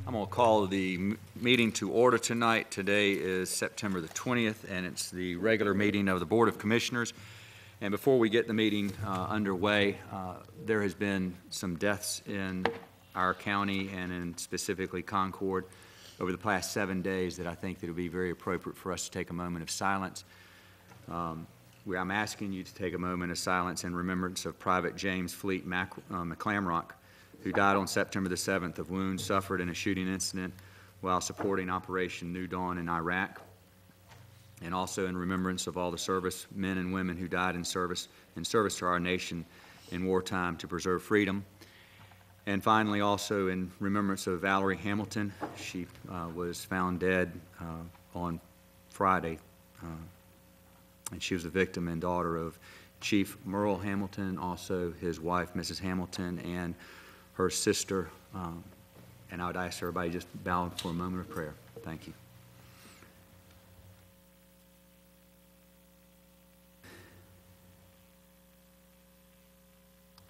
I'm going to call the meeting to order tonight. Today is September the 20th, and it's the regular meeting of the Board of Commissioners. And before we get the meeting underway, there has been some deaths in our county and in specifically Concord over the past 7 days that I think that it would be very appropriate for us to take a moment of silence. I'm asking you to take a moment of silence in remembrance of Private James Fleet McClamrock, who died on September the 7th of wounds suffered in a shooting incident while supporting Operation New Dawn in Iraq, and also in remembrance of all the service men and women who died in service to our nation in wartime to preserve freedom. And finally, also in remembrance of Valerie Hamilton. She was found dead on Friday, and she was the victim and daughter of Chief Merle Hamilton, also his wife, Mrs. Hamilton, and her sister, and I would ask everybody just bow for a moment of prayer. Thank you.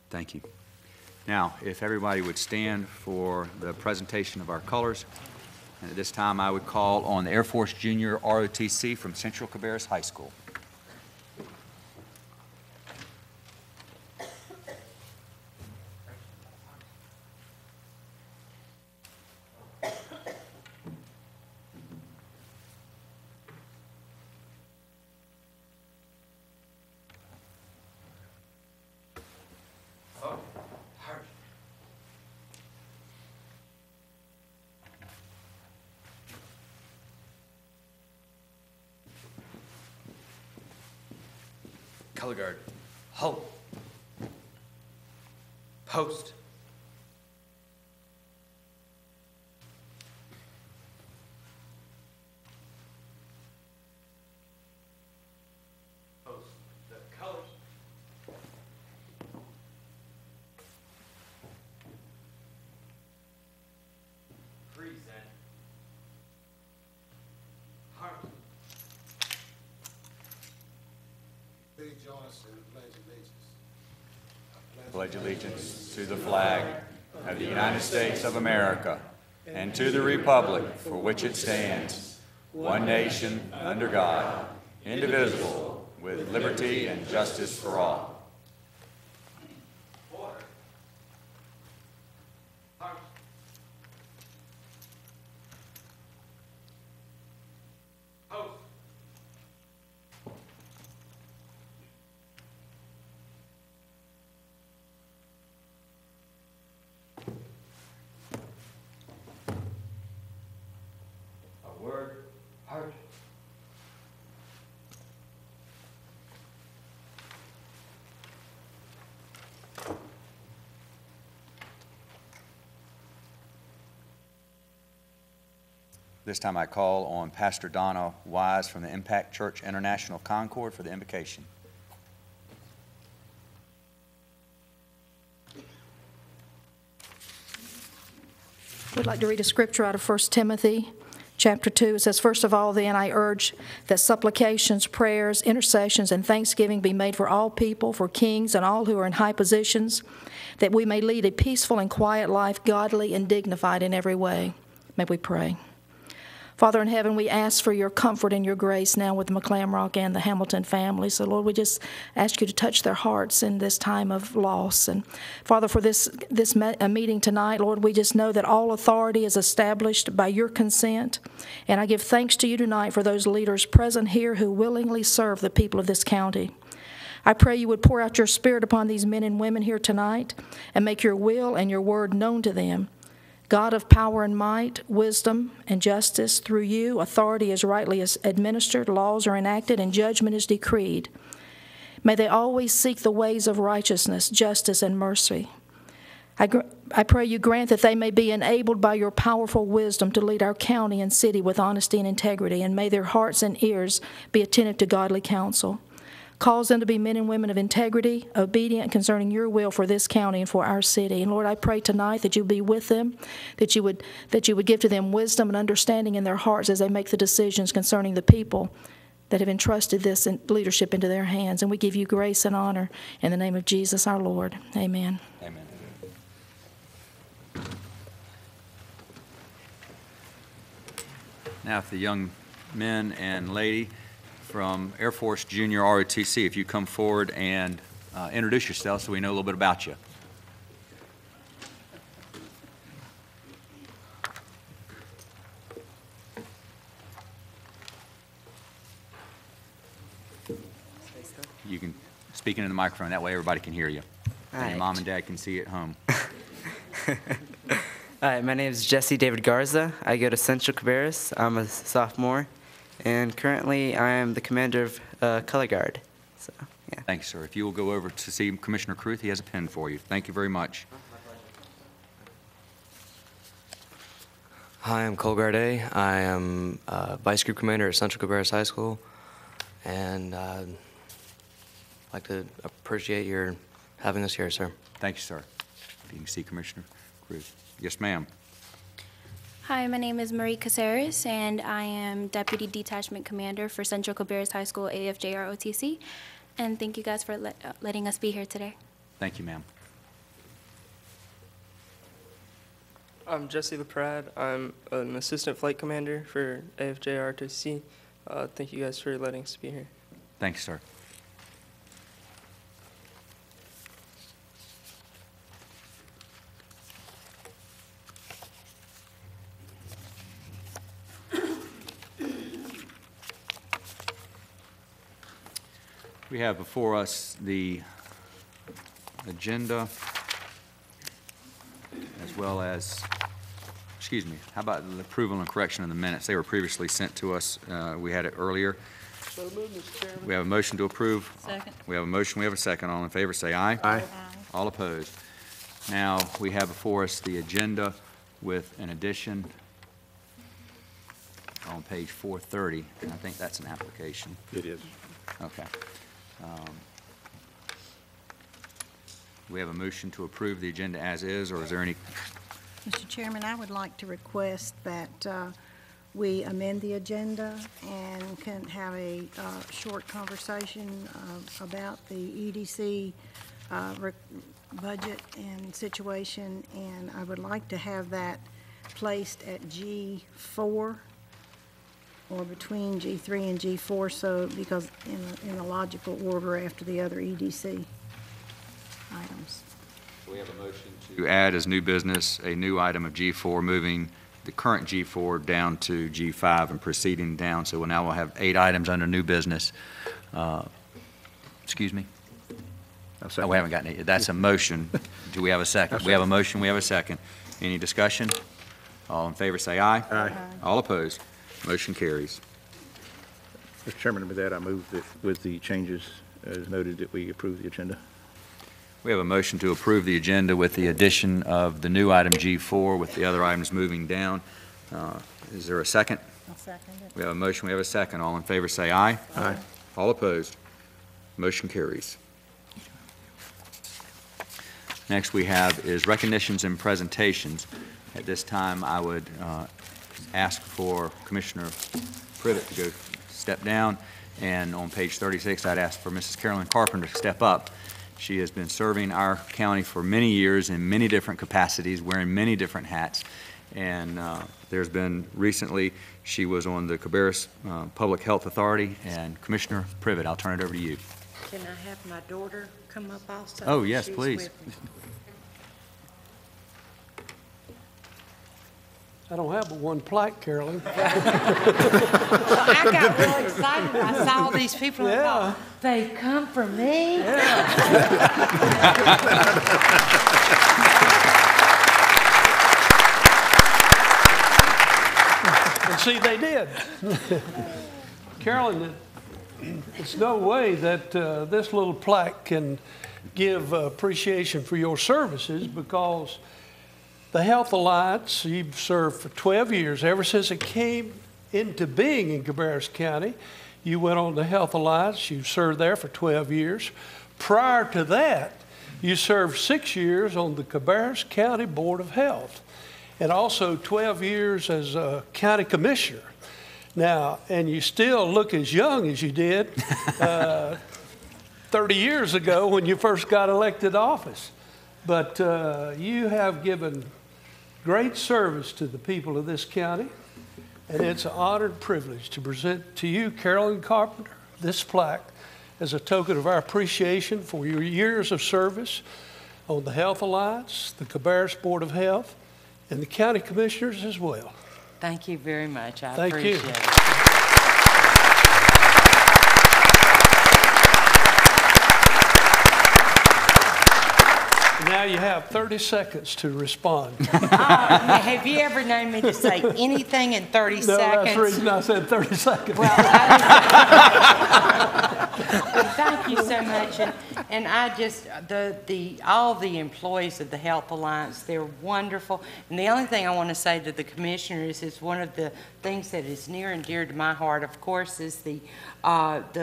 Thank you. Now, if everybody would stand for the presentation of our colors, and at this time I would call on the Air Force Junior ROTC from Central Cabarrus High School. Color guard, halt, post. Post the colors. Present. Harmony. Please join us in the Pledge of Allegiance. Pledge allegiance to the flag of the United States of America and to the republic for which it stands, one nation, under God, indivisible, with liberty and justice for all. Order. Harmony. Post. A word, heart. This time I call on Pastor Donna Wise from the Impact Church International Concord for the invocation. We'd like to read a scripture out of 1 Timothy chapter 2. It says, "First of all, then, I urge that supplications, prayers, intercessions, and thanksgiving be made for all people, for kings and all who are in high positions, that we may lead a peaceful and quiet life, godly and dignified in every way." May we pray. Father in heaven, we ask for your comfort and your grace now with the McClamrock and the Hamilton family. So, Lord, we just ask you to touch their hearts in this time of loss. And, Father, for this meeting tonight, Lord, we just know that all authority is established by your consent. And I give thanks to you tonight for those leaders present here who willingly serve the people of this county. I pray you would pour out your Spirit upon these men and women here tonight and make your will and your word known to them. God of power and might, wisdom and justice, through you, authority is rightly administered, laws are enacted, and judgment is decreed. May they always seek the ways of righteousness, justice, and mercy. I pray you grant that they may be enabled by your powerful wisdom to lead our county and city with honesty and integrity, and may their hearts and ears be attentive to godly counsel. Cause them to be men and women of integrity, obedient concerning your will for this county and for our city. And Lord, I pray tonight that you be with them, that you would give to them wisdom and understanding in their hearts as they make the decisions concerning the people that have entrusted this leadership into their hands. And we give you grace and honor in the name of Jesus our Lord. Amen. Amen. Now, if the young men and lady from Air Force Junior ROTC, if you come forward and introduce yourself so we know a little bit about you. You can speak into the microphone, that way everybody can hear you. And your mom and dad can see you at home. Hi, my name is Jesse David Garza. I go to Central Cabarrus. I'm a sophomore, and currently I am the commander of Color Guard. So, yeah. Thank you, sir. If you will go over to see Commissioner Cruth, he has a pen for you. Thank you very much. Hi, I'm Cole Garday. I am Vice Group Commander at Central Cabarrus High School, and I'd like to appreciate your having us here, sir. Thank you, sir. If you can see Commissioner Cruth. Yes, ma'am. Hi, my name is Marie Caceres, and I am Deputy Detachment Commander for Central Cabarrus High School AFJR OTC. And thank you guys for letting us be here today. Thank you, ma'am. I'm Jesse LaPrade. I'm an Assistant Flight Commander for AFJR ROTC. Thank you guys for letting us be here. Thanks, sir. We have before us the agenda as well as, excuse me, how about the approval and correction of the minutes? They were previously sent to us. We had it earlier. So moved, Mr. Chairman. We have a motion to approve. Second. We have a motion, we have a second. All in favor, say aye. Aye. All opposed. Now, we have before us the agenda with an addition on page 430, and I think that's an application. It is. Okay. We have a motion to approve the agenda as is, or is there any? Mr. Chairman, I would like to request that we amend the agenda and can have a short conversation about the EDC budget and situation, and I would like to have that placed at G4 or between G3 and G4, so because in a logical order after the other EDC items. We have a motion to add as new business a new item of G4, moving the current G4 down to G5 and proceeding down. So now we'll have 8 items under new business. Excuse me? Oh, we haven't gotten it yet. That's a motion. Do we have a second? We have a motion, we have a second. Any discussion? All in favor say aye. Aye. All opposed? Motion carries. Mr. Chairman, with that, I move that with the changes as noted that we approve the agenda. We have a motion to approve the agenda with the addition of the new item G4 with the other items moving down. Is there a second? I'll second it. We have a motion, we have a second. All in favor say aye. Aye. All opposed? Motion carries. Next we have is recognitions and presentations. At this time, I would ask for Commissioner Privet to go step down, and on page 36, I'd ask for Mrs. Carolyn Carpenter to step up. She has been serving our county for many years in many different capacities, wearing many different hats, and there's been recently, she was on the Cabarrus Public Health Authority, and Commissioner Privet, I'll turn it over to you. Can I have my daughter come up also? Oh, yes, She's please. with me. I don't have but one plaque, Carolyn. Well, I got real excited when I saw these people and thought, they come for me? And see, they did. Carolyn, it's no way that this little plaque can give appreciation for your services, because the Health Alliance, you've served for 12 years. Ever since it came into being in Cabarrus County, you went on the Health Alliance. You served there for 12 years. Prior to that, you served 6 years on the Cabarrus County Board of Health, and also 12 years as a county commissioner. Now, and you still look as young as you did 30 years ago when you first got elected to office. But you have given great service to the people of this county. And it's an honor and privilege to present to you, Carolyn Carpenter, this plaque as a token of our appreciation for your years of service on the Health Alliance, the Cabarrus Board of Health, and the county commissioners as well. Thank you very much. I Thank you. appreciate it. Now you have 30 seconds to respond. Have you ever known me to say anything in 30 No, seconds? that's the reason I said 30 seconds. Well, thank you so much. And I just, all the employees of the Health Alliance, they're wonderful. And the only thing I want to say to the commissioners is one of the things that is near and dear to my heart, of course, is the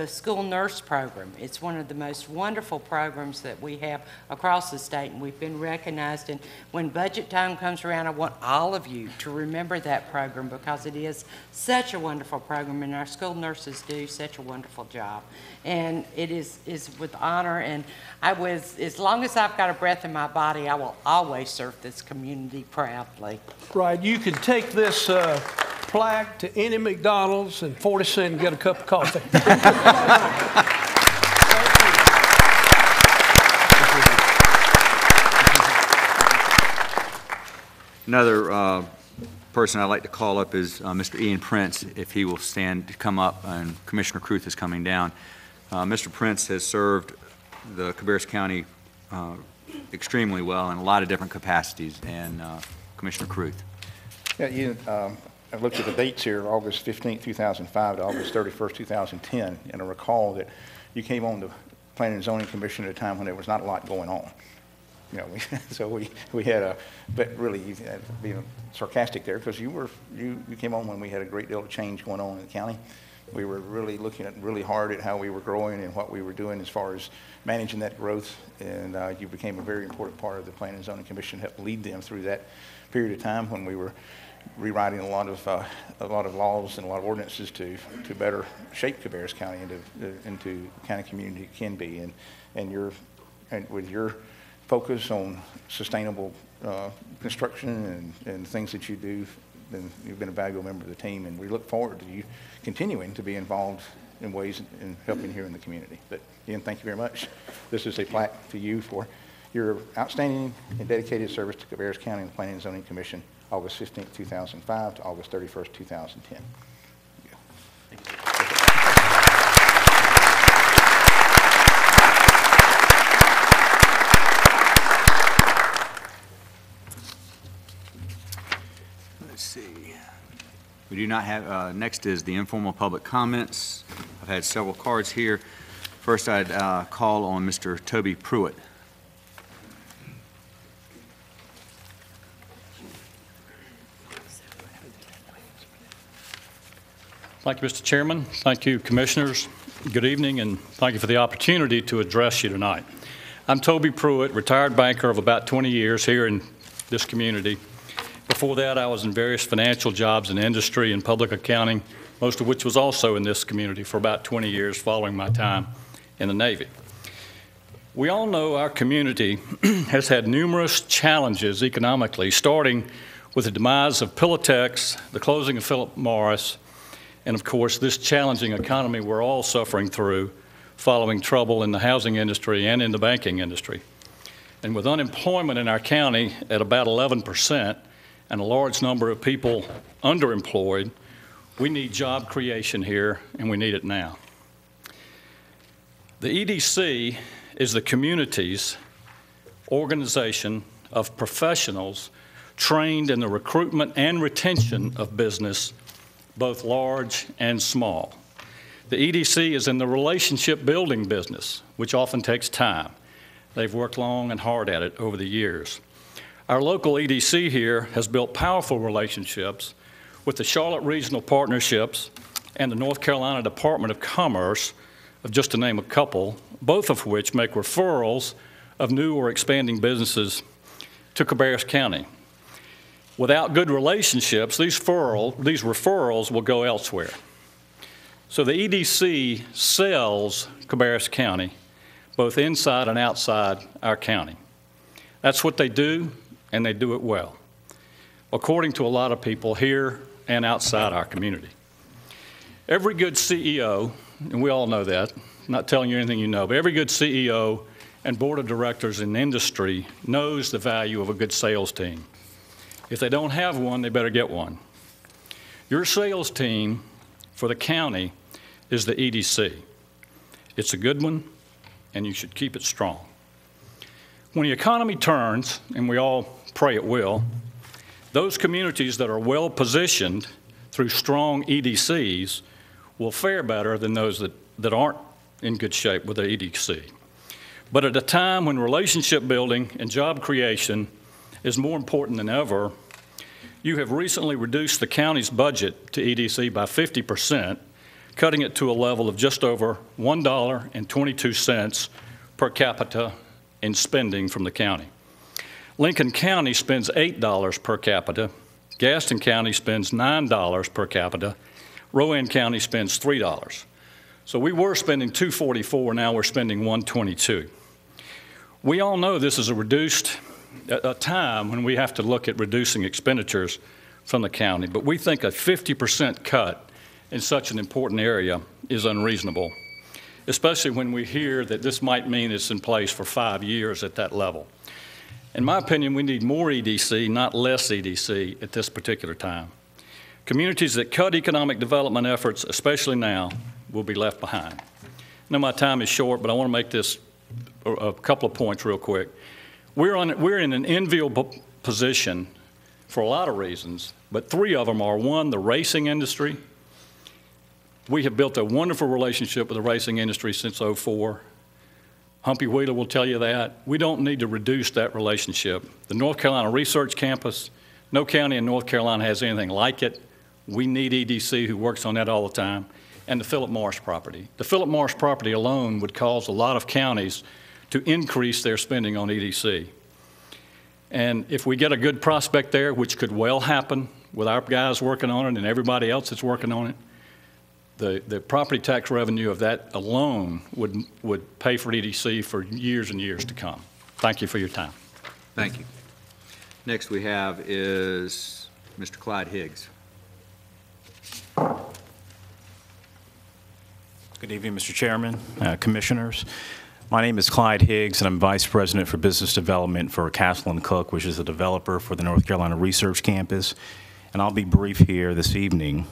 school nurse program. It's one of the most wonderful programs that we have across the state, and we've been recognized. And when budget time comes around, I want all of you to remember that program, because it is such a wonderful program, and our school nurses do such a wonderful job. And it is with honor, and as long as I've got a breath in my body, I will always serve this community proudly. Right, you can take this plaque to any McDonald's and 40 cents and get a cup of coffee. Another person I'd like to call up is Mr. Ian Prince, if he will stand to come up, and Commissioner Kruth is coming down. Mr. Prince has served the Cabarrus County extremely well in a lot of different capacities, and Commissioner Kruth. Yeah, Ian, I looked at the dates here, August 15, 2005 to August 31st, 2010, and I recall that you came on the Planning and Zoning Commission at a time when there was not a lot going on. You know, so we had a, but really, being sarcastic there, because you came on when we had a great deal of change going on in the county. We were really looking at really hard at how we were growing and what we were doing as far as managing that growth, and you became a very important part of the Planning and Zoning Commission, helped lead them through that period of time when we were rewriting a lot of laws and a lot of ordinances to better shape Cabarrus County into the kind of community it can be, and with your focus on sustainable construction and things that you do, then you've been a valuable member of the team, and we look forward to you continuing to be involved in ways in helping here in the community. But Ian, thank you very much. This is a plaque to you for your outstanding and dedicated service to Cabarrus County and the Planning and Zoning Commission, August 15, 2005 to August 31st, 2010. Thank you. Let's see. We do not have, next is the informal public comments. I've had several cards here. First, I'd call on Mr. Toby Pruitt. Thank you, Mr. Chairman. Thank you, Commissioners. Good evening, and thank you for the opportunity to address you tonight. I'm Toby Pruitt, retired banker of about 20 years here in this community. Before that, I was in various financial jobs in industry and public accounting, most of which was also in this community for about 20 years following my time in the Navy. We all know our community has had numerous challenges economically, starting with the demise of Pilatex, the closing of Philip Morris, and of course, this challenging economy we're all suffering through following trouble in the housing industry and in the banking industry. And with unemployment in our county at about 11% and a large number of people underemployed, we need job creation here, and we need it now. The EDC is the community's organization of professionals trained in the recruitment and retention of business, both large and small. The EDC is in the relationship building business, which often takes time. They've worked long and hard at it over the years. Our local EDC here has built powerful relationships with the Charlotte Regional Partnerships and the North Carolina Department of Commerce, just to name a couple, both of which make referrals of new or expanding businesses to Cabarrus County. Without good relationships, these referrals will go elsewhere. So the EDC sells Cabarrus County, both inside and outside our county. That's what they do, and they do it well. According to a lot of people here, and outside our community. Every good CEO, and we all know that, I'm not telling you anything you know, but every good CEO and board of directors in the industry knows the value of a good sales team. If they don't have one, they better get one. Your sales team for the county is the EDC. It's a good one, and you should keep it strong. When the economy turns, and we all pray it will, those communities that are well positioned through strong EDCs will fare better than those that aren't in good shape with the EDC. But at a time when relationship building and job creation is more important than ever, you have recently reduced the county's budget to EDC by 50%, cutting it to a level of just over $1.22 per capita in spending from the county. Lincoln County spends $8 per capita. Gaston County spends $9 per capita. Rowan County spends $3. So we were spending $244, now we're spending $122. We all know this is a time when we have to look at reducing expenditures from the county, but we think a 50% cut in such an important area is unreasonable, especially when we hear that this might mean it's in place for 5 years at that level. In my opinion, we need more EDC, not less EDC at this particular time. Communities that cut economic development efforts, especially now, will be left behind. I know my time is short, but I want to make this a couple of points real quick. We're in an enviable position for a lot of reasons, but 3 of them are: 1, the racing industry. We have built a wonderful relationship with the racing industry since '04. Humpy Wheeler will tell you that. We don't need to reduce that relationship. The North Carolina Research Campus, no county in North Carolina has anything like it. We need EDC who works on that all the time. And the Philip Morris property. The Philip Morris property alone would cause a lot of counties to increase their spending on EDC. And if we get a good prospect there, which could well happen with our guys working on it and everybody else that's working on it, the property tax revenue of that alone would pay for EDC for years and years to come. Thank you for your time. Thank you. Next we have is Mr. Clyde Higgs. Good evening, Mr. Chairman, Commissioners. My name is Clyde Higgs, and I'm Vice President for Business Development for Castle & Cook, which is a developer for the North Carolina Research Campus. And I'll be brief here this evening.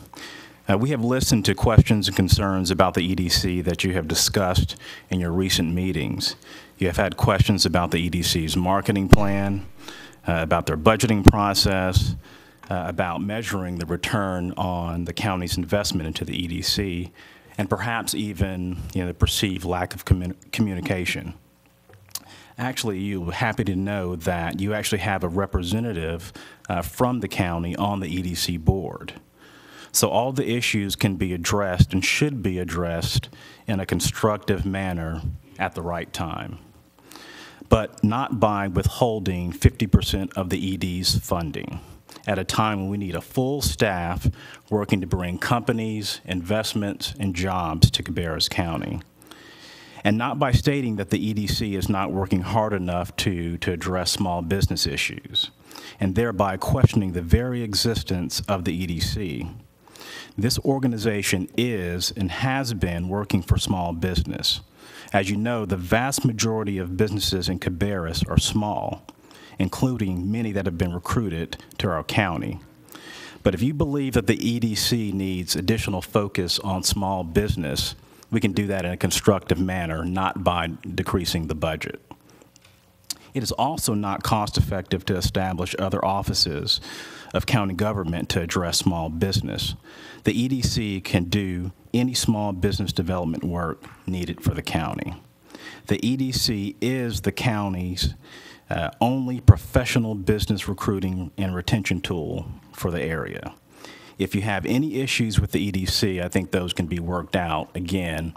We have listened to questions and concerns about the EDC that you have discussed in your recent meetings. You have had questions about the EDC's marketing plan, about their budgeting process, about measuring the return on the county's investment into the EDC, and perhaps even the perceived lack of communication. Actually, you're happy to know that you actually have a representative from the county on the EDC board. So all the issues can be addressed and should be addressed in a constructive manner at the right time, but not by withholding 50% of the ED's funding at a time when we need a full staff working to bring companies, investments, and jobs to Cabarrus County. And not by stating that the EDC is not working hard enough to address small business issues, and thereby questioning the very existence of the EDC. This organization is and has been working for small business. As you know, the vast majority of businesses in Cabarrus are small, including many that have been recruited to our county. But if you believe that the EDC needs additional focus on small business, we can do that in a constructive manner, not by decreasing the budget. It is also not cost-effective to establish other offices of county government to address small business. The EDC can do any small business development work needed for the county. The EDC is the county's only professional business recruiting and retention tool for the area. If you have any issues with the EDC, I think those can be worked out, again,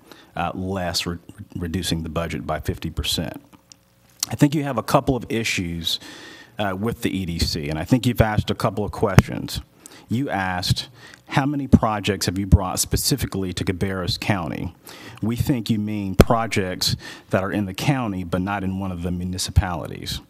reducing the budget by 50%. I think you have a couple of issues with the EDC, and I think you've asked a couple of questions. You asked, how many projects have you brought specifically to Cabarrus County? We think you mean projects that are in the county but not in one of the municipalities.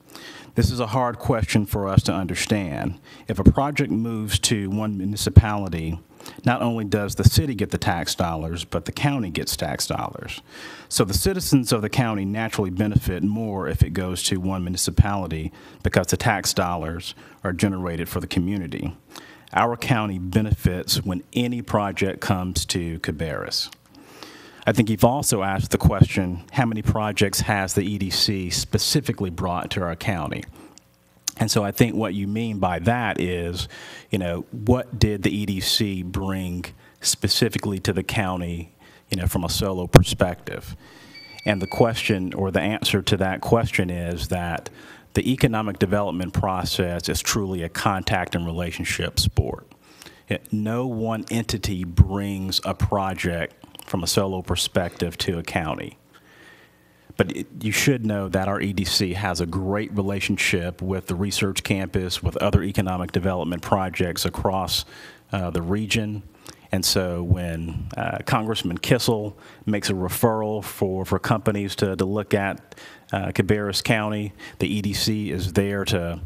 This is a hard question for us to understand. If a project moves to one municipality, not only does the city get the tax dollars, but the county gets tax dollars. So the citizens of the county naturally benefit more if it goes to one municipality because the tax dollars are generated for the community. Our county benefits when any project comes to Cabarrus. I think you've also asked the question, how many projects has the EDC specifically brought to our county? And so I think what you mean by that is, what did the EDC bring specifically to the county, from a solo perspective? And the question, or the answer to that question, is that the economic development process is truly a contact and relationship sport. No one entity brings a project from a solo perspective to a county. But you should know that our EDC has a great relationship with the research campus, with other economic development projects across the region. And so when Congressman Kissel makes a referral for companies to look at Cabarrus County, the EDC is there to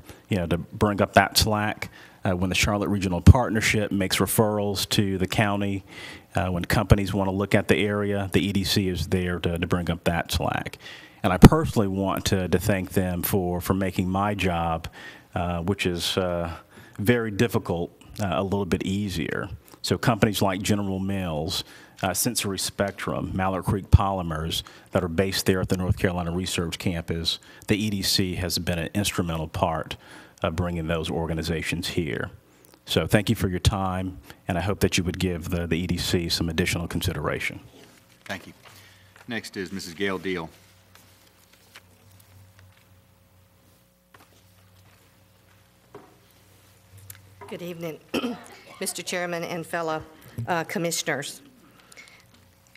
bring up that slack. When the Charlotte Regional Partnership makes referrals to the county, when companies want to look at the area, the EDC is there to bring up that slack. And I personally want to thank them for making my job, which is very difficult, a little bit easier. So companies like General Mills, Sensory Spectrum, Mallard Creek Polymers that are based there at the North Carolina Research Campus, the EDC has been an instrumental part of bringing those organizations here. So thank you for your time, and I hope that you would give the EDC some additional consideration. Thank you. Next is Mrs. Gail Deal. Good evening, Mr. Chairman and fellow commissioners.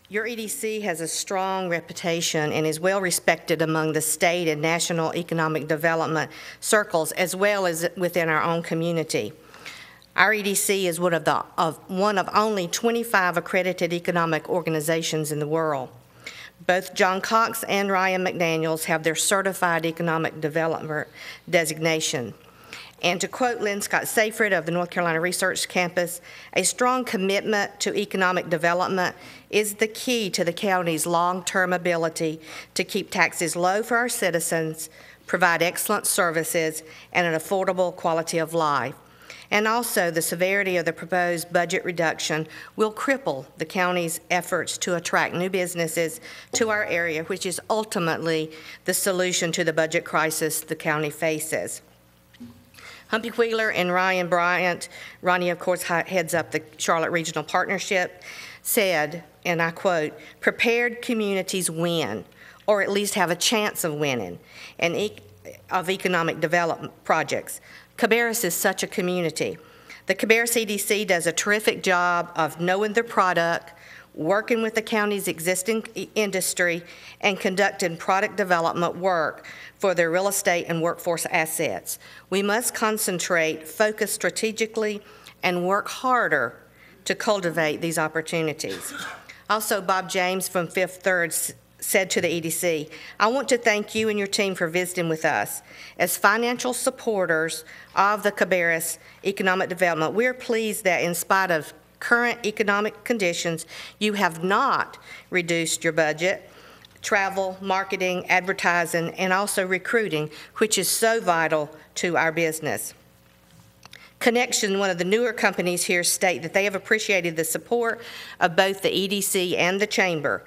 Your EDC has a strong reputation and is well respected among the state and national economic development circles, as well as within our own community. Our EDC is one of only 25 accredited economic organizations in the world. Both John Cox and Ryan McDaniels have their Certified Economic Development designation. And to quote Lynn Scott Seyfried of the North Carolina Research Campus, a strong commitment to economic development is the key to the county's long-term ability to keep taxes low for our citizens, provide excellent services, and an affordable quality of life. And also, the severity of the proposed budget reduction will cripple the county's efforts to attract new businesses to our area, which is ultimately the solution to the budget crisis the county faces. Humpy Wheeler and Ryan Bryant, Ronnie, of course, heads up the Charlotte Regional Partnership, said, and I quote, "Prepared communities win, or at least have a chance of winning, of economic development projects. Cabarrus is such a community. The Cabarrus EDC does a terrific job of knowing their product, working with the county's existing industry, and conducting product development work for their real estate and workforce assets. We must concentrate, focus strategically, and work harder to cultivate these opportunities." Also, Bob James from Fifth Third said to the EDC, "I want to thank you and your team for visiting with us. As financial supporters of the Cabarrus economic development, we're pleased that in spite of current economic conditions, you have not reduced your budget, travel, marketing, advertising, and also recruiting, which is so vital to our business." Connection, one of the newer companies here, state that they have appreciated the support of both the EDC and the Chamber.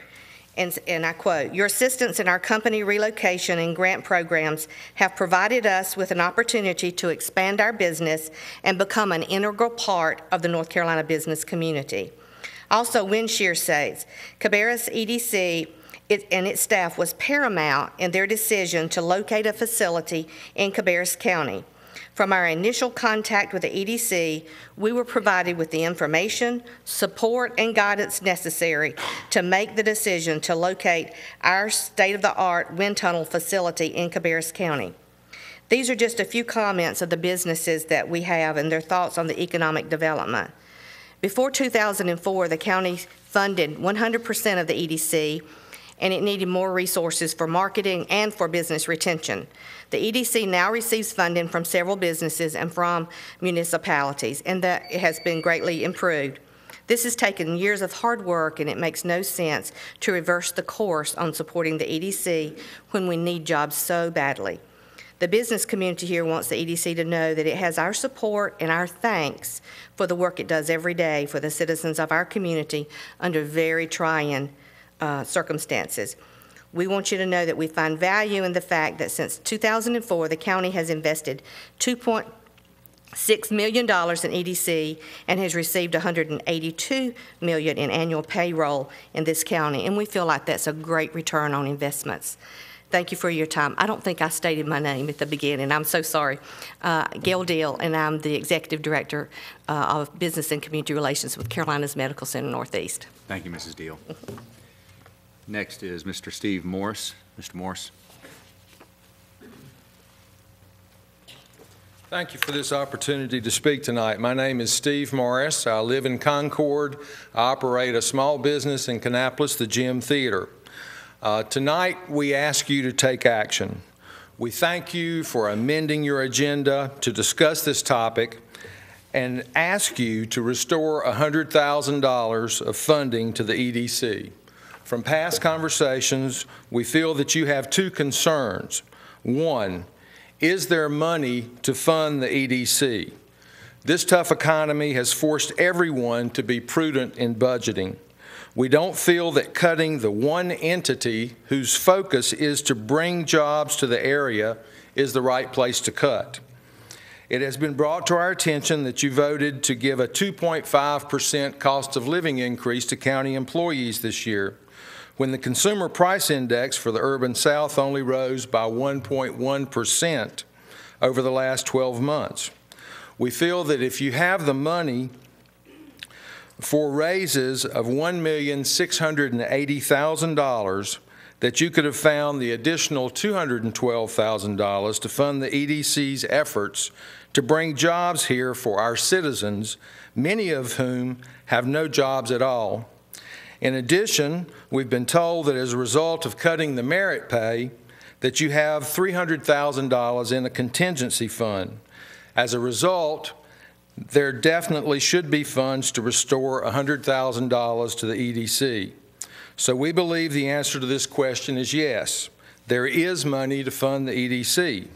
And I quote, "Your assistance in our company relocation and grant programs have provided us with an opportunity to expand our business and become an integral part of the North Carolina business community." Also, Winshear says, "Cabarrus EDC and its staff was paramount in their decision to locate a facility in Cabarrus County. From our initial contact with the EDC, we were provided with the information, support, and guidance necessary to make the decision to locate our state-of-the-art wind tunnel facility in Cabarrus County." These are just a few comments of the businesses that we have and their thoughts on the economic development. Before 2004, the county funded 100% of the EDC, and it needed more resources for marketing and for business retention. The EDC now receives funding from several businesses and from municipalities, and that has been greatly improved. This has taken years of hard work, and it makes no sense to reverse the course on supporting the EDC when we need jobs so badly. The business community here wants the EDC to know that it has our support and our thanks for the work it does every day for the citizens of our community under very trying circumstances. We want you to know that we find value in the fact that since 2004, the county has invested $2.6 million in EDC and has received $182 million in annual payroll in this county, and we feel like that's a great return on investments. Thank you for your time. I don't think I stated my name at the beginning. I'm so sorry. Gail Deal, and I'm the Executive Director of Business and Community Relations with Carolinas Medical Center Northeast. Thank you, Mrs. Deal. Next is Mr. Steve Morris. Mr. Morris. Thank you for this opportunity to speak tonight. My name is Steve Morris. I live in Concord. I operate a small business in Kannapolis, the Gym Theater. Tonight, we ask you to take action. We thank you for amending your agenda to discuss this topic and ask you to restore $100,000 of funding to the EDC. From past conversations, we feel that you have two concerns. One, is there money to fund the EDC? This tough economy has forced everyone to be prudent in budgeting. We don't feel that cutting the one entity whose focus is to bring jobs to the area is the right place to cut. It has been brought to our attention that you voted to give a 2.5% cost of living increase to county employees this year, when the Consumer Price Index for the Urban South only rose by 1.1% over the last 12 months. We feel that if you have the money for raises of $1,680,000, that you could have found the additional $212,000 to fund the EDC's efforts to bring jobs here for our citizens, many of whom have no jobs at all. In addition, we've been told that as a result of cutting the merit pay, that you have $300,000 in a contingency fund. As a result, there definitely should be funds to restore $100,000 to the EDC. So we believe the answer to this question is yes, there is money to fund the EDC.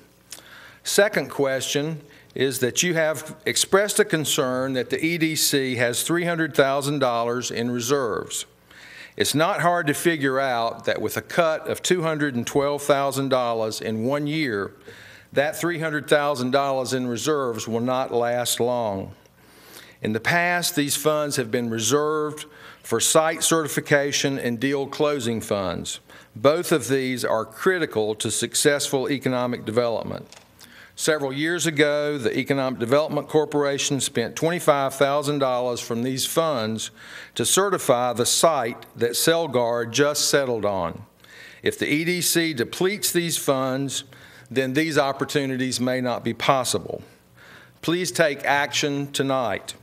Second question is that you have expressed a concern that the EDC has $300,000 in reserves. It's not hard to figure out that with a cut of $212,000 in 1 year, that $300,000 in reserves will not last long. In the past, these funds have been reserved for site certification and deal closing funds. Both of these are critical to successful economic development. Several years ago, the Economic Development Corporation spent $25,000 from these funds to certify the site that Celgard just settled on. If the EDC depletes these funds, then these opportunities may not be possible. Please take action tonight.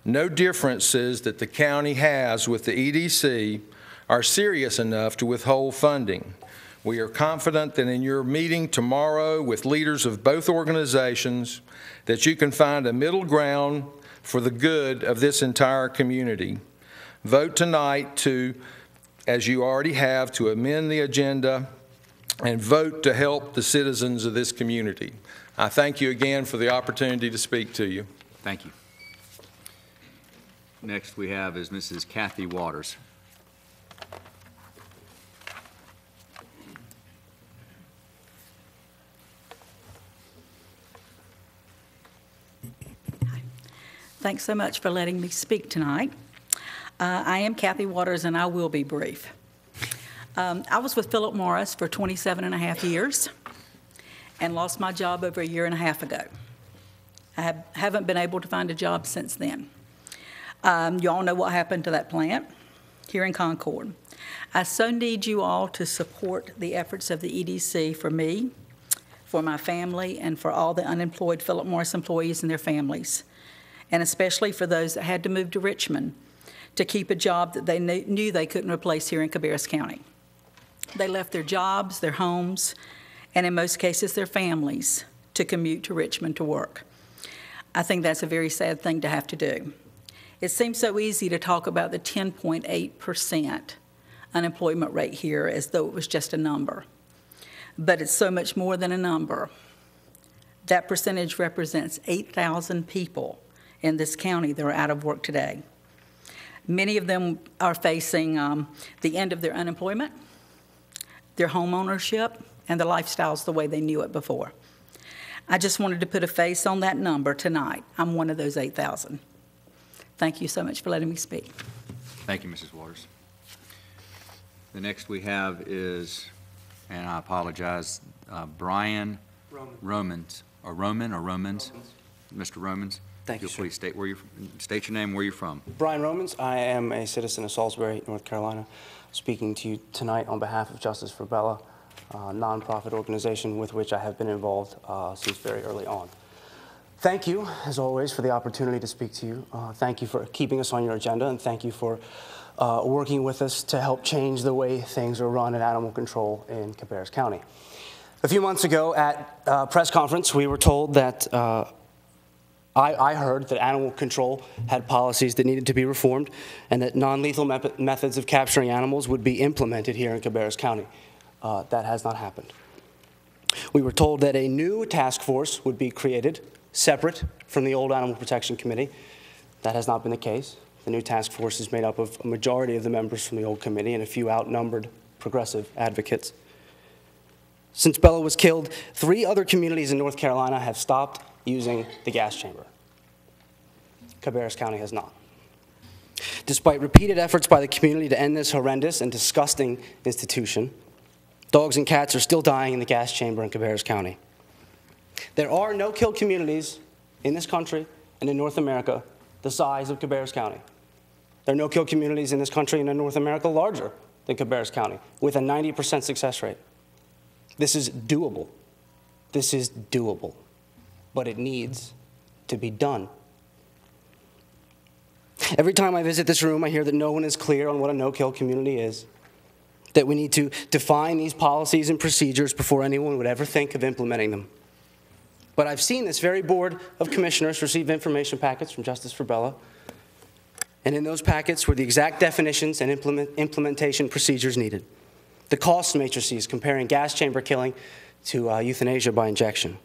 No differences that the county has with the EDC are serious enough to withhold funding. We are confident that in your meeting tomorrow with leaders of both organizations, that you can find a middle ground for the good of this entire community. Vote tonight to, as you already have, to amend the agenda and vote to help the citizens of this community. I thank you again for the opportunity to speak to you. Thank you. Next we have is Mrs. Kathy Waters. Thanks so much for letting me speak tonight. I am Kathy Waters, and I will be brief. I was with Philip Morris for 27 and a half years and lost my job over a year and a half ago. I haven't been able to find a job since then. You all know what happened to that plant here in Concord. I so need you all to support the efforts of the EDC for me, for my family, and for all the unemployed Philip Morris employees and their families, and especially for those that had to move to Richmond to keep a job that they knew they couldn't replace here in Cabarrus County. They left their jobs, their homes, and in most cases, their families to commute to Richmond to work. I think that's a very sad thing to have to do. It seems so easy to talk about the 10.8% unemployment rate here as though it was just a number. But it's so much more than a number. That percentage represents 8,000 people in this county that are out of work today. Many of them are facing the end of their unemployment, their home ownership, and their lifestyles the way they knew it before. I just wanted to put a face on that number tonight. I'm one of those 8,000. Thank you so much for letting me speak. Thank you, Mrs. Waters. The next we have is, and I apologize, Brian Romans, or Romans? Mr. Romans? Thank you, You'll please state your name, where you're from. Brian Romans. I am a citizen of Salisbury, North Carolina, speaking to you tonight on behalf of Justice for Bella, a nonprofit organization with which I have been involved since very early on. Thank you, as always, for the opportunity to speak to you. Thank you for keeping us on your agenda, and thank you for working with us to help change the way things are run in animal control in Cabarrus County. A few months ago at a press conference, we were told that I heard that animal control had policies that needed to be reformed and that non-lethal methods of capturing animals would be implemented here in Cabarrus County. That has not happened. We were told that a new task force would be created, separate from the old Animal Protection Committee. That has not been the case. The new task force is made up of a majority of the members from the old committee and a few outnumbered progressive advocates. Since Bella was killed, 3 other communities in North Carolina have stopped using the gas chamber. Cabarrus County has not. Despite repeated efforts by the community to end this horrendous and disgusting institution, dogs and cats are still dying in the gas chamber in Cabarrus County. There are no-kill communities in this country and in North America the size of Cabarrus County. There are no-kill communities in this country and in North America larger than Cabarrus County, with a 90% success rate. This is doable. This is doable. But it needs to be done. Every time I visit this room, I hear that no one is clear on what a no-kill community is, that we need to define these policies and procedures before anyone would ever think of implementing them. But I've seen this very board of commissioners receive information packets from Justice for Bella, and in those packets were the exact definitions and implementation procedures needed. The cost matrices comparing gas chamber killing to euthanasia by injection.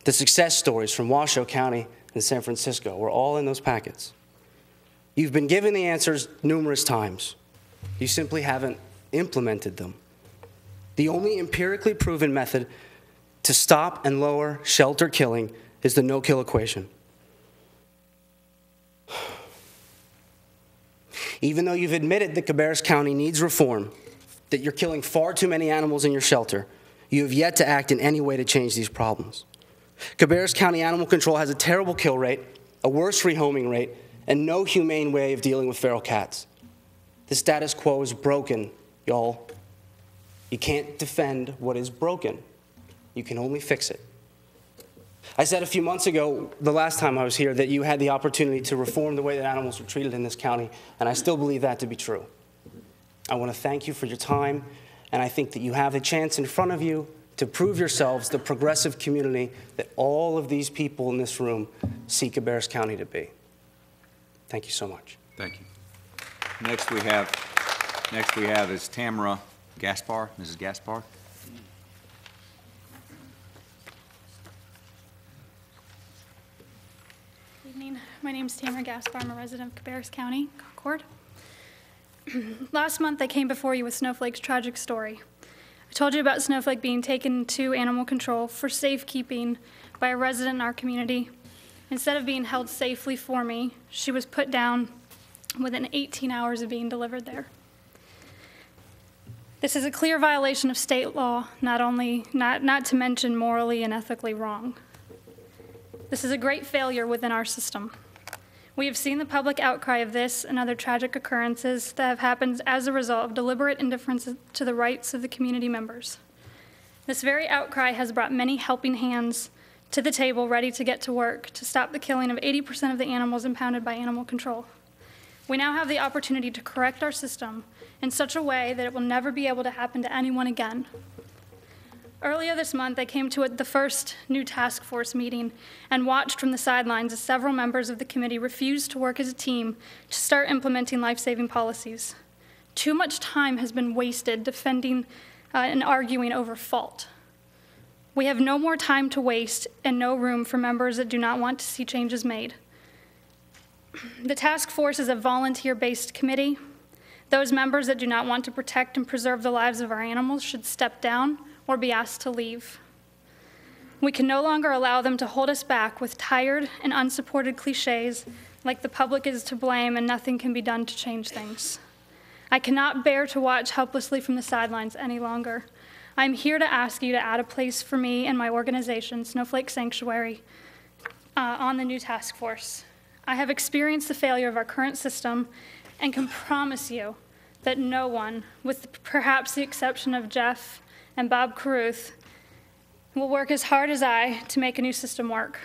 The success stories from Washoe County and San Francisco were all in those packets. You've been given the answers numerous times. You simply haven't implemented them. The only empirically proven method to stop and lower shelter killing is the no-kill equation. Even though you've admitted that Cabarrus County needs reform, that you're killing far too many animals in your shelter, you have yet to act in any way to change these problems. Cabarrus County Animal Control has a terrible kill rate, a worse rehoming rate, and no humane way of dealing with feral cats. The status quo is broken, y'all. You can't defend what is broken. You can only fix it. I said a few months ago, the last time I was here, that you had the opportunity to reform the way that animals are treated in this county, and I still believe that to be true. I want to thank you for your time, and I think that you have a chance in front of you to prove yourselves the progressive community that all of these people in this room see Cabarrus County to be. Thank you so much. Thank you. Next we have is Tamara Gaspar. Mrs. Gaspar. Good evening. My name is Tamara Gaspar. I'm a resident of Cabarrus County, Concord. Last month I came before you with Snowflake's tragic story. I told you about Snowflake being taken to animal control for safekeeping by a resident in our community. Instead of being held safely for me, she was put down within 18 hours of being delivered there. This is a clear violation of state law, not to mention morally and ethically wrong. This is a great failure within our system. We have seen the public outcry of this and other tragic occurrences that have happened as a result of deliberate indifference to the rights of the community members. This very outcry has brought many helping hands to the table ready to get to work to stop the killing of 80% of the animals impounded by animal control. We now have the opportunity to correct our system in such a way that it will never be able to happen to anyone again. Earlier this month, I came to the first new task force meeting and watched from the sidelines as several members of the committee refused to work as a team to start implementing life-saving policies. Too much time has been wasted defending and arguing over fault. We have no more time to waste and no room for members that do not want to see changes made. The task force is a volunteer-based committee. Those members that do not want to protect and preserve the lives of our animals should step down or be asked to leave. We can no longer allow them to hold us back with tired and unsupported cliches like the public is to blame and nothing can be done to change things. I cannot bear to watch helplessly from the sidelines any longer. I'm here to ask you to add a place for me and my organization, Snowflake Sanctuary, on the new task force. I have experienced the failure of our current system and can promise you that no one, with perhaps the exception of Jeff and Bob Caruth, will work as hard as I to make a new system work.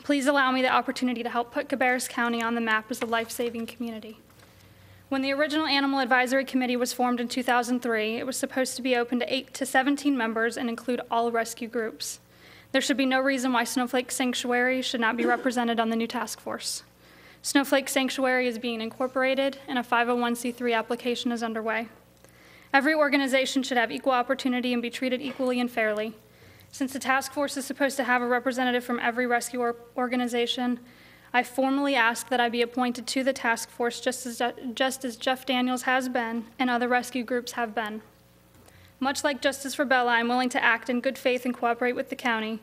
Please allow me the opportunity to help put Cabarrus County on the map as a life-saving community. When the original Animal Advisory Committee was formed in 2003, it was supposed to be open to 8 to 17 members and include all rescue groups. There should be no reason why Snowflake Sanctuary should not be represented on the new task force. Snowflake Sanctuary is being incorporated and a 501c3 application is underway. Every organization should have equal opportunity and be treated equally and fairly. Since the task force is supposed to have a representative from every rescue organization, I formally ask that I be appointed to the task force just as Jeff Daniels has been and other rescue groups have been. Much like Justice for Bella, I'm willing to act in good faith and cooperate with the county.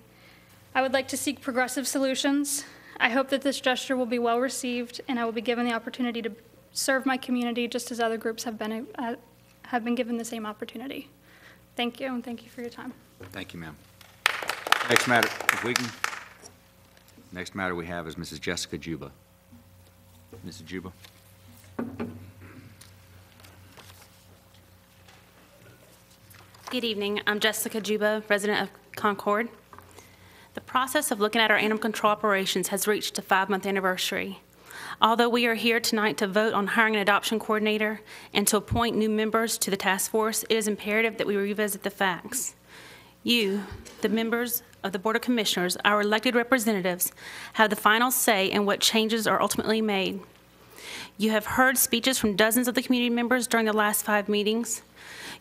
I would like to seek progressive solutions. I hope that this gesture will be well received and I will be given the opportunity to serve my community just as other groups have been given the same opportunity. Thank you, and thank you for your time. Thank you, ma'am. Next matter, if we can. Next matter we have is Mrs. Jessica Juba. Mrs. Juba. Good evening. I'm Jessica Juba, resident of Concord. The process of looking at our animal control operations has reached a 5-month anniversary. Although we are here tonight to vote on hiring an adoption coordinator and to appoint new members to the task force, it is imperative that we revisit the facts. You, the members of the Board of Commissioners, our elected representatives, have the final say in what changes are ultimately made. You have heard speeches from dozens of the community members during the last 5 meetings.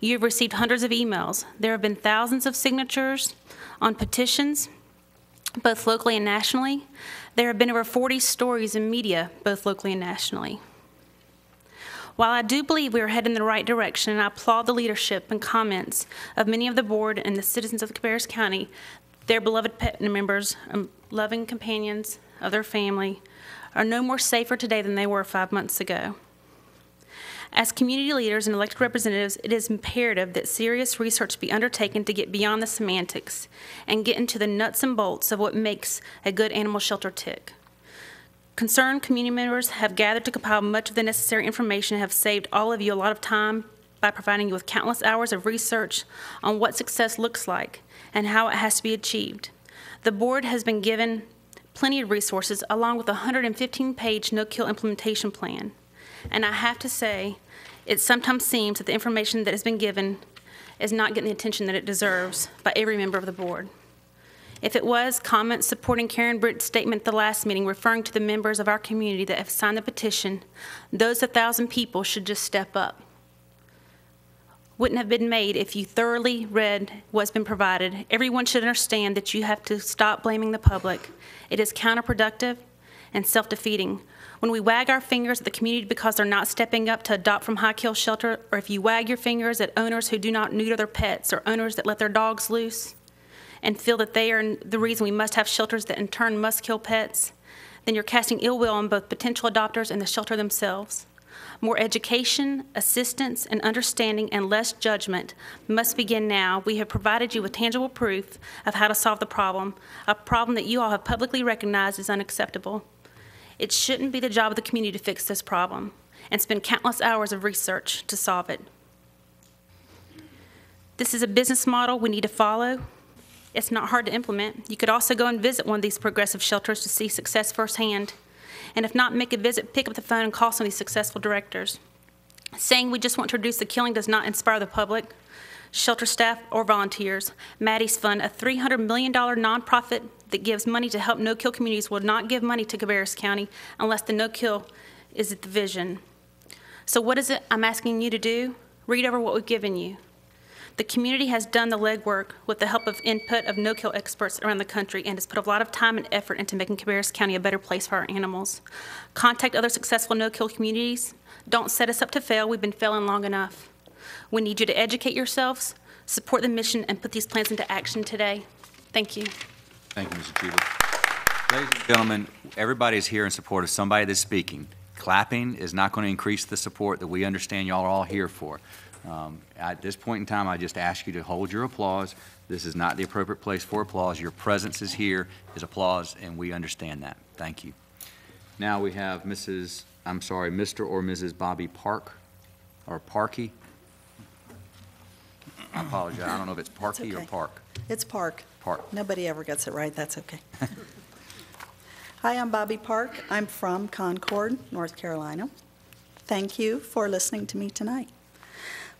You have received hundreds of emails. There have been thousands of signatures on petitions, both locally and nationally. There have been over 40 stories in media, both locally and nationally. While I do believe we are heading in the right direction, and I applaud the leadership and comments of many of the board and the citizens of Cabarrus County, their beloved pet members and loving companions of their family are no more safer today than they were 5 months ago. As community leaders and elected representatives, it is imperative that serious research be undertaken to get beyond the semantics and get into the nuts and bolts of what makes a good animal shelter tick. Concerned community members have gathered to compile much of the necessary information and have saved all of you a lot of time by providing you with countless hours of research on what success looks like and how it has to be achieved. The board has been given plenty of resources along with a 115-page no-kill implementation plan. And I have to say, it sometimes seems that the information that has been given is not getting the attention that it deserves by every member of the board. If it was, comments supporting Karen Britt's statement at the last meeting referring to the members of our community that have signed the petition, those 1,000 people should just step up. Wouldn't have been made if you thoroughly read what's been provided. Everyone should understand that you have to stop blaming the public. It is counterproductive and self-defeating. When we wag our fingers at the community because they're not stepping up to adopt from High Kill Shelter, or if you wag your fingers at owners who do not neuter their pets or owners that let their dogs loose and feel that they are the reason we must have shelters that in turn must kill pets, then you're casting ill will on both potential adopters and the shelter themselves. More education, assistance, and understanding and less judgment must begin now. We have provided you with tangible proof of how to solve the problem, a problem that you all have publicly recognized as unacceptable. It shouldn't be the job of the community to fix this problem and spend countless hours of research to solve it. This is a business model we need to follow. It's not hard to implement. You could also go and visit one of these progressive shelters to see success firsthand. And if not, make a visit, pick up the phone and call some of these successful directors. Saying we just want to reduce the killing does not inspire the public, shelter staff, or volunteers. Maddie's Fund, a $300 million nonprofit that gives money to help no-kill communities, will not give money to Cabarrus County unless the no-kill is the vision. So what is it I'm asking you to do? Read over what we've given you. The community has done the legwork with the help of input of no-kill experts around the country and has put a lot of time and effort into making Cabarrus County a better place for our animals. Contact other successful no-kill communities. Don't set us up to fail. We've been failing long enough. We need you to educate yourselves, support the mission, and put these plans into action today. Thank you. Thank you, Mr. Chuba. Ladies and gentlemen, everybody is here in support of somebody that's speaking. Clapping is not going to increase the support that we understand y'all are all here for. At this point in time, I just ask you to hold your applause. This is not the appropriate place for applause. Your presence is here is applause, and we understand that. Thank you. Now we have Mr. or Mrs. Bobby Park, or Parkey. I apologize. I don't know if it's Parkey or Park. It's Park. Park. Nobody ever gets it right. That's okay. Hi, I'm Bobby Park. I'm from Concord, North Carolina. Thank you for listening to me tonight.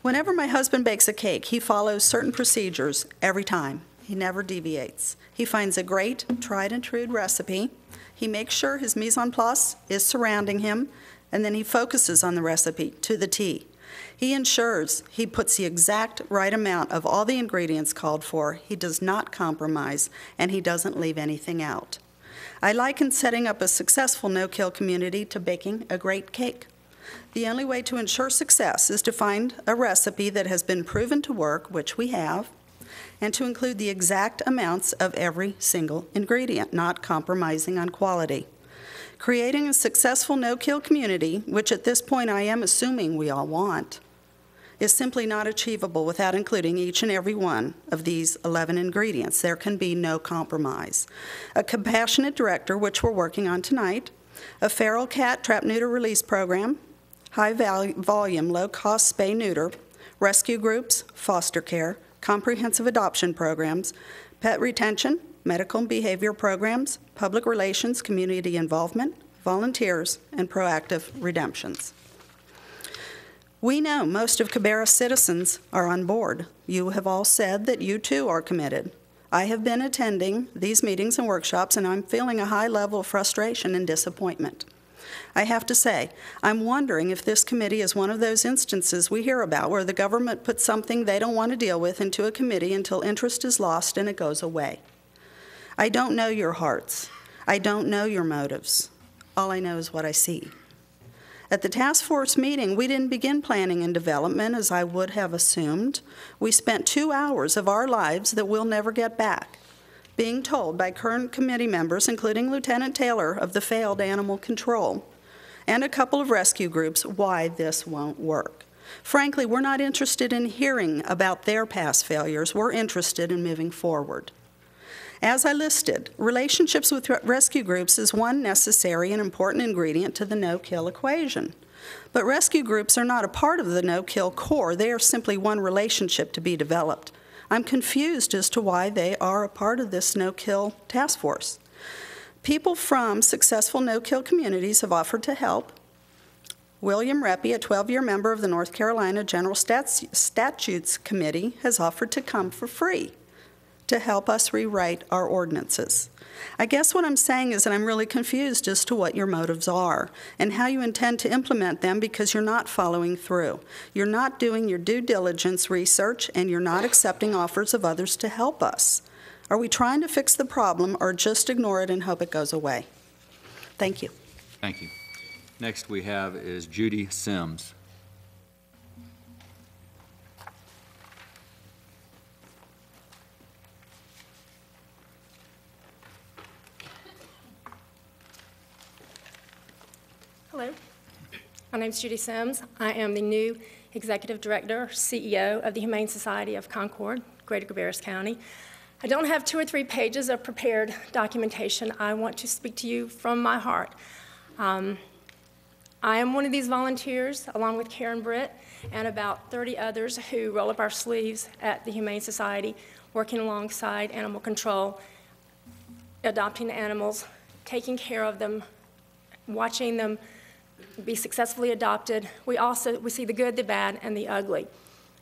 Whenever my husband bakes a cake, he follows certain procedures every time. He never deviates. He finds a great, tried and true recipe. He makes sure his mise en place is surrounding him, and then he focuses on the recipe to the T. He ensures he puts the exact right amount of all the ingredients called for. He does not compromise, and he doesn't leave anything out. I liken setting up a successful no-kill community to baking a great cake. The only way to ensure success is to find a recipe that has been proven to work, which we have, and to include the exact amounts of every single ingredient, not compromising on quality. Creating a successful no-kill community, which at this point I am assuming we all want, is simply not achievable without including each and every one of these 11 ingredients. There can be no compromise. A compassionate director, which we're working on tonight, a feral cat trap-neuter release program, high-volume, low-cost spay-neuter, rescue groups, foster care, comprehensive adoption programs, pet retention, medical and behavior programs, public relations, community involvement, volunteers, and proactive redemptions. We know most of Cabarrus citizens are on board. You have all said that you too are committed. I have been attending these meetings and workshops, and I'm feeling a high level of frustration and disappointment. I have to say, I'm wondering if this committee is one of those instances we hear about where the government puts something they don't want to deal with into a committee until interest is lost and it goes away. I don't know your hearts. I don't know your motives. All I know is what I see. At the task force meeting, we didn't begin planning and development as I would have assumed. We spent 2 hours of our lives that we'll never get back, being told by current committee members, including Lieutenant Taylor of the failed animal control, and a couple of rescue groups, why this won't work. Frankly, we're not interested in hearing about their past failures. We're interested in moving forward. As I listed, relationships with rescue groups is one necessary and important ingredient to the no-kill equation. But rescue groups are not a part of the no-kill core. They are simply one relationship to be developed. I'm confused as to why they are a part of this no-kill task force. People from successful no-kill communities have offered to help. William Reppy, a 12-year member of the North Carolina General Statutes Committee, has offered to come for free to help us rewrite our ordinances. I guess what I'm saying is that I'm really confused as to what your motives are and how you intend to implement them, because you're not following through. You're not doing your due diligence research, and you're not accepting offers of others to help us. Are we trying to fix the problem or just ignore it and hope it goes away? Thank you. Thank you. Next we have is Judy Sims. Hello, my name is Judy Sims. I am the new Executive Director, CEO of the Humane Society of Concord, Greater Cabarrus County. I don't have 2 or 3 pages of prepared documentation. I want to speak to you from my heart. I am one of these volunteers, along with Karen Britt and about 30 others who roll up our sleeves at the Humane Society, working alongside animal control, adopting animals, taking care of them, watching them be successfully adopted. We see the good, the bad, and the ugly.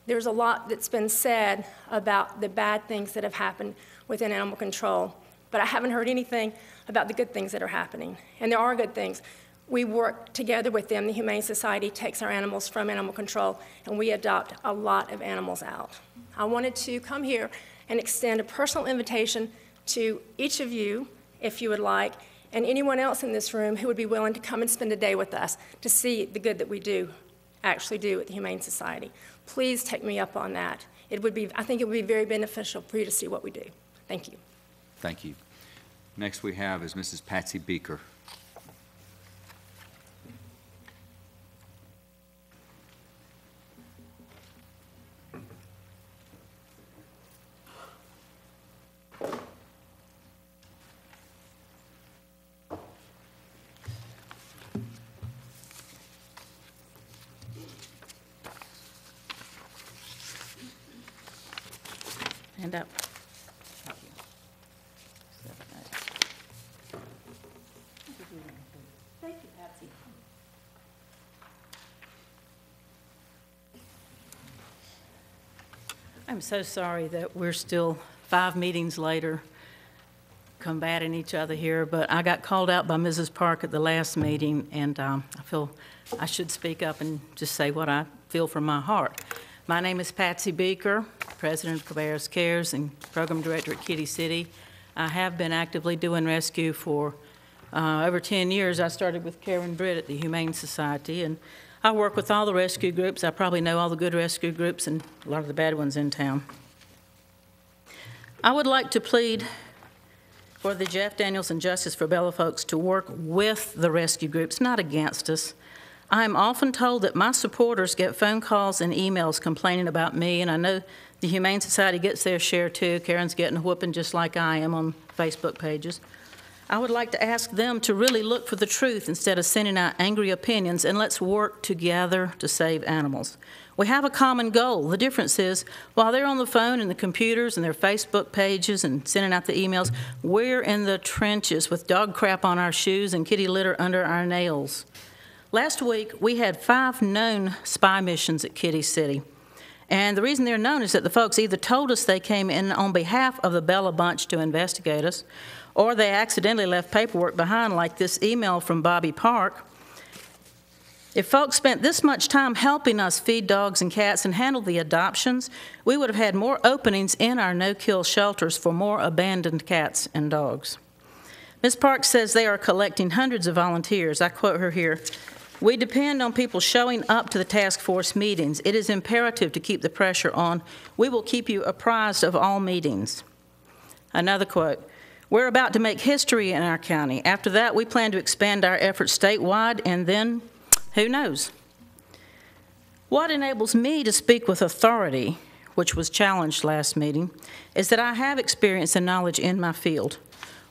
There's a lot that's been said about the bad things that have happened within animal control, but I haven't heard anything about the good things that are happening. And there are good things. We work together with them. The Humane Society takes our animals from animal control, and we adopt a lot of animals out. I wanted to come here and extend a personal invitation to each of you, if you would like, and anyone else in this room who would be willing to come and spend a day with us to see the good that we actually do at the Humane Society. Please take me up on that. I think it would be very beneficial for you to see what we do. Thank you. Thank you. Next we have is Mrs. Patsy Beaker. Hand up. Thank you, Patsy. I'm so sorry that we're still 5 meetings later combating each other here, but I got called out by Mrs. Park at the last meeting, and I feel I should speak up and just say what I feel from my heart. My name is Patsy Beaker, President of Cabarrus Cares and Program Director at Kitty City. I have been actively doing rescue for over 10 years. I started with Karen Britt at the Humane Society, and I work with all the rescue groups. I probably know all the good rescue groups and a lot of the bad ones in town. I would like to plead for the Jeff Daniels and Justice for Bella folks to work with the rescue groups, not against us. I am often told that my supporters get phone calls and emails complaining about me, and I know the Humane Society gets their share too. Karen's getting a whooping just like I am on Facebook pages. I would like to ask them to really look for the truth instead of sending out angry opinions, and let's work together to save animals. We have a common goal. The difference is, while they're on the phone and the computers and their Facebook pages and sending out the emails, we're in the trenches with dog crap on our shoes and kitty litter under our nails. Last week, we had 5 known spy missions at Kitty City. And the reason they're known is that the folks either told us they came in on behalf of the Bella Bunch to investigate us, or they accidentally left paperwork behind, like this email from Bobby Park. If folks spent this much time helping us feed dogs and cats and handle the adoptions, we would have had more openings in our no-kill shelters for more abandoned cats and dogs. Ms. Park says they are collecting hundreds of volunteers. I quote her here. We depend on people showing up to the task force meetings. It is imperative to keep the pressure on. We will keep you apprised of all meetings. Another quote, we're about to make history in our county. After that, we plan to expand our efforts statewide, and then, who knows? What enables me to speak with authority, which was challenged last meeting, is that I have experience and knowledge in my field.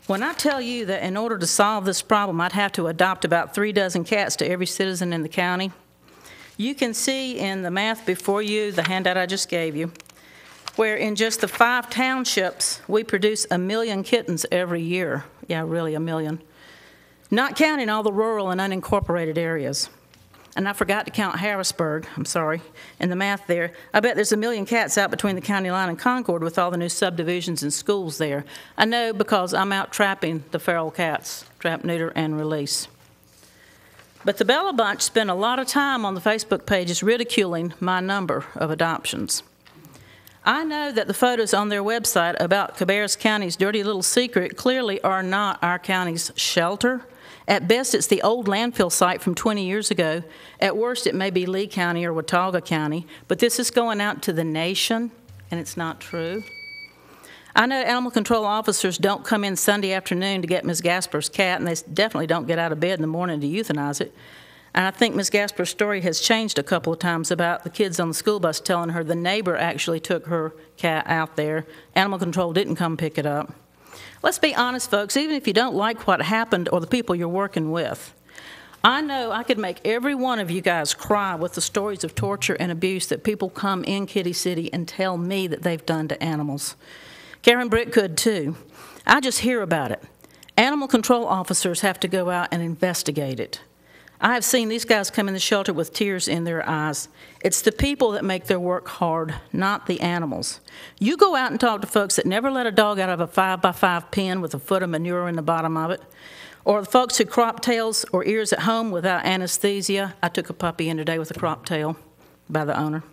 When I tell you that in order to solve this problem, I'd have to adopt about 3 dozen cats to every citizen in the county, you can see in the math before you, the handout I just gave you, where in just the 5 townships, we produce 1 million kittens every year. Yeah, really 1 million. Not counting all the rural and unincorporated areas. And I forgot to count Harrisburg, I'm sorry, in the math there. I bet there's 1 million cats out between the county line and Concord with all the new subdivisions and schools there. I know because I'm out trapping the feral cats, trap, neuter, and release. But the Bella Bunch spent a lot of time on the Facebook pages ridiculing my number of adoptions. I know that the photos on their website about Cabarrus County's dirty little secret clearly are not our county's shelter. At best, it's the old landfill site from 20 years ago. At worst, it may be Lee County or Watauga County, but this is going out to the nation, and it's not true. I know animal control officers don't come in Sunday afternoon to get Ms. Gasper's cat, and they definitely don't get out of bed in the morning to euthanize it. And I think Ms. Gasper's story has changed a couple of times about the kids on the school bus telling her the neighbor actually took her cat out there. Animal control didn't come pick it up. Let's be honest, folks, even if you don't like what happened or the people you're working with, I know I could make every one of you guys cry with the stories of torture and abuse that people come in Kitty City and tell me that they've done to animals. Karen Britt could too. I just hear about it. Animal control officers have to go out and investigate it. I have seen these guys come in the shelter with tears in their eyes. It's the people that make their work hard, not the animals. You go out and talk to folks that never let a dog out of a 5x5 pen with a foot of manure in the bottom of it, or the folks who crop tails or ears at home without anesthesia. I took a puppy in today with a crop tail by the owner.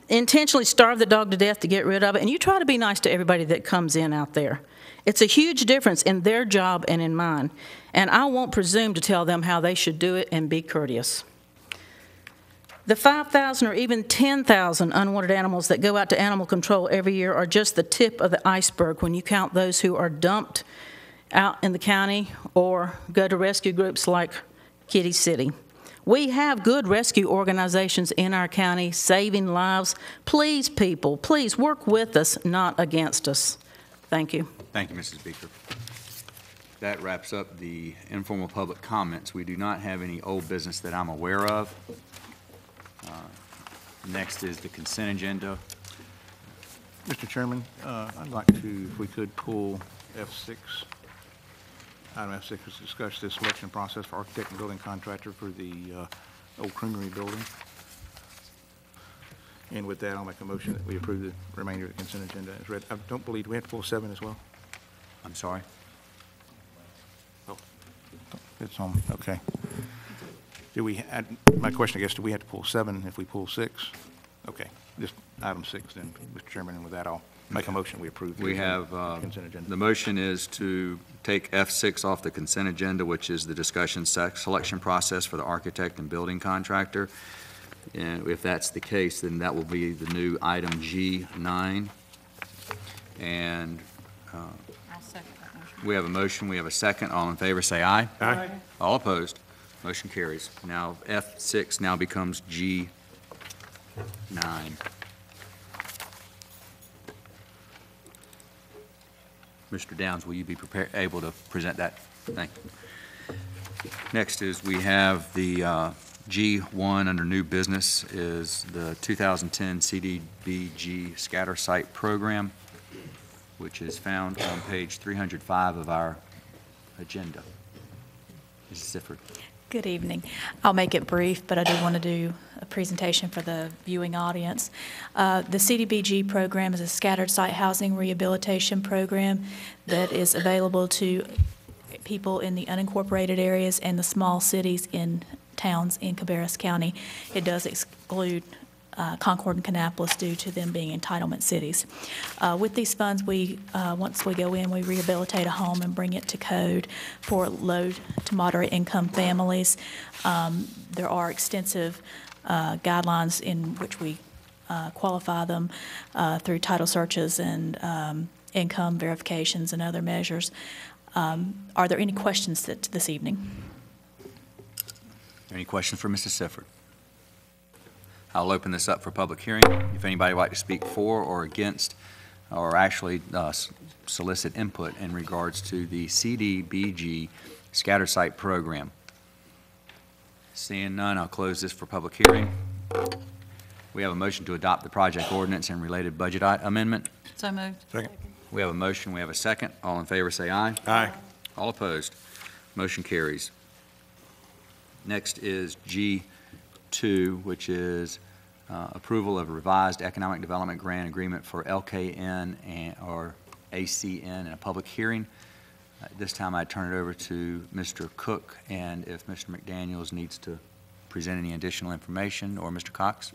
Intentionally starve the dog to death to get rid of it, and you try to be nice to everybody that comes in out there. It's a huge difference in their job and in mine, and I won't presume to tell them how they should do it and be courteous. The 5,000 or even 10,000 unwanted animals that go out to animal control every year are just the tip of the iceberg when you count those who are dumped out in the county or go to rescue groups like Kitty City. We have good rescue organizations in our county saving lives. Please, people, please work with us, not against us. Thank you. Thank you, Mrs. Beaker. That wraps up the informal public comments. We do not have any old business that I'm aware of. Next is the consent agenda. Mr. Chairman, I'd like to, if we could, pull F6. Item F6 is discuss the selection process for architect and building contractor for the old creamery building. And with that, I'll make a motion that we approve the remainder of the consent agenda as read. I don't believe, do we have to pull 7 as well? I'm sorry? Oh, it's on, okay. Do we, my question, I guess, do we have to pull 7 if we pull 6? Okay, just item 6 then, Mr. Chairman, and with that, I'll make a motion we approve. We have, consent agenda. the motion is to take F6 off the consent agenda, which is the discussion selection process for the architect and building contractor. And if that's the case, then that will be the new item G9. And I'll second that motion. we have a motion, we have a second. All in favor, say aye. Aye. All opposed. Motion carries. Now, F6 now becomes G9. Mr. Downs, will you be able to present that? Thank you. Next is we have the G1 under new business is the 2010 CDBG Scatter Site Program, which is found on page 305 of our agenda. Mrs. Sifford. Good evening. I'll make it brief, but I do want to do a presentation for the viewing audience. The CDBG program is a scattered site housing rehabilitation program that is available to people in the unincorporated areas and the small cities in towns in Cabarrus County. It does exclude Concord and Kannapolis due to them being entitlement cities. With these funds, once we go in, we rehabilitate a home and bring it to code for low to moderate income families. There are extensive guidelines in which we qualify them through title searches and income verifications and other measures. Are there any questions this evening? Any questions for Mrs. Sifford? I'll open this up for public hearing. If anybody would like to speak for or against, or actually solicit input in regards to the CDBG Scatter Site Program. Seeing none, I'll close this for public hearing. We have a motion to adopt the project ordinance and related budget amendment. So moved. Second. We have a motion, we have a second. All in favor, say aye. Aye. All opposed. Motion carries. Next is G2, which is approval of a revised economic development grant agreement for LKN or ACN in a public hearing. At this time, I turn it over to Mr. Cook, and if Mr. McDaniels needs to present any additional information, or Mr. Cox.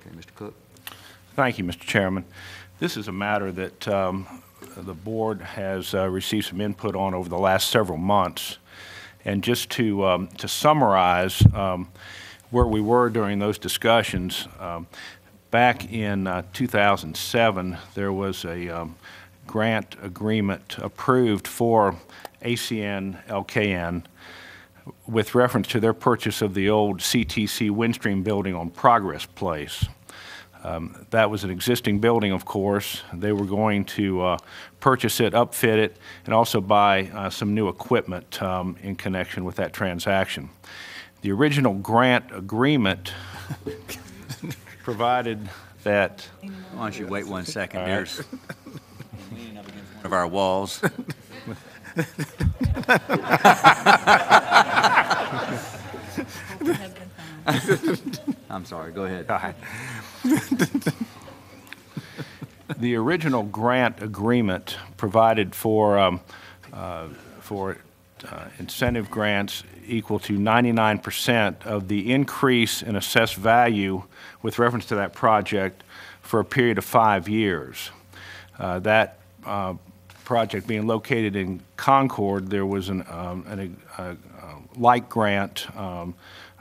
Okay, Mr. Cook. Thank you, Mr. Chairman. This is a matter that the board has received some input on over the last several months. And just to summarize where we were during those discussions, back in 2007, there was a grant agreement approved for ACN LKN with reference to their purchase of the old CTC Windstream building on Progress Place. That was an existing building, of course. They were going to purchase it, upfit it, and also buy some new equipment in connection with that transaction. The original grant agreement provided that... Why don't you wait 1 second? There's leaning up against one of our walls. I'm sorry, go ahead. The original grant agreement provided for incentive grants equal to 99% of the increase in assessed value with reference to that project for a period of 5 years. That project being located in Concord, there was a like grant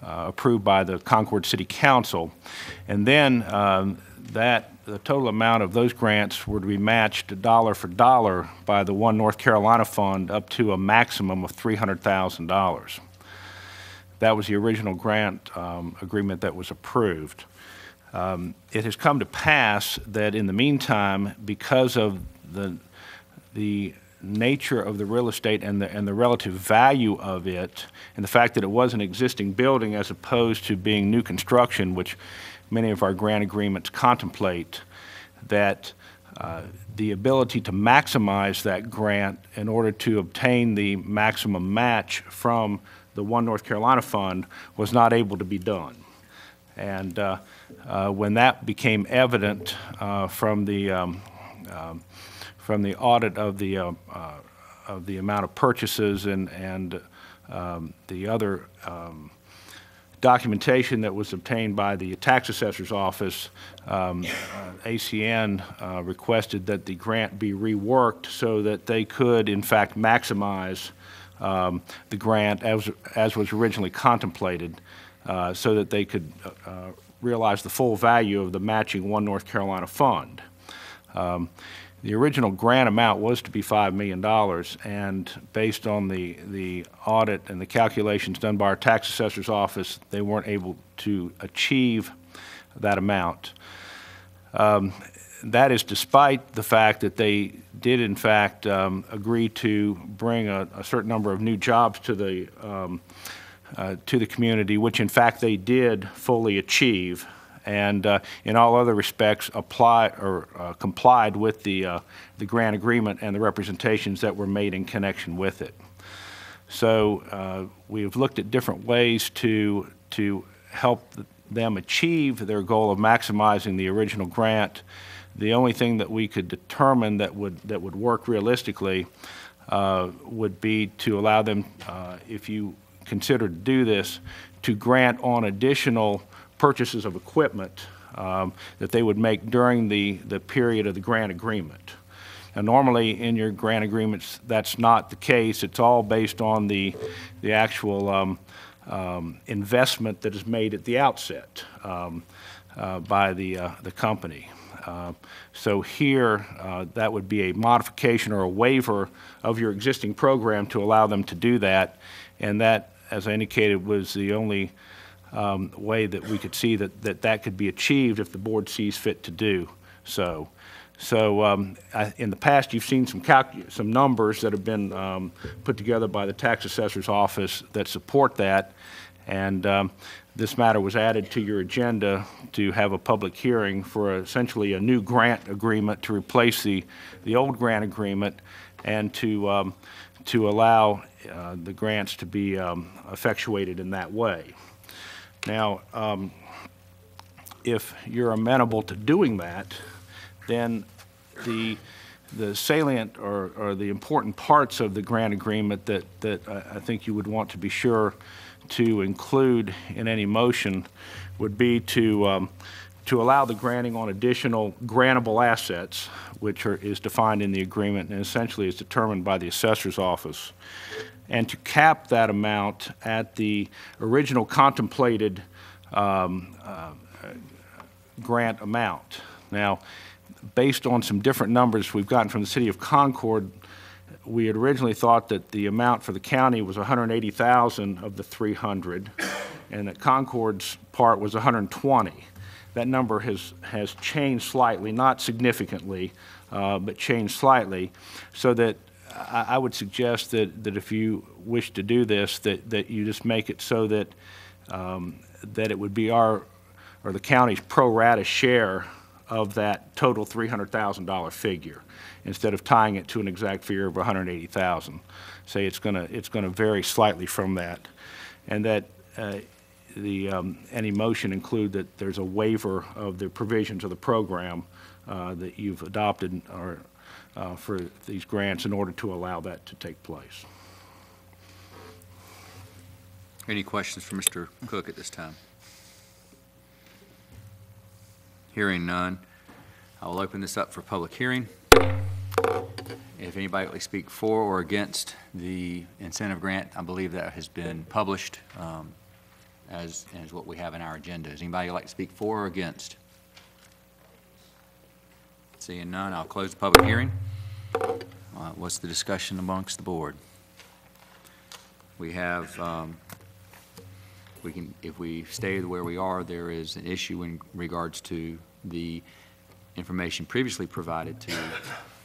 approved by the Concord City Council, and then the total amount of those grants were to be matched dollar for dollar by the One North Carolina Fund up to a maximum of $300,000. That was the original grant agreement that was approved. It has come to pass that in the meantime, because of the nature of the real estate and the relative value of it, and the fact that it was an existing building as opposed to being new construction, which many of our grant agreements contemplate, that the ability to maximize that grant in order to obtain the maximum match from the One North Carolina Fund was not able to be done. And when that became evident from the audit of the amount of purchases and the other documentation that was obtained by the tax assessor's office, ACN requested that the grant be reworked so that they could, in fact, maximize the grant as was originally contemplated, so that they could realize the full value of the matching One North Carolina Fund. The original grant amount was to be $5 million, and based on the audit and the calculations done by our tax assessor's office, they weren't able to achieve that amount. That is despite the fact that they did, in fact, agree to bring a certain number of new jobs to the community, which in fact they did fully achieve, and in all other respects complied with the grant agreement and the representations that were made in connection with it. So we have looked at different ways to help them achieve their goal of maximizing the original grant. The only thing that we could determine that would work realistically would be to allow them, if you consider to do this, to grant on additional purchases of equipment that they would make during the period of the grant agreement. Now, normally in your grant agreements, that's not the case. It's all based on the actual investment that is made at the outset by the company. So here, that would be a modification or a waiver of your existing program to allow them to do that, and that, as I indicated, was the only way that we could see that could be achieved if the board sees fit to do so. So in the past, you've seen some numbers that have been put together by the tax assessor's office that support that, and this matter was added to your agenda to have a public hearing for essentially a new grant agreement to replace the old grant agreement, and to allow the grants to be effectuated in that way. Now, if you're amenable to doing that, then the salient or the important parts of the grant agreement that I think you would want to be sure to include in any motion would be to allow the granting on additional grantable assets, which is defined in the agreement and essentially is determined by the assessor's office, and to cap that amount at the original contemplated grant amount. Now, based on some different numbers we've gotten from the City of Concord, we had originally thought that the amount for the county was $180,000 of the $300, and that Concord's part was $120. That number has changed slightly, not significantly, but changed slightly, so that I would suggest that if you wish to do this, that you just make it so that that it would be the county's pro rata share of that total $300,000 figure, instead of tying it to an exact figure of $180,000. Say it's going to vary slightly from that, and that any motion include that there's a waiver of the provisions of the program that you've adopted or for these grants in order to allow that to take place. Any questions for Mr. Cook at this time? Hearing none, I will open this up for public hearing. If anybody would like to speak for or against the incentive grant, I believe that has been published as what we have in our agenda. Does anybody like to speak for or against? Seeing none, I'll close the public hearing. What's the discussion amongst the board? We have, if we stay where we are, there is an issue in regards to the information previously provided to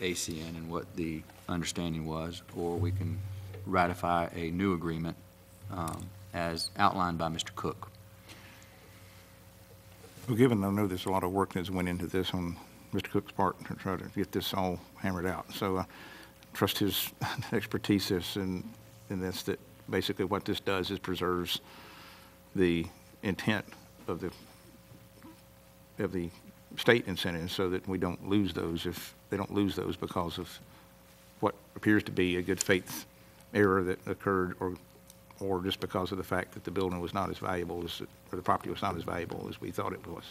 ACN and what the understanding was, or we can ratify a new agreement as outlined by Mr. Cook. Well, given I know there's a lot of work that's went into this on Mr. Cook's part to try to get this all hammered out, so I trust his expertise in this, that basically what this does is preserves the intent of the state incentives so that we don't lose those if they don't lose those because of what appears to be a good faith error that occurred or just because of the fact that the building was not as valuable as, or the property was not as valuable as we thought it was.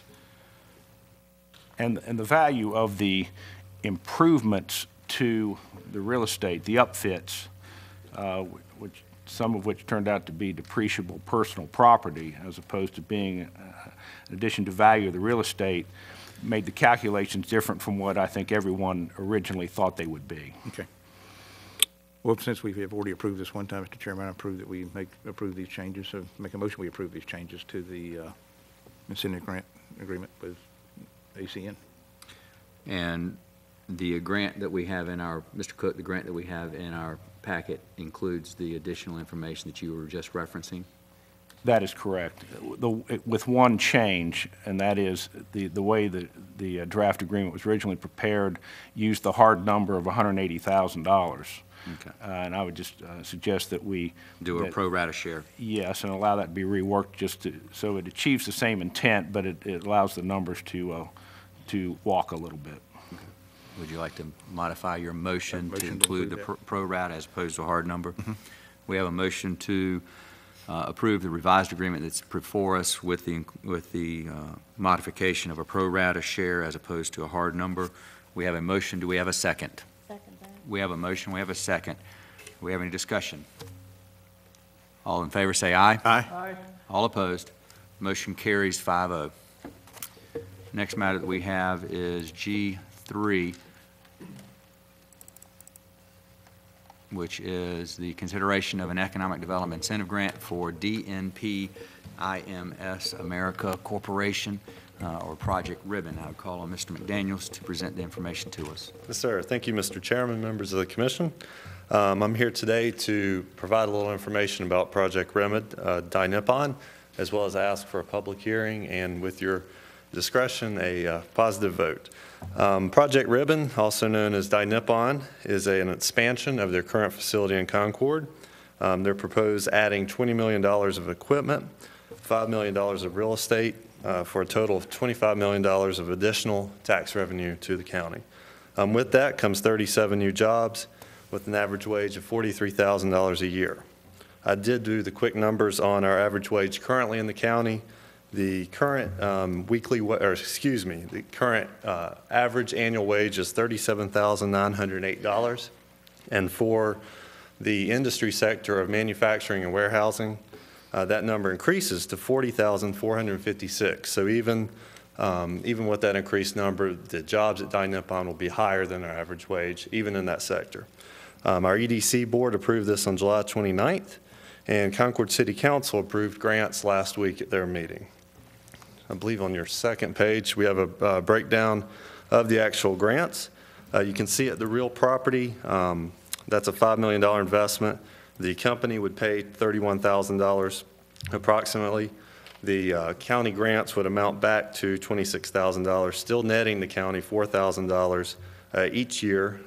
And the value of the improvements to the real estate, the upfits, some of which turned out to be depreciable personal property as opposed to being, in addition to value of the real estate, made the calculations different from what I think everyone originally thought they would be. Okay. Well, since we have already approved this one time, Mr. Chairman, I approve that we approve these changes, so make a motion we approve these changes to the incentive grant agreement with ACN. And the grant that we have in our, Mr. Cook, the grant that we have in our packet includes the additional information that you were just referencing? That is correct. With one change, and that is the way the draft agreement was originally prepared used the hard number of $180,000. Okay. And I would just suggest that we do a pro rata share. Yes, and allow that to be reworked just so it achieves the same intent, but it allows the numbers to walk a little bit. Okay. Would you like to modify your motion to include the pro rata as opposed to a hard number? Mm-hmm. We have a motion to approve the revised agreement that's before us with the modification of a pro rata share as opposed to a hard number. We have a motion. Do we have a second? We have a motion, we have a second. Do we have any discussion? All in favor say aye. Aye. Aye. All opposed. Motion carries 5-0. Next matter that we have is G3, which is the consideration of an economic development incentive grant for DNP IMS America Corporation, or Project Ribbon. I would call on Mr. McDaniels to present the information to us. Yes, sir. Thank you, Mr. Chairman, members of the Commission. I'm here today to provide a little information about Project Ribbon, DiNippon, as well as ask for a public hearing and, with your discretion, a positive vote. Project Ribbon, also known as DiNippon, is an expansion of their current facility in Concord. They're proposed adding $20 million of equipment, $5 million of real estate, for a total of $25 million of additional tax revenue to the county. With that comes 37 new jobs with an average wage of $43,000 a year. I did do the quick numbers on our average wage currently in the county. The current the current average annual wage is $37,908. And for the industry sector of manufacturing and warehousing, that number increases to $40,456. So even with that increased number, the jobs at DiNippon will be higher than our average wage, even in that sector. Our EDC board approved this on July 29th, and Concord City Council approved grants last week at their meeting. I believe on your second page, we have a breakdown of the actual grants. You can see at the real property, that's a $5 million investment. The company would pay $31,000 approximately. The county grants would amount back to $26,000, still netting the county $4,000 each year,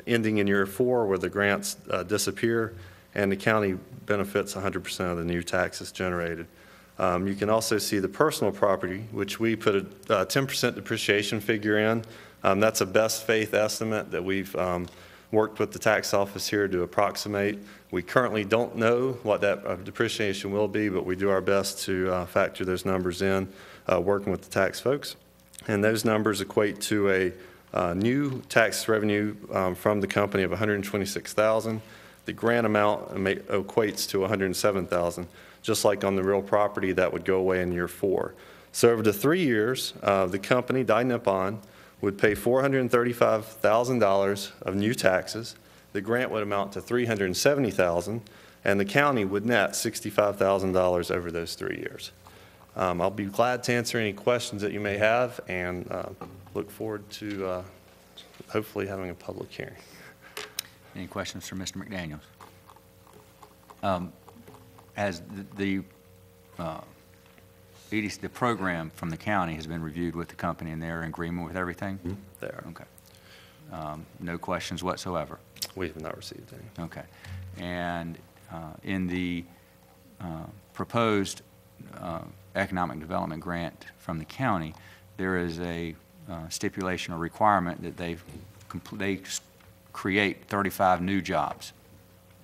ending in year 4 where the grants disappear and the county benefits 100% of the new taxes generated. You can also see the personal property, which we put a 10% depreciation figure in. That's a best faith estimate that we've worked with the tax office here to approximate. We currently don't know what that depreciation will be, but we do our best to factor those numbers in, working with the tax folks. And those numbers equate to a new tax revenue from the company of $126,000. The grant amount equates to $107,000. Just like on the real property, that would go away in year 4. So over the 3 years, the company, Dai Nippon, would pay $435,000 of new taxes. The grant would amount to $370,000, and the county would net $65,000 over those 3 years. I'll be glad to answer any questions that you may have, and look forward to hopefully having a public hearing. Any questions for Mr. McDaniels? As the EDC, the program from the county has been reviewed with the company, and they're in agreement with everything? Mm-hmm. They are. Okay. No questions whatsoever? We have not received any. Okay. And in the proposed economic development grant from the county, there is a stipulation or requirement that they create 35 new jobs.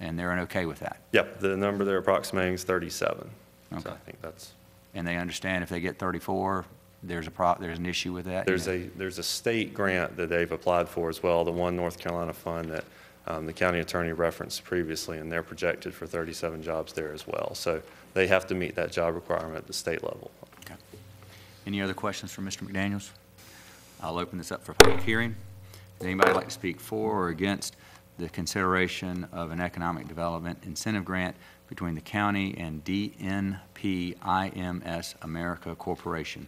And they're okay with that? Yep, the number they're approximating is 37. Okay. So I think that's. And they understand if they get 34, there's an issue with that? There's a state grant that they've applied for as well, the One North Carolina Fund that the county attorney referenced previously, and they're projected for 37 jobs there as well. So they have to meet that job requirement at the state level. Okay. Any other questions for Mr. McDaniels? I'll open this up for public hearing. Does anybody like to speak for or against the consideration of an economic development incentive grant between the county and DNP IMS America Corporation?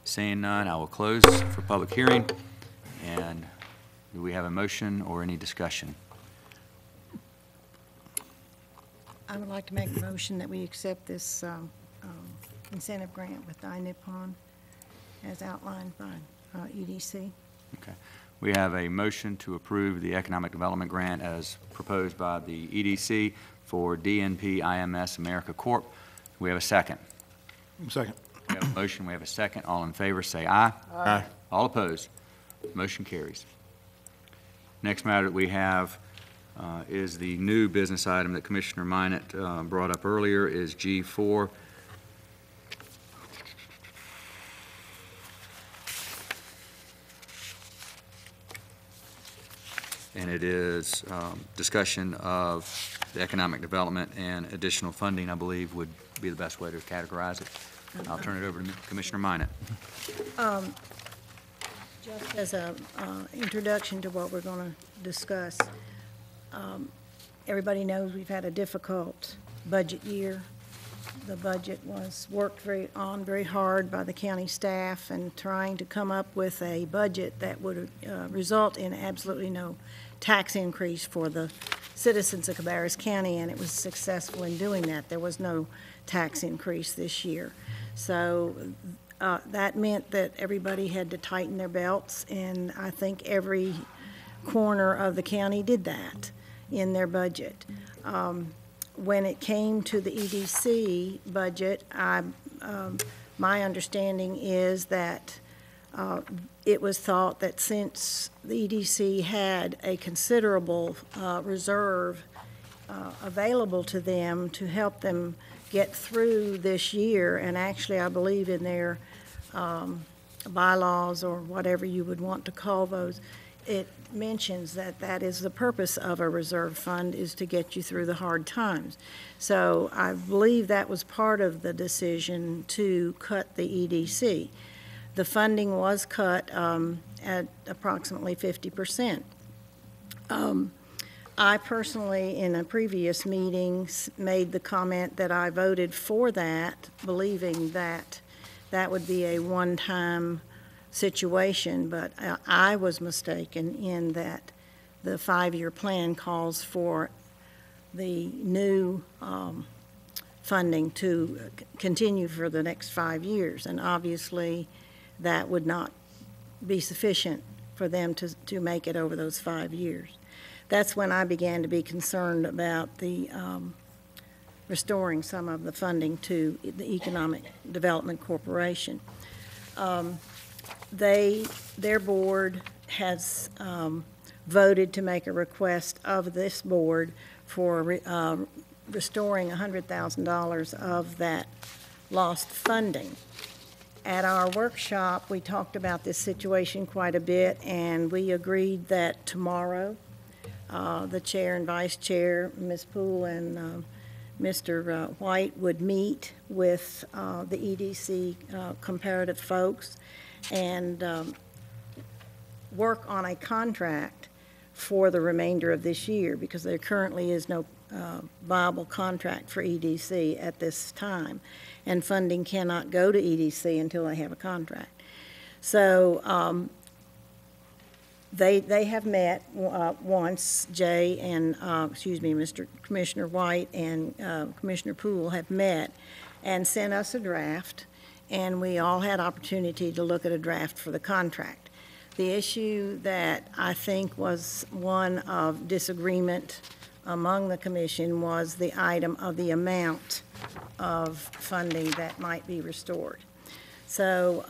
Seeing none, I will close for public hearing. And do we have a motion or any discussion? I would like to make a motion that we accept this incentive grant with Dai Nippon as outlined by EDC. Okay. We have a motion to approve the economic development grant as proposed by the EDC for DNP IMS America Corp. We have a second. Second. We have a motion, we have a second. All in favor say aye. Aye. All opposed? Motion carries. Next matter that we have is the new business item that Commissioner Minot brought up earlier, is G4. And it is discussion of the economic development and additional funding, I believe, would be the best way to categorize it. I'll turn it over to Commissioner Minot. Just as an introduction to what we're going to discuss, everybody knows we've had a difficult budget year. The budget was worked very hard by the county staff and trying to come up with a budget that would result in absolutely no tax increase for the citizens of Cabarrus County, and it was successful in doing that. There was no tax increase this year. So that meant that everybody had to tighten their belts, and I think every corner of the county did that in their budget. When it came to the EDC budget, my understanding is that it was thought that since the EDC had a considerable reserve available to them to help them get through this year, and actually I believe in their bylaws or whatever you would want to call those, it mentions that that is the purpose of a reserve fund, is to get you through the hard times. So I believe that was part of the decision to cut the EDC. The funding was cut at approximately 50%. I personally, in a previous meeting, made the comment that I voted for that, believing that that would be a one-time situation, but I was mistaken in that the 5-year plan calls for the new funding to continue for the next 5 years, and obviously that would not be sufficient for them to make it over those 5 years. That's when I began to be concerned about the restoring some of the funding to the Economic Development Corporation. Their board has voted to make a request of this board for restoring $100,000 of that lost funding. At our workshop, we talked about this situation quite a bit, and we agreed that tomorrow, the chair and vice chair, Ms. Poole and Mr. White, would meet with the EDC comparative folks and work on a contract for the remainder of this year, because there currently is no viable contract for EDC at this time, and funding cannot go to EDC until they have a contract. So they have met once. Jay and, Mr. Commissioner White and Commissioner Poole have met and sent us a draft, and we all had opportunity to look at a draft for the contract. The issue that I think was one of disagreement among the commission was the item of the amount of funding that might be restored. So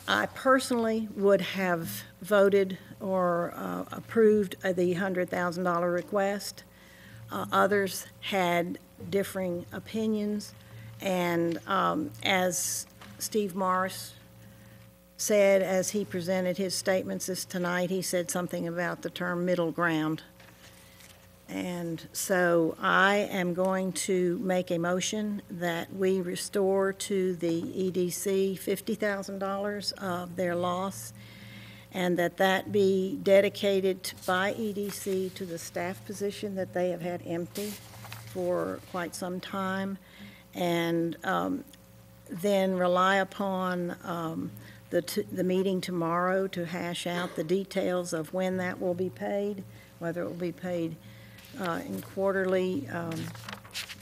I personally would have voted or approved the $100,000 request. Others had differing opinions, and as Steve Morris said, as he presented his statements this tonight, he said something about the term middle ground. And so I am going to make a motion that we restore to the EDC $50,000 of their loss, and that be dedicated by EDC to the staff position that they have had empty for quite some time, and then rely upon the meeting tomorrow to hash out the details of when that will be paid, whether it will be paid in quarterly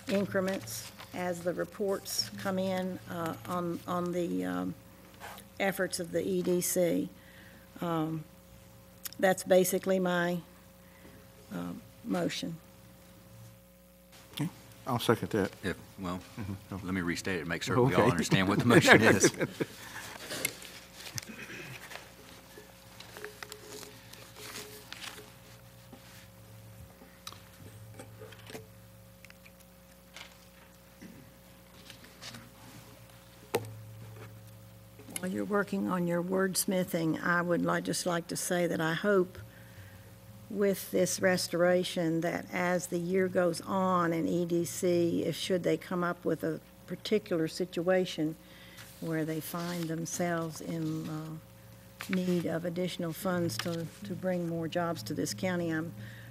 increments as the reports come in on the efforts of the EDC. That's basically my motion. Okay. I'll second that. Let me restate it, make sure we all understand what the motion is. While you're working on your wordsmithing, I would just like to say that I hope with this restoration that as the year goes on in EDC, should they come up with a particular situation where they find themselves in need of additional funds to bring more jobs to this county,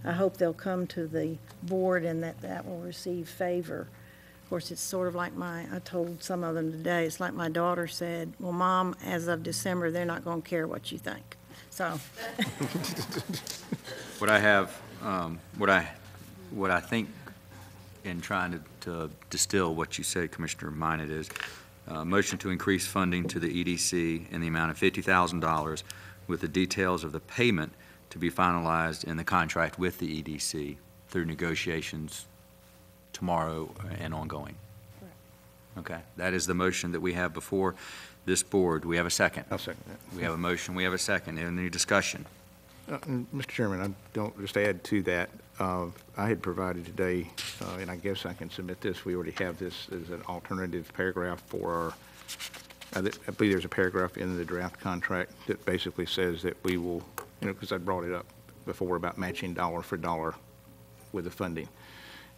I hope they'll come to the board and that will receive favor. Of course, it's sort of like I told some of them today, it's like my daughter said, well, Mom, as of December, they're not going to care what you think. So. What I have, what I think in trying to distill what you said, Commissioner Minot, is motion to increase funding to the EDC in the amount of $50,000 with the details of the payment to be finalized in the contract with the EDC through negotiations tomorrow and ongoing. Okay, that is the motion that we have before this board. Do we have a second? I'll second that. We have a motion, we have a second. Any discussion? Mr. Chairman, I don't just add to that. I had provided today, and I guess I can submit this. We already have this as an alternative paragraph for our, I believe there's a paragraph in the draft contract that basically says that we will, because I brought it up before about matching dollar for dollar with the funding.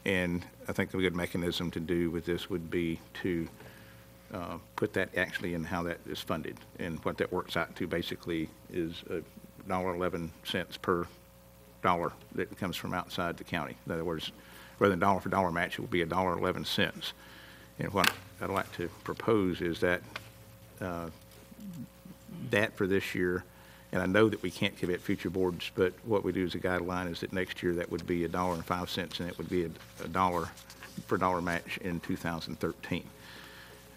And I think a good mechanism to do with this would be to put that actually in how that is funded. And what that works out to basically is $1.11 per dollar that comes from outside the county. In other words, rather than dollar for dollar match, it will be $1.11. And what I'd like to propose is that that for this year, and I know that we can't commit future boards, but what we do as a guideline is that next year that would be $1.05, and it would be a dollar for dollar match in 2013.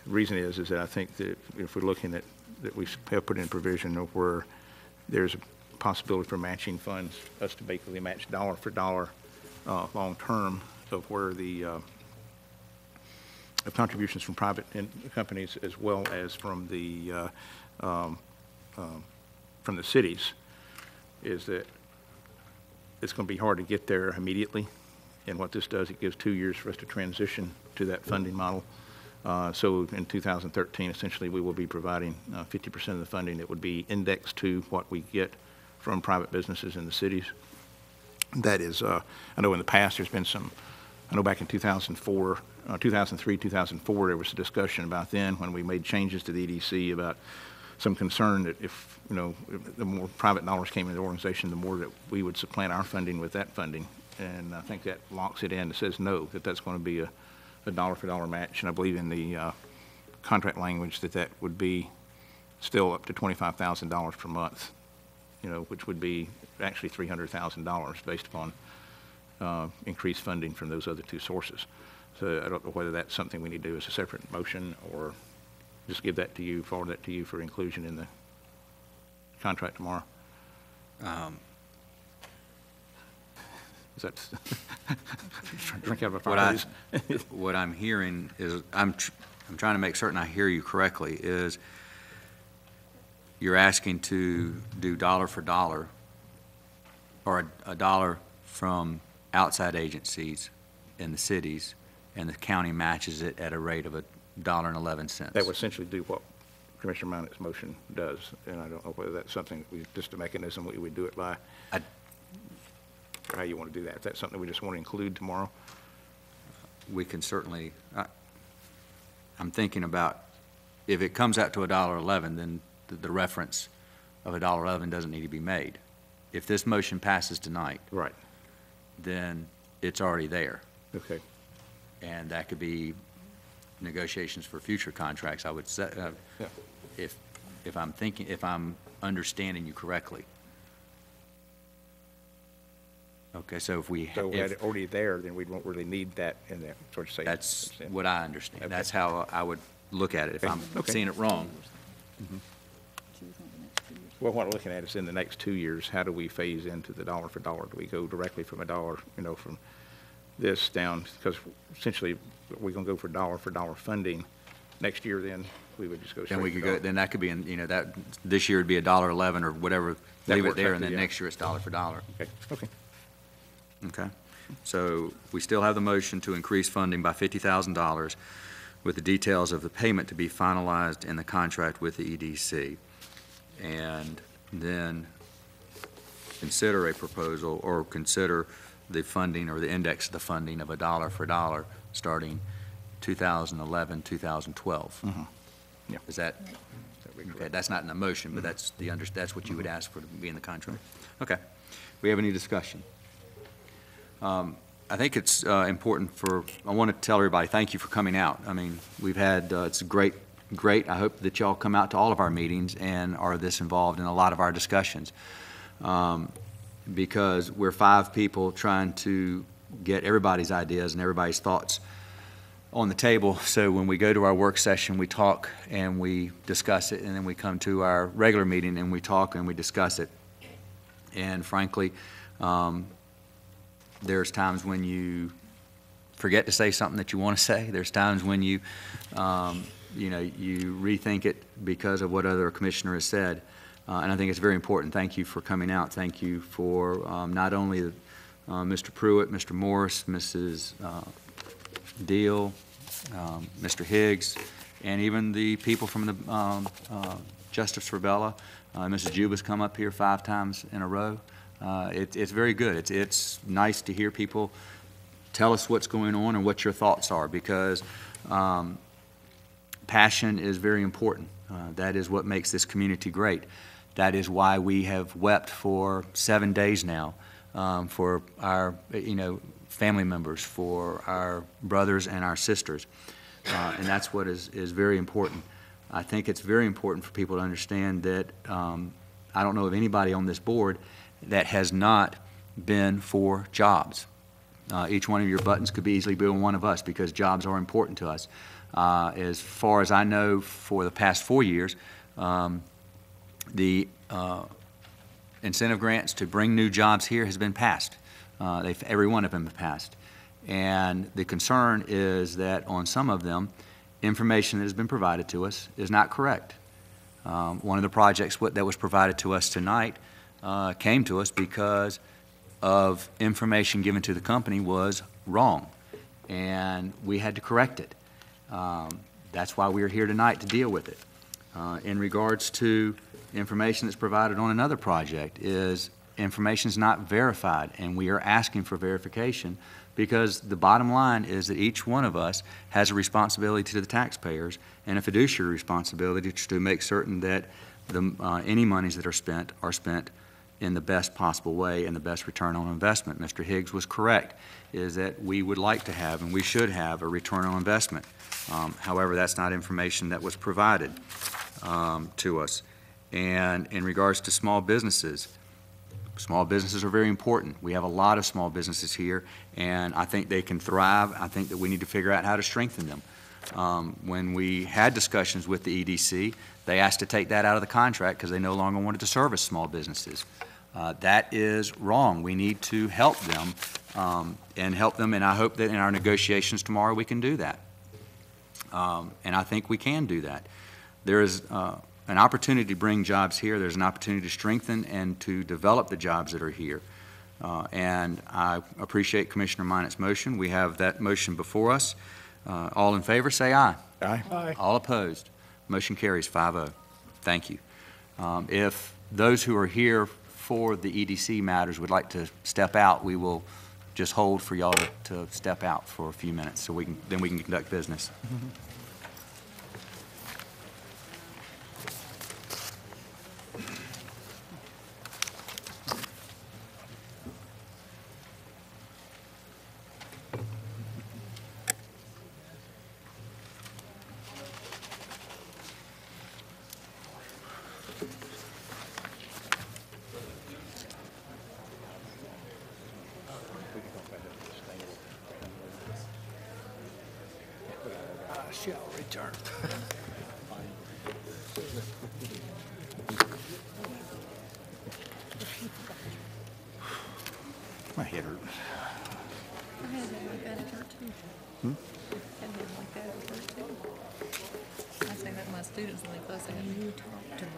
The reason is that I think that if we're looking at that we have put in provision of where there's a possibility for matching funds, us to basically match dollar for dollar long term of where the of contributions from private companies as well as from the cities is that it's going to be hard to get there immediately. And what this does, it gives 2 years for us to transition to that funding model. So in 2013, essentially, we will be providing 50% of the funding that would be indexed to what we get from private businesses in the cities. That is, I know in the past there's been some, I know back in 2004, 2003, 2004, there was a discussion about then when we made changes to the EDC about some concern that if, you know, if the more private dollars came into the organization, the more that we would supplant our funding with that funding. And I think that locks it in. It says no, that that's going to be a dollar-for-dollar match. And I believe in the contract language that that would be still up to $25,000 per month, you know, which would be actually $300,000 based upon increased funding from those other two sources. So I don't know whether that's something we need to do as a separate motion or just give that to you, forward that to you for inclusion in the contract tomorrow. Is that drink out of a fire hose? What I'm hearing is, I'm trying to make certain I hear you correctly, is you're asking to do dollar for dollar, or a dollar from outside agencies in the cities, and the county matches it at a rate of $1.11. That would essentially do what Commissioner Mount's motion does, and I don't know whether that's something, just a mechanism we would do it by, or how you want to do that. If that's something we just want to include tomorrow? We can certainly, I'm thinking about, if it comes out to $1.11, then the reference of $1.11 doesn't need to be made. If this motion passes tonight, right, then it's already there. Okay. And that could be negotiations for future contracts, I would say, yeah. if I'm understanding you correctly. Okay, so if we So if already there, then we won't really need that in there, sort of say. That's what I understand. Okay. That's how I would look at it if I'm seeing it wrong. Mm-hmm. Well, what we're looking at is in the next 2 years, how do we phase into the dollar for dollar? Do we go directly from a dollar, you know, from this down? Because essentially, we're going to go for dollar funding. Next year, then, we would just go straight Then we to could dollar. go, then that could be, in, you know, that, this year would be $1.11 or whatever, That leave it works there, out and to, then yeah. next year it's dollar for dollar. Okay, okay. Okay. So we still have the motion to increase funding by $50,000 with the details of the payment to be finalized in the contract with the EDC. And then consider a proposal or consider the funding or the index of the funding of $1 for dollar starting 2011, 2012. Mm-hmm. Yeah. Is that, okay, that's not in the motion, but that's that's what you would ask for to be in the contract. Okay. We have any discussion? I think it's important I want to tell everybody, thank you for coming out. I mean, we've had, it's great. I hope that y'all come out to all of our meetings and are this involved in a lot of our discussions. Because we're 5 people trying to get everybody's ideas and everybody's thoughts on the table. So when we go to our work session, we talk and we discuss it, and then we come to our regular meeting and we talk and we discuss it. And frankly, there's times when you forget to say something that you want to say. There's times when you, you know, you rethink it because of what other commissioner has said. And I think it's very important. Thank you for coming out. Thank you for not only Mr. Pruitt, Mr. Morris, Mrs. Deal, Mr. Higgs, and even the people from the Justice for Bella. Mrs. Juba's come up here 5 times in a row. It's very good. It's nice to hear people tell us what's going on and what your thoughts are, because passion is very important. That is what makes this community great. That is why we have wept for 7 days now for our, you know, family members, for our brothers and our sisters. And that's what is very important. I think it's very important for people to understand that I don't know of anybody on this board that has not been for jobs. Each one of your buttons could be easily be on one of us, because jobs are important to us. As far as I know, for the past 4 years, the incentive grants to bring new jobs here has been passed. Every one of them have passed. And the concern is that on some of them, information that has been provided to us is not correct. One of the projects that was provided to us tonight came to us because of information given to the company was wrong, and we had to correct it. That's why we're here tonight, to deal with it. In regards to information that's provided on another project, is information is not verified, and we are asking for verification because the bottom line is that each one of us has a responsibility to the taxpayers and a fiduciary responsibility to make certain that any monies that are spent in the best possible way and the best return on investment. Mr. Higgs was correct, is that we would like to have and we should have a return on investment. However, that's not information that was provided to us. And in regards to small businesses are very important. We have a lot of small businesses here, and I think they can thrive. I think that we need to figure out how to strengthen them. When we had discussions with the EDC, they asked to take that out of the contract because they no longer wanted to service small businesses. That is wrong. We need to help them, and I hope that in our negotiations tomorrow we can do that. And I think we can do that. There is an opportunity to bring jobs here. There's an opportunity to strengthen and to develop the jobs that are here. And I appreciate Commissioner Minot's motion. We have that motion before us. All in favor, say aye. Aye. Aye. All opposed. Motion carries 5-0. Thank you. If those who are here for the EDC matters would like to step out, we will just hold for y'all to step out for a few minutes so then we can conduct business. Shall return. My head hurts. I had it like that at her too. I had it like that at her too. I say that to my students and they fuss at me. You talk to mom.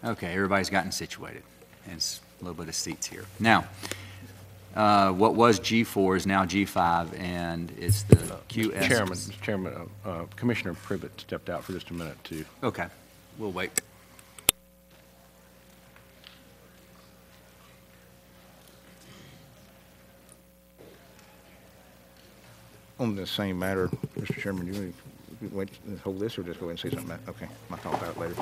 Okay, everybody's gotten situated. And it's a little bit of seats here. Now, what was G4 is now G5, and it's the QS. Mr. Chairman, Commissioner Privet stepped out for just a minute, too. Okay, we'll wait. On the same matter, Mr. Chairman, do you want to wait and hold this or just go ahead and say something? Okay, I'll talk about it later.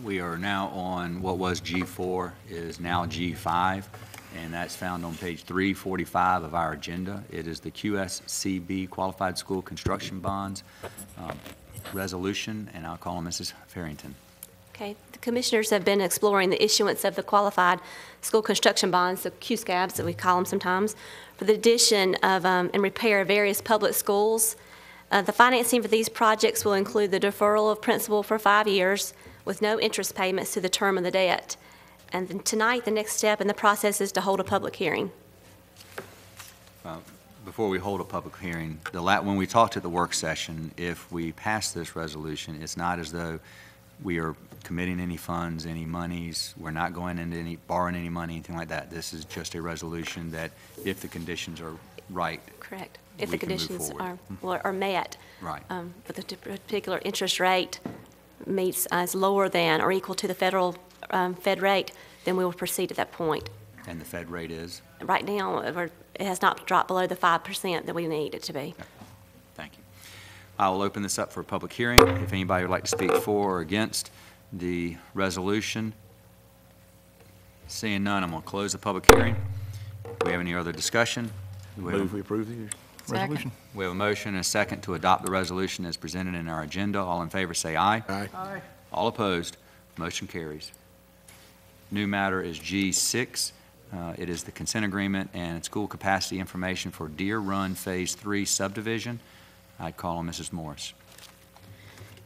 We are now on what was G4 is now G5, and that's found on page 345 of our agenda. It is the QSCB Qualified School Construction Bonds resolution, and I'll call on Mrs. Farrington. Okay, the commissioners have been exploring the issuance of the Qualified School Construction Bonds, the QSCABs that we call them sometimes, for the addition of and repair of various public schools. The financing for these projects will include the deferral of principal for 5 years with no interest payments to the term of the debt. And then tonight, the next step in the process is to hold a public hearing. before we hold a public hearing, when we talked at the work session, if we pass this resolution, it's not as though we are committing any funds, any monies, we're not going into borrowing any money, anything like that. This is just a resolution that if the conditions are right. Correct. If we the can move conditions forward. are met. Right. But the particular interest rate is lower than or equal to the federal Fed rate, then we will proceed at that point. And the Fed rate is? Right now, it has not dropped below the 5% that we need it to be. Okay. Thank you. I will open this up for a public hearing. If anybody would like to speak for or against the resolution, seeing none, I'm going to close the public hearing. Do we have any other discussion? Move we approve the resolution. We have a motion and a second to adopt the resolution as presented in our agenda. All in favor say aye. Aye. Aye. All opposed, motion carries. New matter is G6. It is the consent agreement and school capacity information for Deer Run Phase 3 subdivision. I'd call on Mrs. Morris.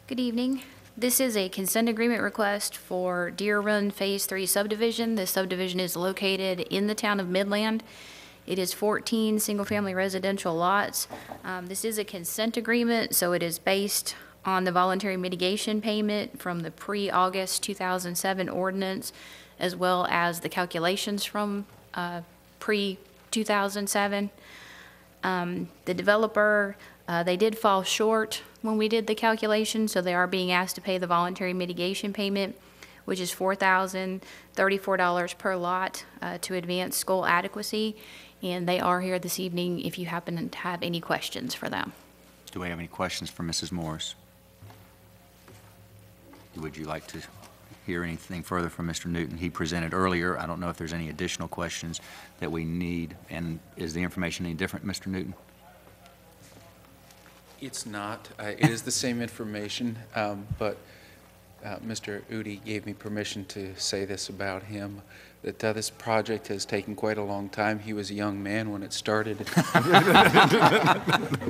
Good evening. This is a consent agreement request for Deer Run Phase 3 subdivision. This subdivision is located in the town of Midland. It is 14 single-family residential lots. This is a consent agreement, so it is based on the voluntary mitigation payment from the pre-August 2007 ordinance, as well as the calculations from pre-2007. The developer, they did fall short when we did the calculation, so they are being asked to pay the voluntary mitigation payment, which is $4,034 per lot to advance school adequacy. And they are here this evening if you happen to have any questions for them. Do we have any questions for Mrs. Morris? Would you like to hear anything further from Mr. Newton? He presented earlier. I don't know if there's any additional questions that we need. And is the information any different, Mr. Newton? It's not. It is the same information, but Mr. Udi gave me permission to say this about him, that this project has taken quite a long time. He was a young man when it started.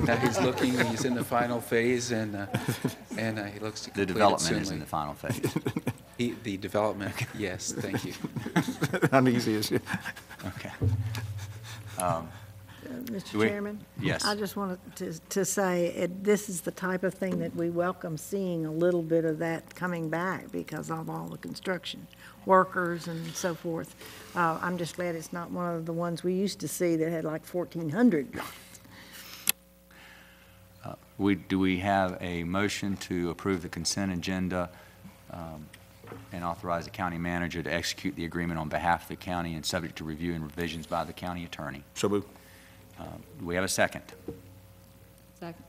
Now he's in the final phase, and he looks to complete it The development is soonly. in the final phase. The development, yes, thank you. Uneasy issue. Okay. Mr. Chairman? Yes. I just wanted to say, this is the type of thing that we welcome seeing a little bit of that coming back because of all the construction workers and so forth. I'm just glad it's not one of the ones we used to see that had like 1,400 lots. Do we have a motion to approve the consent agenda and authorize the county manager to execute the agreement on behalf of the county and subject to review and revisions by the county attorney? So moved. Do we have a second? Second.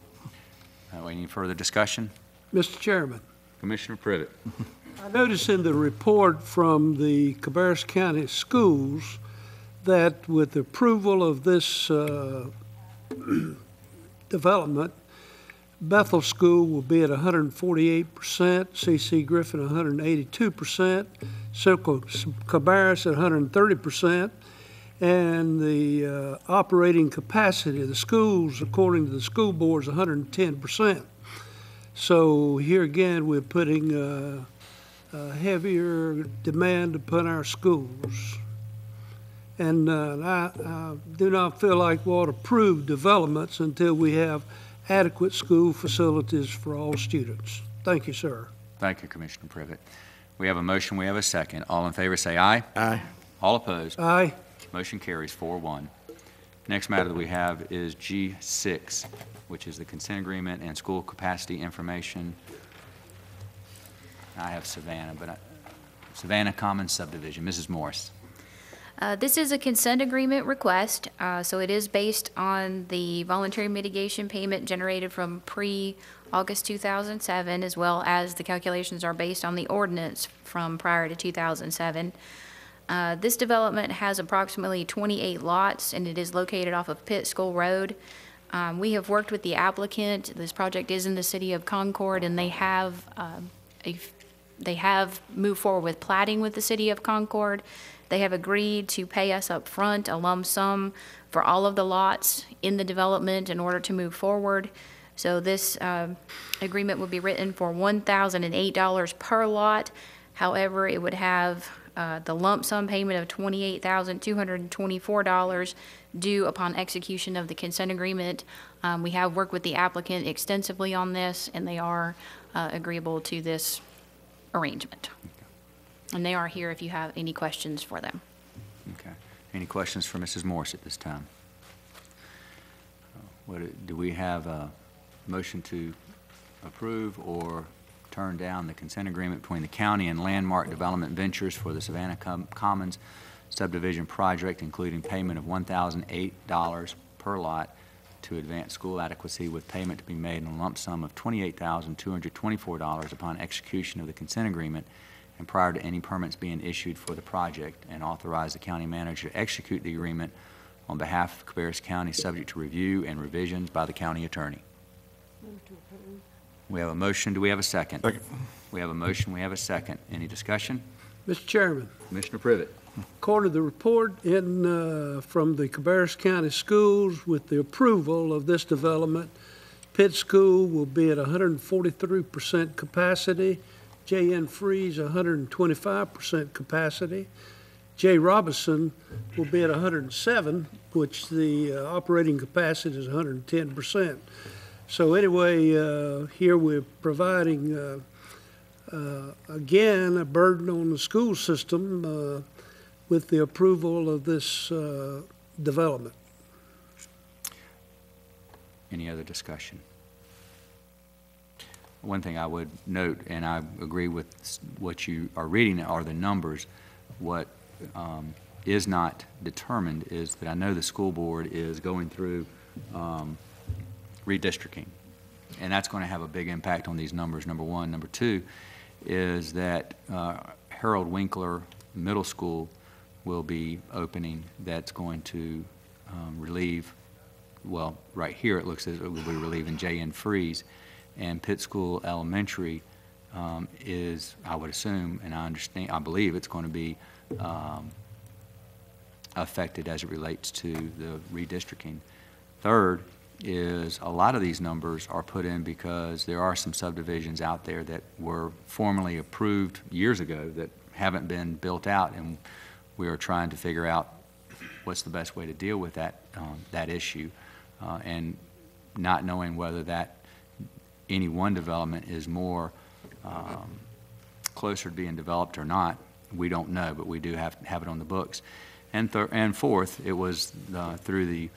Any further discussion? Mr. Chairman, Commissioner Privet. I noticed in the report from the Cabarrus County Schools that with approval of this development, Bethel School will be at 148%, C.C. Griffin 182%, Circle Cabarrus at 130%, and the operating capacity of the schools, according to the school board, is 110%. So here again, we're putting a heavier demand upon our schools. And I do not feel like we ought to approve developments until we have adequate school facilities for all students. Thank you, sir. Thank you, Commissioner Privet. We have a motion, we have a second. All in favor say aye. Aye. All opposed? Aye. Motion carries 4-1. Next matter that we have is G6, which is the consent agreement and school capacity information. I have Savannah, but Savannah Commons subdivision. Mrs. Morris. This is a consent agreement request, so it is based on the voluntary mitigation payment generated from pre-August 2007, as well as the calculations are based on the ordinance from prior to 2007. This development has approximately 28 lots, and it is located off of Pitt School Road. We have worked with the applicant. This project is in the city of Concord, and they have moved forward with plating with the city of Concord. They have agreed to pay us up front a lump sum for all of the lots in the development in order to move forward. So this agreement would be written for $1,008 per lot. However, it would have the lump sum payment of $28,224 due upon execution of the consent agreement. We have worked with the applicant extensively on this, and they are agreeable to this arrangement. And they are here if you have any questions for them. Okay. Any questions for Mrs. Morris at this time? Do we have a motion to approve or turn down the consent agreement between the county and Landmark Development Ventures for the Savannah Commons subdivision project, including payment of $1,008 per lot to advance school adequacy, with payment to be made in a lump sum of $28,224 upon execution of the consent agreement and prior to any permits being issued for the project, and authorize the county manager to execute the agreement on behalf of Cabarrus County, subject to review and revisions by the county attorney. We have a motion. Do we have a second? Second. We have a motion. We have a second. Any discussion? Mr. Chairman, Commissioner Privet. according to the report from the Cabarrus County Schools, with the approval of this development, Pitt School will be at 143% capacity, J.N. Freeze 125% capacity, J. Robinson will be at 107, which the operating capacity is 110%. So anyway, here we're providing, again, a burden on the school system with the approval of this development. Any other discussion? One thing I would note, and I agree with what you are reading, are the numbers. What is not determined is that I know the school board is going through redistricting, and that's going to have a big impact on these numbers, number one. Number two is that Harold Winkler Middle School will be opening. That's going to relieve, well, right here it looks as it will be relieving J.N. Freeze, and Pitt School Elementary is, I would assume, and I believe it's going to be affected as it relates to the redistricting. Third is a lot of these numbers are put in because there are some subdivisions out there that were formally approved years ago that haven't been built out, and we are trying to figure out what's the best way to deal with that issue, and not knowing whether that any one development is more closer to being developed or not. We don't know, but we do have it on the books. And fourth, it was through the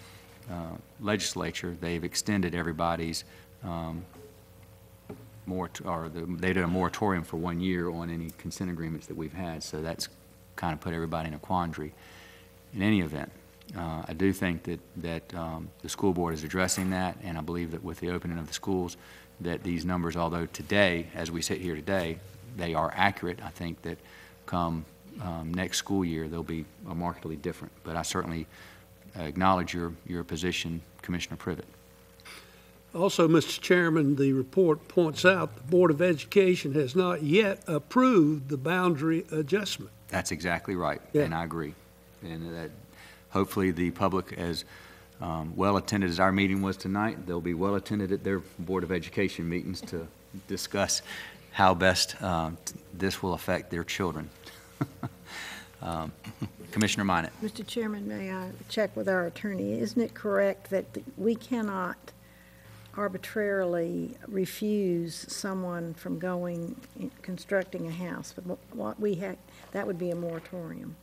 legislature, they've extended everybody's they did a moratorium for 1 year on any consent agreements that we've had, so that's kind of put everybody in a quandary. In any event, I do think that the school board is addressing that, and I believe that with the opening of the schools, that these numbers, although today, as we sit here today, they are accurate, I think that come next school year, they'll be markedly different. But I certainly acknowledge your position, Commissioner Privet. Also, Mr. Chairman, the report points out the Board of Education has not yet approved the boundary adjustment. That's exactly right, Yeah. and I agree. And that hopefully the public, as well attended as our meeting was tonight, they'll be well attended at their Board of Education meetings to discuss how best this will affect their children. Commissioner Minot. Mr. Chairman, may I check with our attorney? Isn't it correct that we cannot arbitrarily refuse someone from constructing a house? But what we have, that would be a moratorium.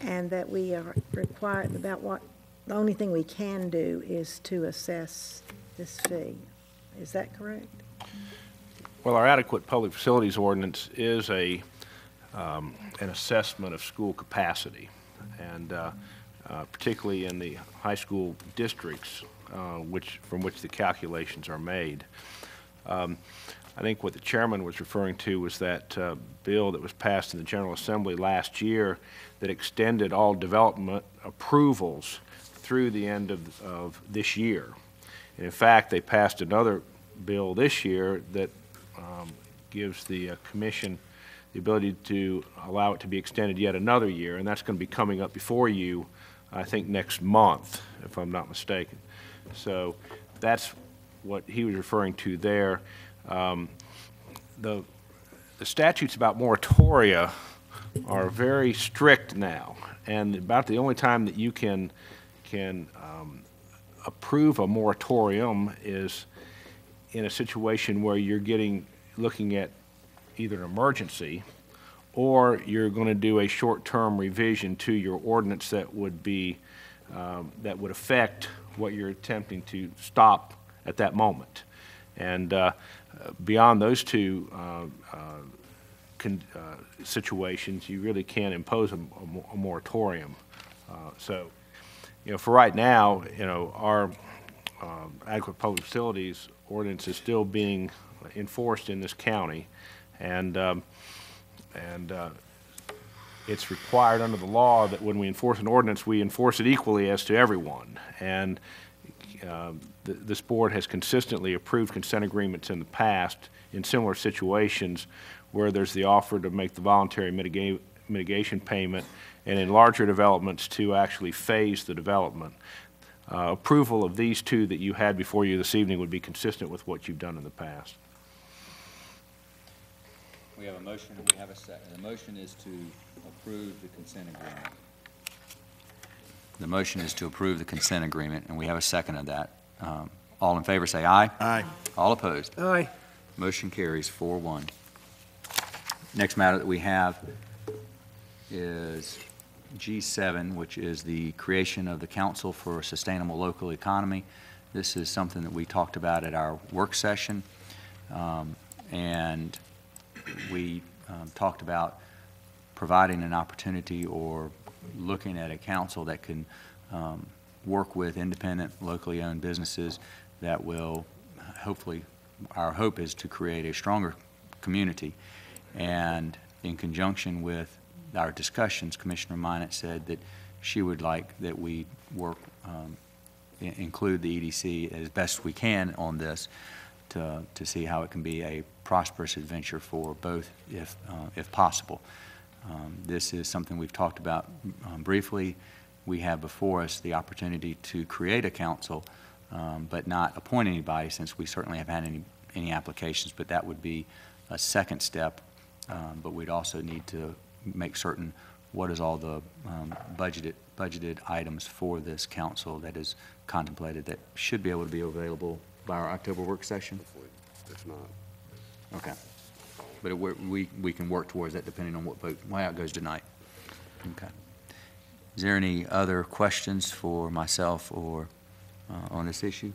And that we are required, the only thing we can do is to assess this fee. Is that correct? Well, our adequate public facilities ordinance is an assessment of school capacity, and particularly in the high school districts from which the calculations are made. I think what the chairman was referring to was that bill that was passed in the General Assembly last year that extended all development approvals through the end of this year. And in fact, they passed another bill this year that gives the commission the ability to allow it to be extended yet another year, and that's going to be coming up before you, I think, next month, if I'm not mistaken. So that's what he was referring to there. The statutes about moratoria are very strict now, and about the only time that you can can approve a moratorium is in a situation where you're looking at either an emergency, or you're going to do a short-term revision to your ordinance that would be that would affect what you're attempting to stop at that moment. And beyond those two situations, you really can't impose a moratorium. So, for right now, our adequate public facilities ordinance is still being enforced in this county, and it's required under the law that when we enforce an ordinance, we enforce it equally as to everyone. And this board has consistently approved consent agreements in the past in similar situations where there's the offer to make the voluntary mitigation payment, and in larger developments to actually phase the development. Approval of these two that you had before you this evening would be consistent with what you've done in the past. We have a motion and we have a second. The motion is to approve the consent agreement. The motion is to approve the consent agreement, and we have a second of that. All in favor say aye. Aye. All opposed? Aye. Motion carries 4-1. Next matter that we have is G7, which is the creation of the Council for a Sustainable Local Economy. This is something that we talked about at our work session, and we talked about providing an opportunity or looking at a council that can work with independent, locally owned businesses that will hopefully, our hope is to create a stronger community. And in conjunction with our discussions, Commissioner Minot said that she would like that we work, include the EDC as best we can on this to see how it can be a prosperous adventure for both if possible. This is something we've talked about briefly. We have before us the opportunity to create a council, but not appoint anybody, since we certainly haven't had any applications, but that would be a second step. But we'd also need to make certain what is all the budgeted items for this council that is contemplated that should be able to be available by our October work session. If not. Okay. But we can work towards that depending on what vote, how it goes tonight. Okay. Is there any other questions for myself or on this issue?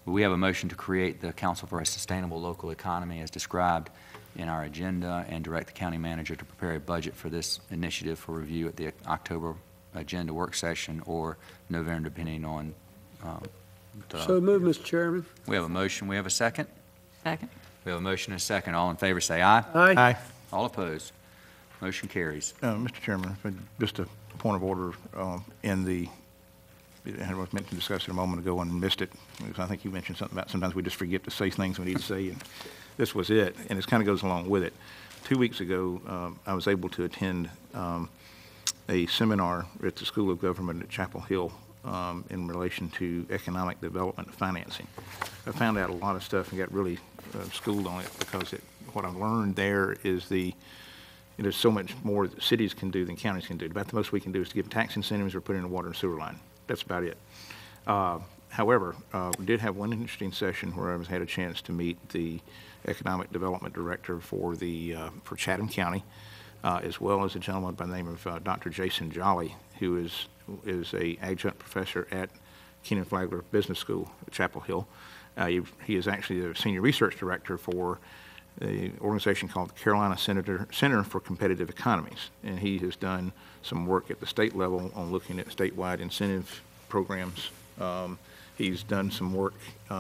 We have a motion to create the Council for a Sustainable Local Economy as described in our agenda, and direct the county manager to prepare a budget for this initiative for review at the October agenda work session or November, depending on So moved, Mr. Chairman. We have a motion. We have a second? Second. We have a motion and a second. All in favor say aye. Aye. Aye. All opposed? Motion carries. Mr. Chairman, just a point of order in the, I was meant to discuss it a moment ago and missed it, because I think you mentioned something about sometimes we just forget to say things we need to say, and this was it, and it kind of goes along with it. 2 weeks ago, I was able to attend a seminar at the School of Government at Chapel Hill in relation to economic development and financing. I found out a lot of stuff and got really schooled on it, because what I've learned there is there's so much more that cities can do than counties can do. About the most we can do is to give tax incentives or put in a water and sewer line. That's about it. However, we did have one interesting session where I had a chance to meet the economic development director for Chatham County, as well as a gentleman by the name of Dr. Jason Jolly, who is a adjunct professor at Keenan Flagler Business School at Chapel Hill. He is actually the senior research director for the organization called the Carolina Center for Competitive Economies, and he has done some work at the state level on looking at statewide incentive programs. He's done some work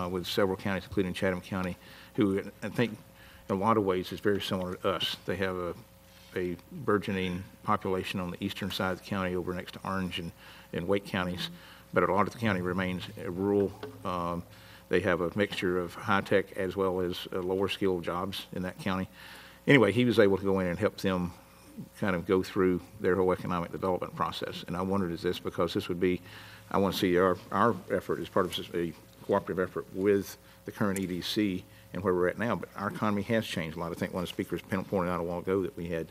with several counties, including Chatham County, who I think in a lot of ways is very similar to us. They have a burgeoning population on the eastern side of the county over next to Orange and Wake counties, but a lot of the county remains rural. They have a mixture of high-tech as well as lower-skilled jobs in that county. Anyway, he was able to go in and help them kind of go through their whole economic development process. And I wondered, is this because this would be, I want to see our effort as part of a cooperative effort with the current EDC and where we're at now. But our economy has changed a lot. I think one of the speakers pointed out a while ago that we had,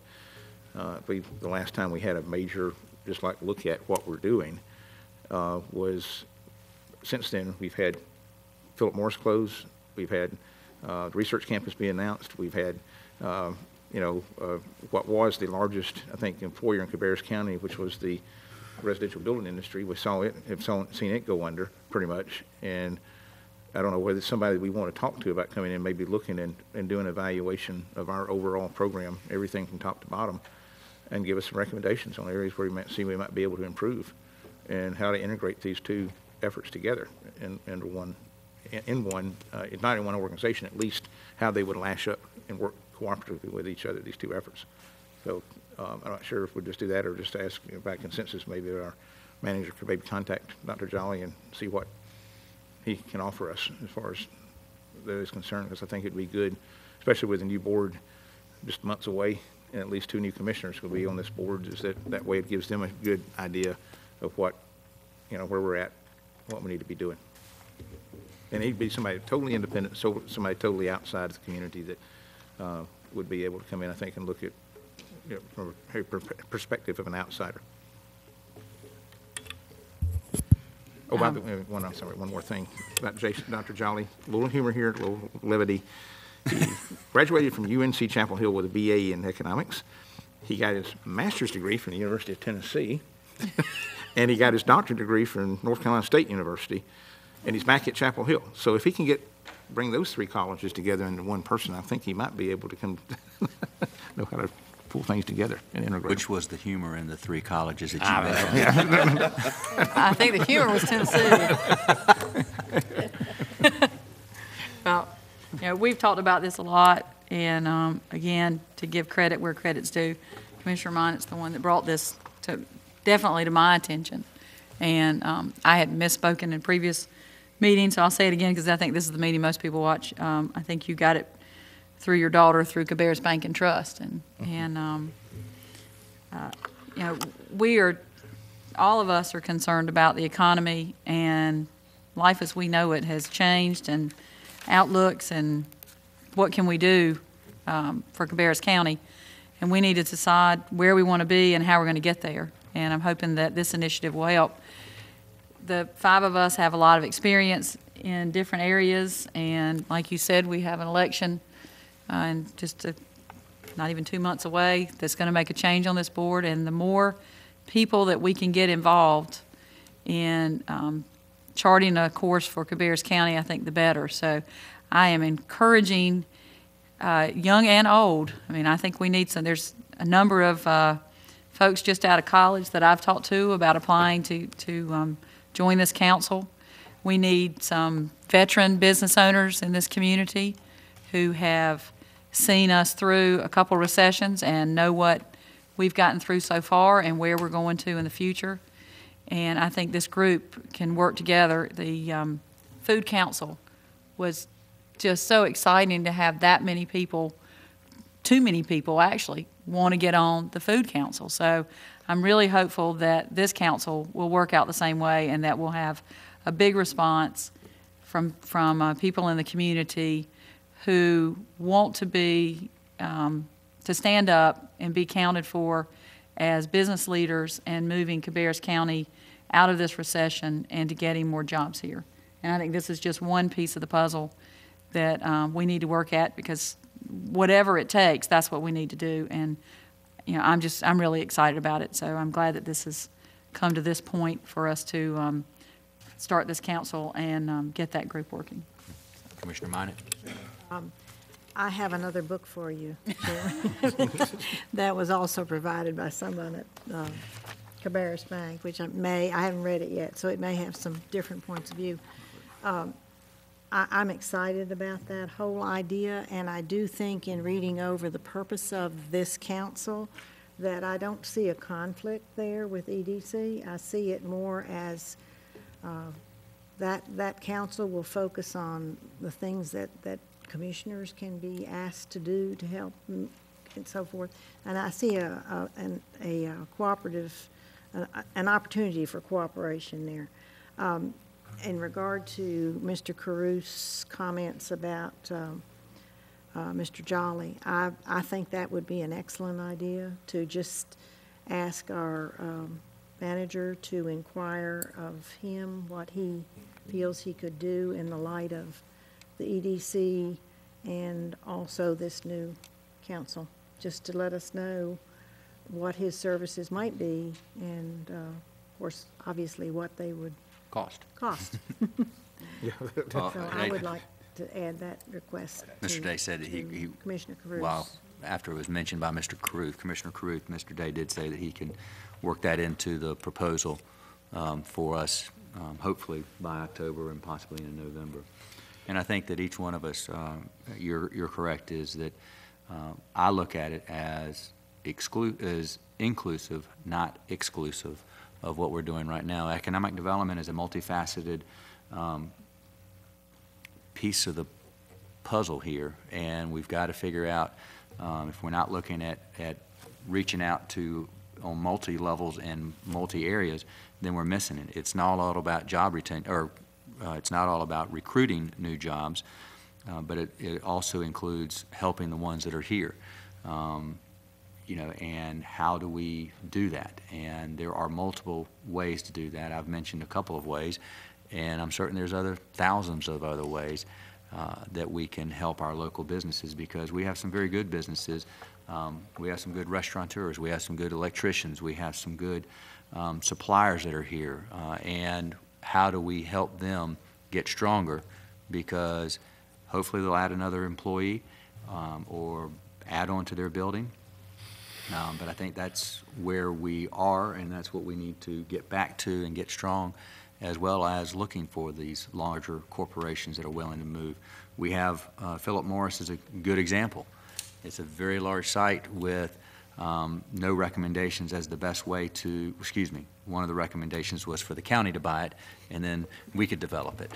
I believe the last time we had a major, just like look at what we're doing, was, since then, we've had Philip Morris close, we've had the research campus be announced, we've had, what was the largest, I think, employer in Cabarrus County, which was the residential building industry. We have seen it go under, pretty much, and I don't know whether it's somebody we want to talk to about coming in, maybe looking and doing an evaluation of our overall program, everything from top to bottom, and give us some recommendations on areas where we might be able to improve, and how to integrate these two efforts together into one, not in one organization, at least how they would lash up and work cooperatively with each other, these two efforts. So I'm not sure if we'll just do that or just ask by consensus, maybe our manager could maybe contact Dr. Jolly and see what he can offer us as far as that is concerned, because I think it'd be good, especially with a new board just months away, and at least 2 new commissioners will be on this board, is that way it gives them a good idea of what, where we're at, what we need to be doing. And it'd be somebody totally independent, so somebody totally outside the community that would be able to come in, I think, and look at from a perspective of an outsider. Oh, by the way, one more thing about Dr. Jolly. A little humor here, a little levity. He graduated from UNC Chapel Hill with a BA in economics. He got his master's degree from the University of Tennessee, and he got his doctorate degree from North Carolina State University, and he's back at Chapel Hill. So if he can bring those 3 colleges together into one person, I think he might be able to know how to pull things together and integrate. Which was the humor in the 3 colleges that you mentioned? I think the humor was Tennessee. Well, we've talked about this a lot, and again, to give credit where credit's due, Commissioner Minot's the one that brought this definitely to my attention. And I had misspoken in previous meetings, so I'll say it again because I think this is the meeting most people watch. I think you got it through your daughter, through Cabarrus Bank and Trust. All of us are concerned about the economy, and life as we know it has changed, and outlooks, and what can we do for Cabarrus County. And we need to decide where we want to be and how we're going to get there. And I'm hoping that this initiative will help. The 5 of us have a lot of experience in different areas, and like you said, we have an election and not even 2 months away that's going to make a change on this board. And the more people that we can get involved in charting a course for Cabarrus County, I think the better. So I am encouraging young and old. I mean, I think we need some. There's a number of folks just out of college that I've talked to about applying to join this council. We need some veteran business owners in this community who have seen us through a couple recessions and know what we've gotten through so far and where we're going to in the future. And I think this group can work together. The Food Council was just so exciting to have that many people, too many people actually, want to get on the Food Council. So I'm really hopeful that this council will work out the same way, and that we'll have a big response from people in the community who want to be, to stand up and be counted for as business leaders and moving Cabarrus County out of this recession and to getting more jobs here. And I think this is just one piece of the puzzle that we need to work at, because whatever it takes, that's what we need to do. And I'm really excited about it. So I'm glad that this has come to this point for us to start this council and get that group working. Commissioner Minot. I have another book for you, that was also provided by someone at Cabarrus Bank, which I haven't read it yet, so it may have some different points of view. I'm excited about that whole idea, and I do think in reading over the purpose of this council that I don't see a conflict there with EDC. I see it more as that council will focus on the things that commissioners can be asked to do to help and so forth. And I see a cooperative, an opportunity for cooperation there. In regard to Mr. Carew's comments about Mr. Jolly, I think that would be an excellent idea to just ask our manager to inquire of him what he feels he could do in the light of the EDC and also this new council, just to let us know what his services might be and, of course, obviously what they would Cost. So I would like to add that request. Mr. Day said that he Commissioner Caruth. Well, after it was mentioned by Mr. Caruth, Commissioner Caruth, Mr. Day did say that he can work that into the proposal for us, hopefully by October and possibly in November. And I think that each one of us, you're correct, is that I look at it as inclusive, not exclusive of what we're doing right now. Economic development is a multifaceted piece of the puzzle here, and we've got to figure out if we're not looking at reaching out to on multi-levels and multi-areas, then we're missing it. It's not all about job retention, or it's not all about recruiting new jobs, but it also includes helping the ones that are here. You know, and how do we do that? And there are multiple ways to do that. I've mentioned a couple of ways, and I'm certain there's thousands of other ways that we can help our local businesses, because we have some very good businesses. We have some good restaurateurs. We have some good electricians. We have some good suppliers that are here. And how do we help them get stronger? Because hopefully they'll add another employee or add on to their building. But I think that's where we are, and that's what we need to get back to and get strong, as well as looking for these larger corporations that are willing to move. We have Philip Morris is a good example. It's a very large site with no recommendations as the best way to, excuse me, one of the recommendations was for the county to buy it, and then we could develop it.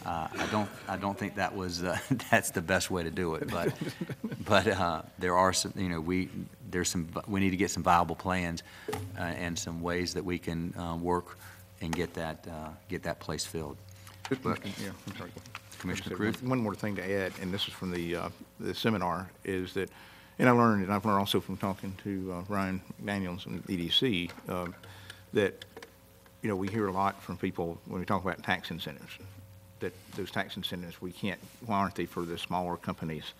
I don't think that was that's the best way to do it, but there are some, you know, we need to get some viable plans and some ways that we can work and get that place filled. But, yeah, I'm sorry. Commissioner Caruth? One more thing to add, and this is from the seminar, is that, and I've learned also from talking to Ryan McDaniels and EDC, that, you know, we hear a lot from people when we talk about tax incentives, that those tax incentives, why aren't they for the smaller companies?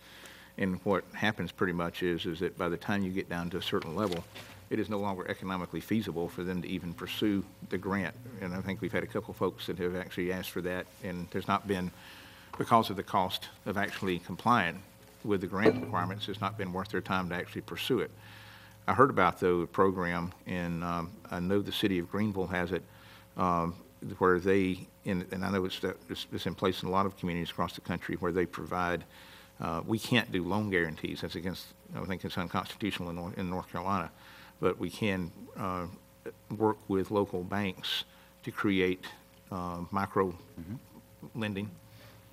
And what happens pretty much is that by the time you get down to a certain level, it is no longer economically feasible for them to even pursue the grant. And I think we've had a couple folks that have actually asked for that, and there's not been, because of the cost of actually complying with the grant requirements, it's not been worth their time to actually pursue it. I heard about the program, and I know the city of Greenville has it, where they, and I know it's in place in a lot of communities across the country, where they provide, we can't do loan guarantees. That's against, I think it's unconstitutional in North Carolina, but we can work with local banks to create micro lending,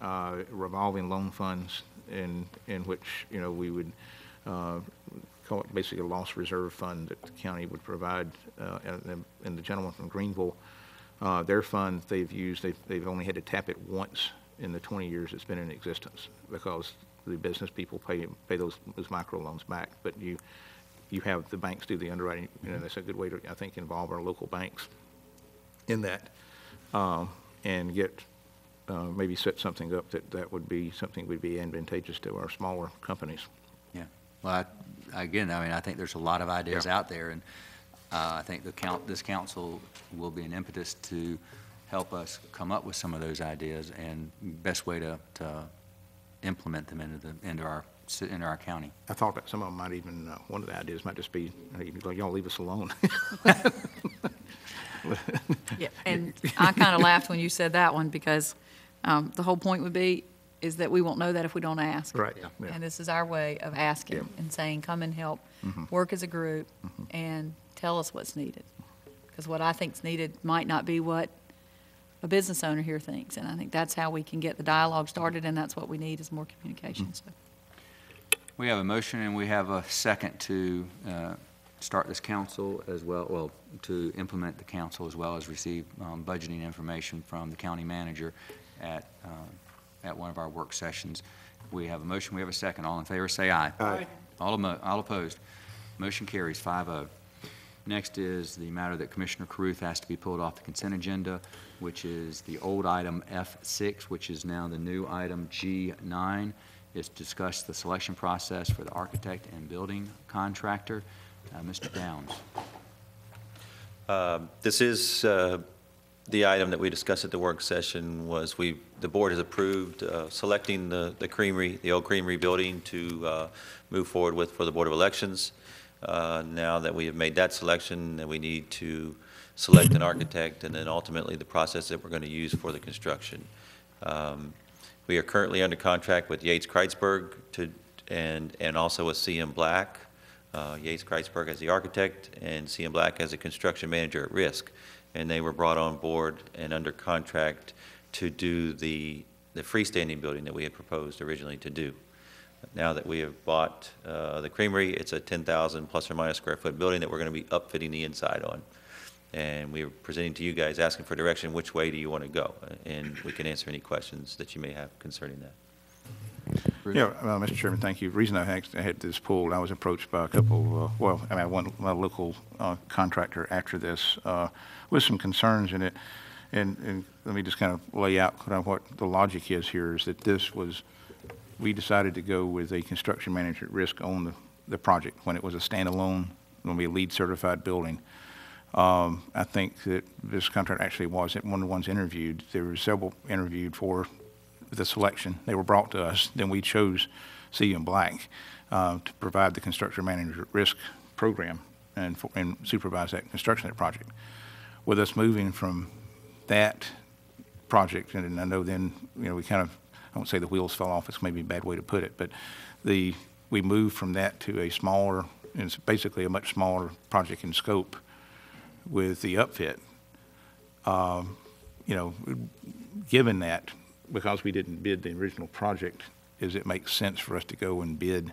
revolving loan funds, in which, you know, we would call it basically a loss reserve fund that the county would provide. And the gentleman from Greenville, their fund they've only had to tap it once in the 20 years it's been in existence, because the business people pay those micro loans back. But you have the banks do the underwriting, you know, that's a good way to, I think, involve our local banks in that, and get, maybe set something up that would be something would be advantageous to our smaller companies. Yeah. Well, I think there's a lot of ideas out there, and I think this council will be an impetus to help us come up with some of those ideas and best way to implement them into our county. I thought that some of them might even, one of the ideas might just be, like, y'all leave us alone. Yeah, and I kind of laughed when you said that one, because the whole point would be is that we won't know that if we don't ask. Right. Yeah. Yeah. And this is our way of asking and saying, come and help, work as a group, and tell us what's needed. Because what I think's needed might not be what a business owner here thinks. And I think that's how we can get the dialogue started, and that's what we need is more communication. So. We have a motion and we have a second to start this council as well, to implement the council as well as receive budgeting information from the county manager at one of our work sessions. We have a motion, we have a second. All in favor say aye. Aye. All opposed. Motion carries 5-0. Next is the matter that Commissioner Caruth asked to be pulled off the consent agenda, which is the old item F6, which is now the new item G9. It's discuss the selection process for the architect and building contractor. Mr. Downs. This is the item that we discussed at the work session. Was the board has approved selecting the creamery, the old creamery building, to move forward with for the Board of Elections. Now that we have made that selection, then we need to select an architect and then ultimately the process that we're going to use for the construction. We are currently under contract with Yates Kreitzberg and also with CM Black. Yates Kreitzberg as the architect and CM Black as a construction manager at risk. And they were brought on board and under contract to do the freestanding building that we had proposed originally to do. Now that we have bought the creamery, it's a 10,000 plus or minus square foot building that we're going to be upfitting the inside on. And we are presenting to you guys asking for direction, which way do you want to go? And we can answer any questions that you may have concerning that. Yeah, Mr. Chairman, thank you. The reason I had this pulled, I was approached by a couple, one local contractor after this with some concerns in it. And let me just kind of lay out kind of what the logic is here is that we decided to go with a construction manager at risk on the project when it was a standalone, going to be a LEED certified building. I think that this contract actually wasn't one of the ones interviewed. There were several interviewed for the selection. They were brought to us. Then we chose CM Black to provide the construction manager at risk program and supervise that construction of that project. With us moving from that project, and I know then, we kind of, I won't say the wheels fell off, it's maybe a bad way to put it, but we moved from that to a smaller, and it's basically a much smaller project in scope with the upfit. Given that, because we didn't bid the original project, it makes sense for us to go and bid,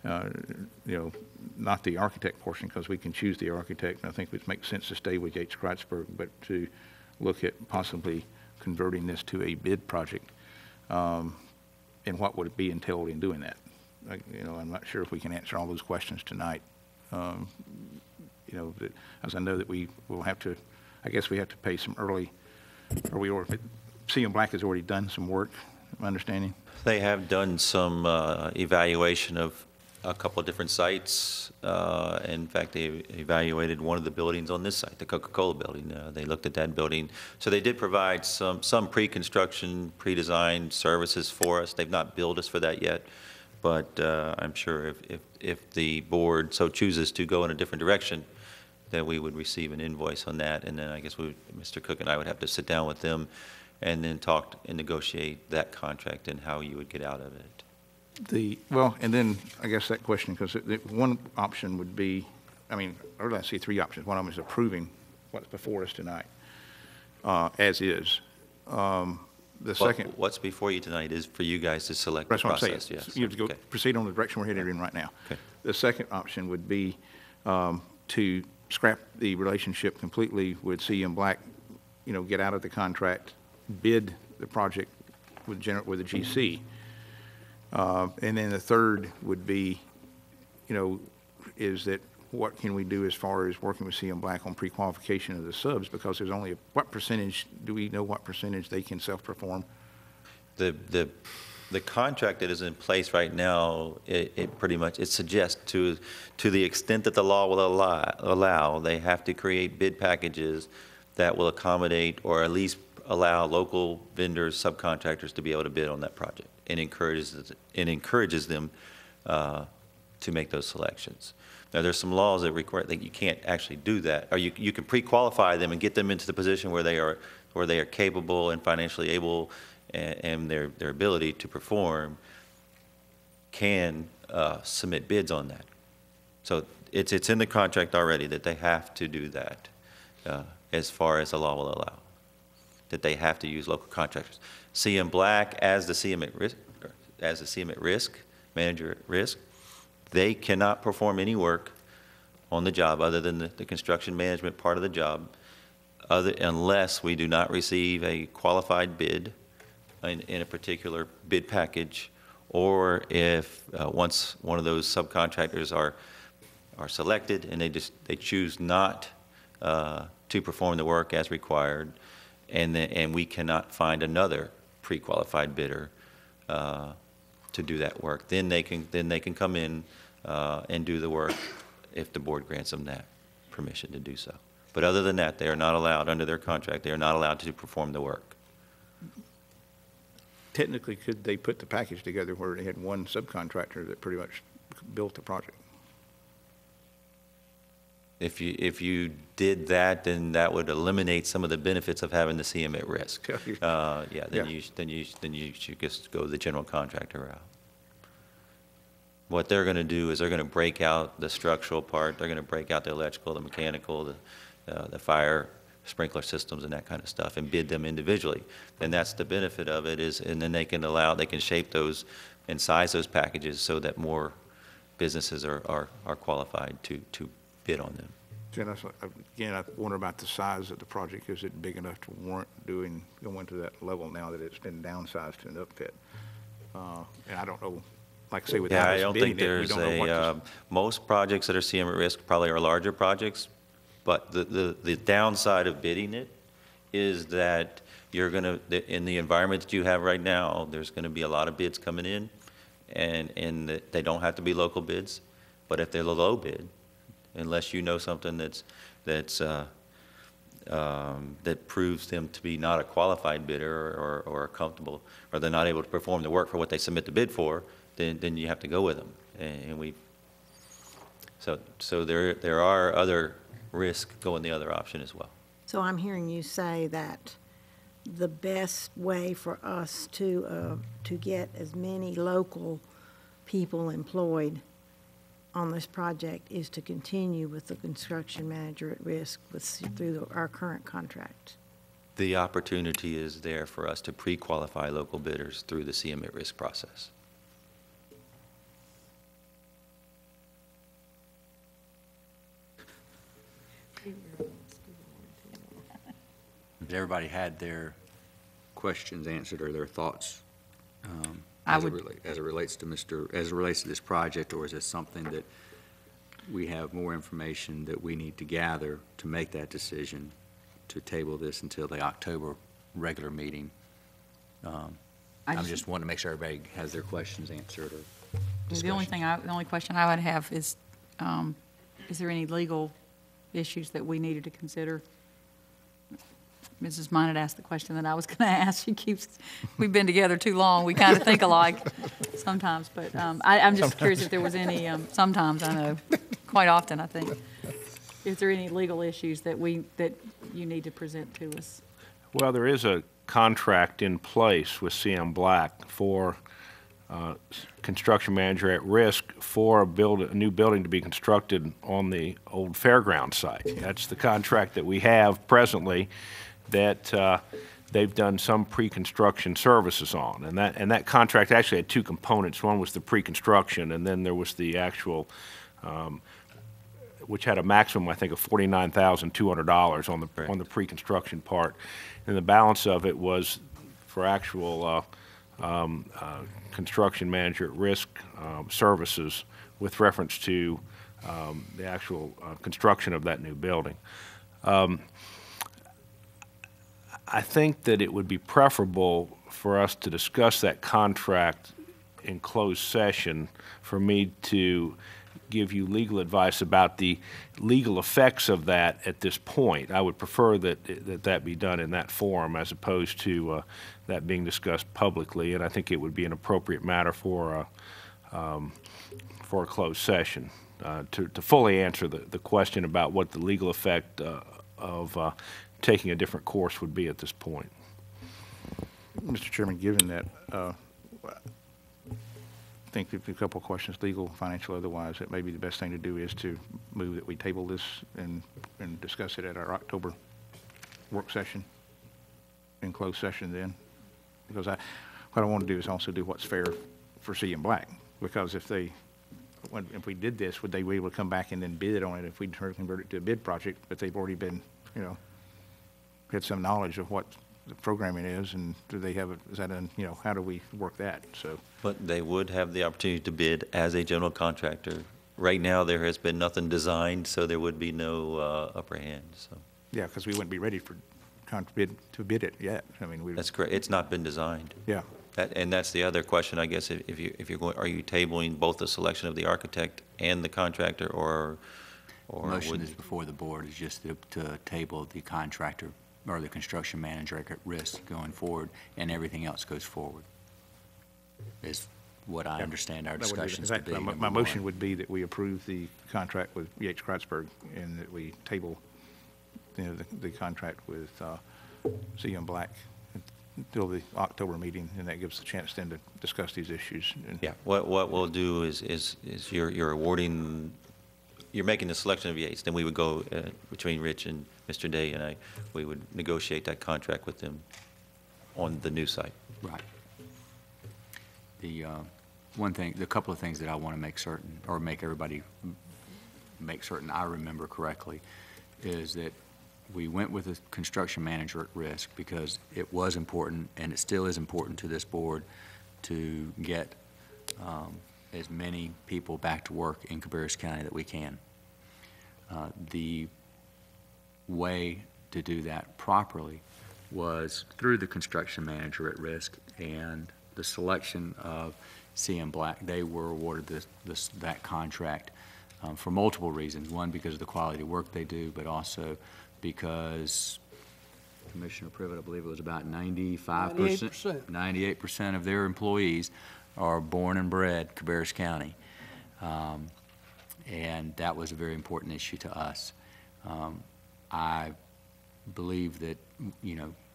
not the architect portion, because we can choose the architect, and I think it makes sense to stay with Yates Kreitzberg, but to look at possibly converting this to a bid project, and what would it be entailed in doing that? I'm not sure if we can answer all those questions tonight. As I know that we will have to, I guess we have to pay some early, CM Black has already done some work, my understanding. They have done some evaluation of a couple of different sites. In fact, they evaluated one of the buildings on this site, the Coca-Cola building. They looked at that building. So they did provide some pre-construction, pre-designed services for us. They've not billed us for that yet, but I'm sure if the board so chooses to go in a different direction, that we would receive an invoice on that. And then I guess Mr. Cook and I would have to sit down with them and then talk and negotiate that contract and how you would get out of it. And then I guess that question, because one option would be, I see three options. One of them is approving what's before us tonight, as is. The second. What's before you tonight is for you guys to select the process. That's what I'm saying. Yes. You have to go proceed on the direction we're headed in right now. Okay. The second option would be to scrap the relationship completely with CM Black, get out of the contract, bid the project with the GC. And then the third would be, is that what can we do as far as working with CM Black on pre-qualification of the subs, because there's only what percentage, do we know what percentage they can self-perform? The contract that is in place right now, it pretty much, it suggests to the extent that the law will allow, they have to create bid packages that will accommodate or at least allow local vendors, subcontractors to be able to bid on that project, and encourages them to make those selections. Now, there's some laws that require that you can't actually do that, or you can pre-qualify them and get them into the position where they are capable and financially able, and their ability to perform can submit bids on that. So it's in the contract already that they have to do that as far as the law will allow, that they have to use local contractors. CM Black as the CM at risk, manager at risk, they cannot perform any work on the job other than the construction management part of the job, unless we do not receive a qualified bid in a particular bid package, or if once one of those subcontractors are are selected and they choose not to perform the work as required, and we cannot find another pre-qualified bidder to do that work, then they can come in and do the work if the board grants them that permission to do so. But other than that, they are not allowed, under their contract, they are not allowed to perform the work. Technically, could they put the package together where they had one subcontractor that pretty much built the project? If you did that, then that would eliminate some of the benefits of having to see them at risk. Then you should just go the general contractor route. What they're going to do is they're going to break out the structural part. They're going to break out the electrical, the mechanical, the fire sprinkler systems and that kind of stuff, and bid them individually. And that's the benefit of it is, and then they can shape those and size those packages so that more businesses are qualified to bid on them. Again, I wonder about the size of the project. Is it big enough to warrant going to that level now that it's been downsized to an upfit? And I don't know, like I say, without us bidding it, we don't know what to... Most projects that are CM at risk probably are larger projects, but the downside of bidding it is that you're going to, in the environment that you have right now, there's going to be a lot of bids coming in, and they don't have to be local bids, but if they're a low bid, unless you know something that proves them to be not a qualified bidder or comfortable, or they're not able to perform the work for what they submit the bid for, then you have to go with them. And so there are other risks going the other option as well. So I'm hearing you say that the best way for us to get as many local people employed on this project is to continue with the construction manager at risk through our current contract. The opportunity is there for us to pre-qualify local bidders through the CM at risk process. Everybody had their questions answered or their thoughts as it relates to this project, or is this something that we have more information that we need to gather to make that decision to table this until the October regular meeting? I just want to make sure everybody has their questions answered. The only question I would have is there any legal issues that we needed to consider? Mrs. Mine had asked the question that I was going to ask. We've been together too long. We kind of think alike sometimes, but I'm just curious if there was any, sometimes I know, quite often I think. Is there any legal issues that you need to present to us? Well, there is a contract in place with CM Black for construction manager at risk for a new building to be constructed on the old fairground site. That's the contract that we have presently that they've done some pre-construction services on. And that contract actually had two components. One was the pre-construction, and then there was the actual, which had a maximum, I think, of $49,200 on the pre-construction part. And the balance of it was for actual construction manager at risk services with reference to the actual construction of that new building. I think that it would be preferable for us to discuss that contract in closed session, for me to give you legal advice about the legal effects of that at this point. I would prefer that be done in that forum as opposed to that being discussed publicly, and I think it would be an appropriate matter for a closed session to fully answer the question about what the legal effect of taking a different course would be at this point. Mr. Chairman, given that, I think a couple of questions, legal, financial, otherwise, that maybe the best thing to do is to move that we table this and discuss it at our October work session, in closed session then. Because what I want to do is also do what's fair for CM Black. Because if we did this, would they be able to come back and then bid on it if we convert it to a bid project, but they've already been, had some knowledge of what the programming is, and do they have how do we work that? So, but they would have the opportunity to bid as a general contractor right now, there has been nothing designed, so there would be no upper hand, so. Yeah, because we wouldn't be ready to bid it yet. I mean, we. That's correct. It's not been designed. Yeah. And that's the other question, I guess, if you're going, are you tabling both the selection of the architect and the contractor, or Motion would- is before the board, is just to table the contractor or the construction manager at risk going forward, and everything else goes forward, is what I understand our That would be- discussions to be. My number motion one. would be that we approve the contract with Yates Kreuzberg and that we table, the contract with CM Black until the October meeting, and that gives the chance then to discuss these issues. Yeah, what we'll do is you're awarding, you're making the selection of Yates, then we would go between Rich and Mr. Day and we would negotiate that contract with them on the new site. Right. The the couple of things that I want to make certain, or make everybody make certain I remember correctly, is that we went with a construction manager at risk because it was important, and it still is important to this board, to get as many people back to work in Cabarrus County that we can. The way to do that properly was through the construction manager at risk and the selection of CM Black. They were awarded that contract for multiple reasons. One, because of the quality of work they do, but also because Commissioner Privet, I believe it was about 95%, 98% of their employees are born and bred Cabarrus County. And that was a very important issue to us. I believe that,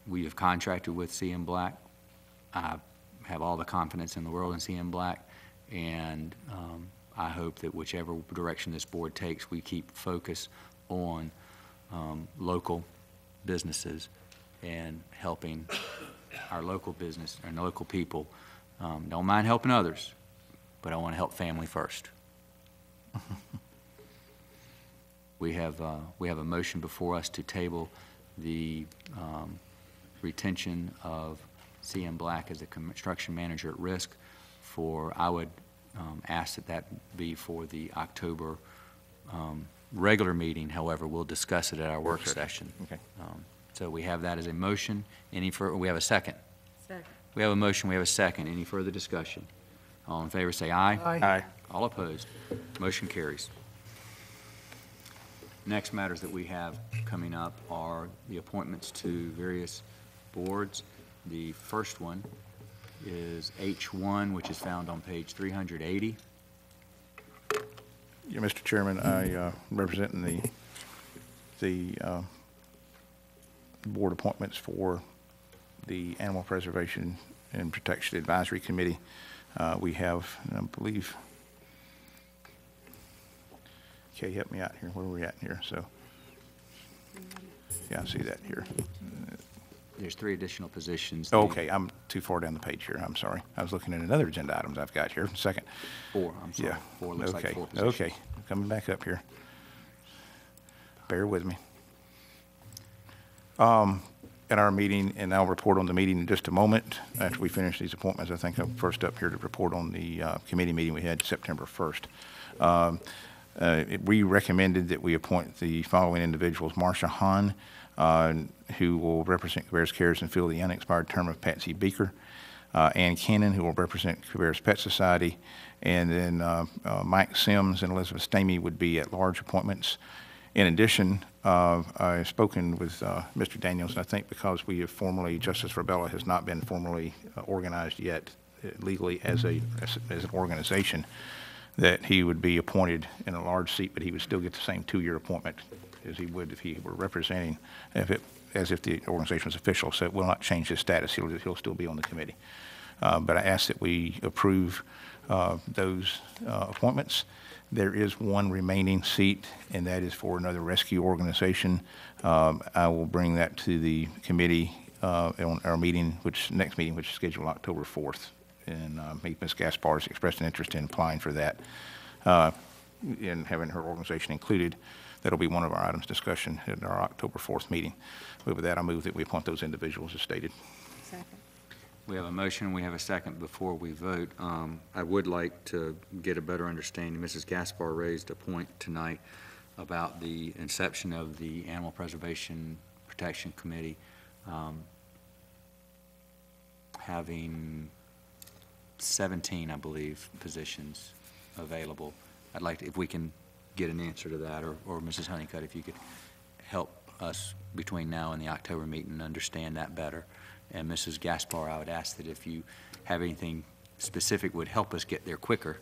we have contracted with CM Black. I have all the confidence in the world in CM Black, and I hope that whichever direction this board takes, we keep focus on local businesses and helping our local business and local people. Don't mind helping others, but I want to help family first. We have a motion before us to table the retention of CM Black as a construction manager at risk for, I would ask that be for the October regular meeting. However, we'll discuss it at our work session. Okay. So we have that as a motion. We have a second. Second. We have a motion, we have a second. Any further discussion? All in favor, say aye. Aye. All opposed? Motion carries. Next matters that we have coming up are the appointments to various boards. The first one is H1, which is found on page 380. Yeah, Mr. Chairman, I representing the board appointments for the Animal Preservation and Protection Advisory Committee. We have, I believe, Kay, help me out here. Where are we at here? So, yeah, I see that here. There's 3 additional positions. Okay, I'm too far down the page here. I'm sorry. I was looking at another agenda items I've got here. Second. 4, I'm sorry. Yeah. 4 looks Okay. like 4 positions. Okay, coming back up here. Bear with me. At our meeting, and I'll report on the meeting in just a moment after we finish these appointments. I think I'm first up here to report on the committee meeting we had September 1st. We recommended that we appoint the following individuals: Marcia Hahn, who will represent Cabarrus Cares and fill the unexpired term of Patsy Beaker; Ann Cannon, who will represent Cabarrus Pet Society; and then Mike Sims and Elizabeth Stamey would be at-large appointments. In addition, I've spoken with Mr. Daniels, and I think because we have formally, Justice for Bella has not been formally organized yet legally as an organization, that he would be appointed in a large seat, but he would still get the same 2-year appointment as he would if he were representing, as if the organization was official. So it will not change his status. He'll still be on the committee. But I ask that we approve those appointments. There is one remaining seat, and that is for another rescue organization. I will bring that to the committee on our meeting, next meeting, which is scheduled October 4th. And Ms. Gaspar has expressed an interest in applying for that and having her organization included. That'll be one of our items discussion at our October 4th meeting. But with that, I move that we appoint those individuals as stated. Second. We have a motion, we have a second before we vote. I would like to get a better understanding. Mrs. Gaspar raised a point tonight about the inception of the Animal Preservation Protection Committee having 17, I believe, positions available. I'd like to, if we can get an answer to that, or Mrs. Honeycutt, if you could help us between now and the October meeting understand that better. And Mrs. Gaspar, I would ask that if you have anything specific would help us get there quicker,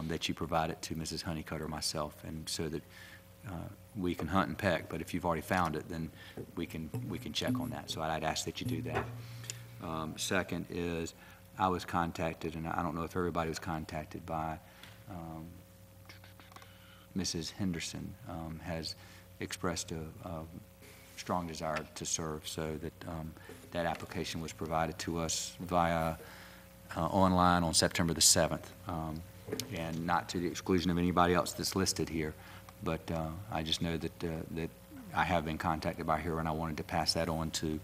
that you provide it to Mrs. Honeycutt or myself, and so that we can hunt and peck. But if you've already found it, then we can check on that. So I'd ask that you do that. Second is, I was contacted, and I don't know if everybody was contacted by Mrs. Henderson, has expressed a strong desire to serve, so that that application was provided to us via online on September the 7th, and not to the exclusion of anybody else that's listed here, but I just know that that I have been contacted by her, and I wanted to pass that on to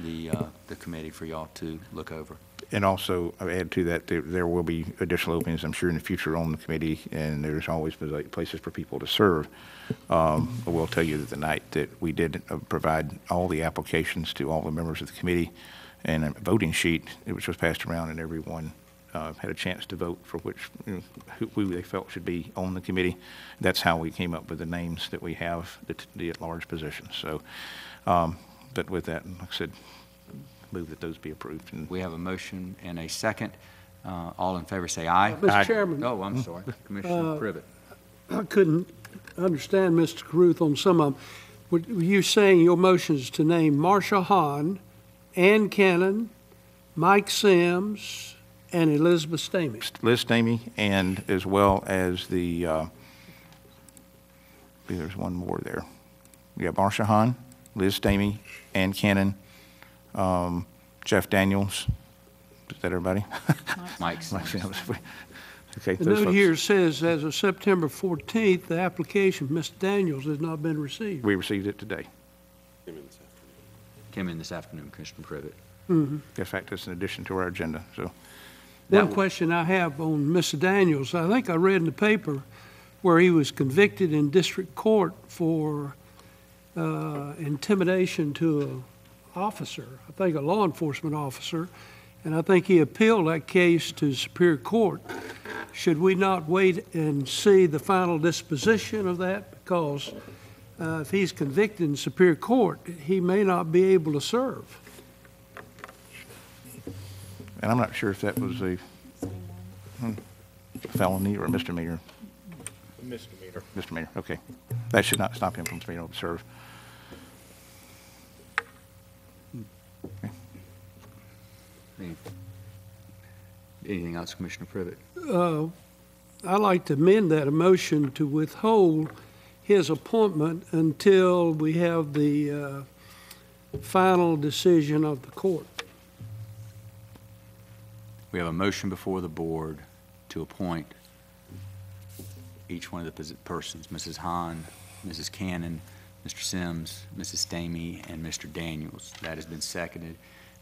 the committee for y'all to look over. And also, I'll add to that, there will be additional openings, I'm sure, in the future on the committee, and there's always places for people to serve. I will tell you that the night that we did provide all the applications to all the members of the committee and a voting sheet, which was passed around, and everyone had a chance to vote for which, who they felt should be on the committee. That's how we came up with the names that we have, the at-large positions. So, but with that, like I said, move that those be approved. And we have a motion and a second. All in favor say aye. Mr. Chairman. Oh, I'm sorry. Commissioner Privet. I couldn't understand Mr. Caruth on some of them. Were you saying your motion is to name Marsha Hahn, Ann Cannon, Mike Sims, and Elizabeth Stamey? Liz Stamey, and as well as the, there's one more there. We have Marsha Hahn, Liz Stamey, Ann Cannon, Jeff Daniels. Is that everybody? Mike. Okay. The note here says, as of September 14th, the application of Mr. Daniels has not been received. We received it today. Came in this afternoon, Commissioner Privet. Mhm. In fact, it's in addition to our agenda. So, One question I have on Mr. Daniels, I think I read in the paper where he was convicted in district court for intimidation to an officer, I think a law enforcement officer, and I think he appealed that case to Superior Court. Should we not wait and see the final disposition of that? Because if he's convicted in Superior Court, he may not be able to serve. and I'm not sure if that was a felony or a misdemeanor. Misdemeanor. Misdemeanor, okay. That should not stop him from being able to serve. Okay. Anything else, Commissioner Privet? I'd like to amend that motion to withhold his appointment until we have the final decision of the court. We have a motion before the board to appoint each one of the persons, Mrs. Hahn, Mrs. Cannon, Mr. Sims, Mrs. Stamey, and Mr. Daniels. That has been seconded.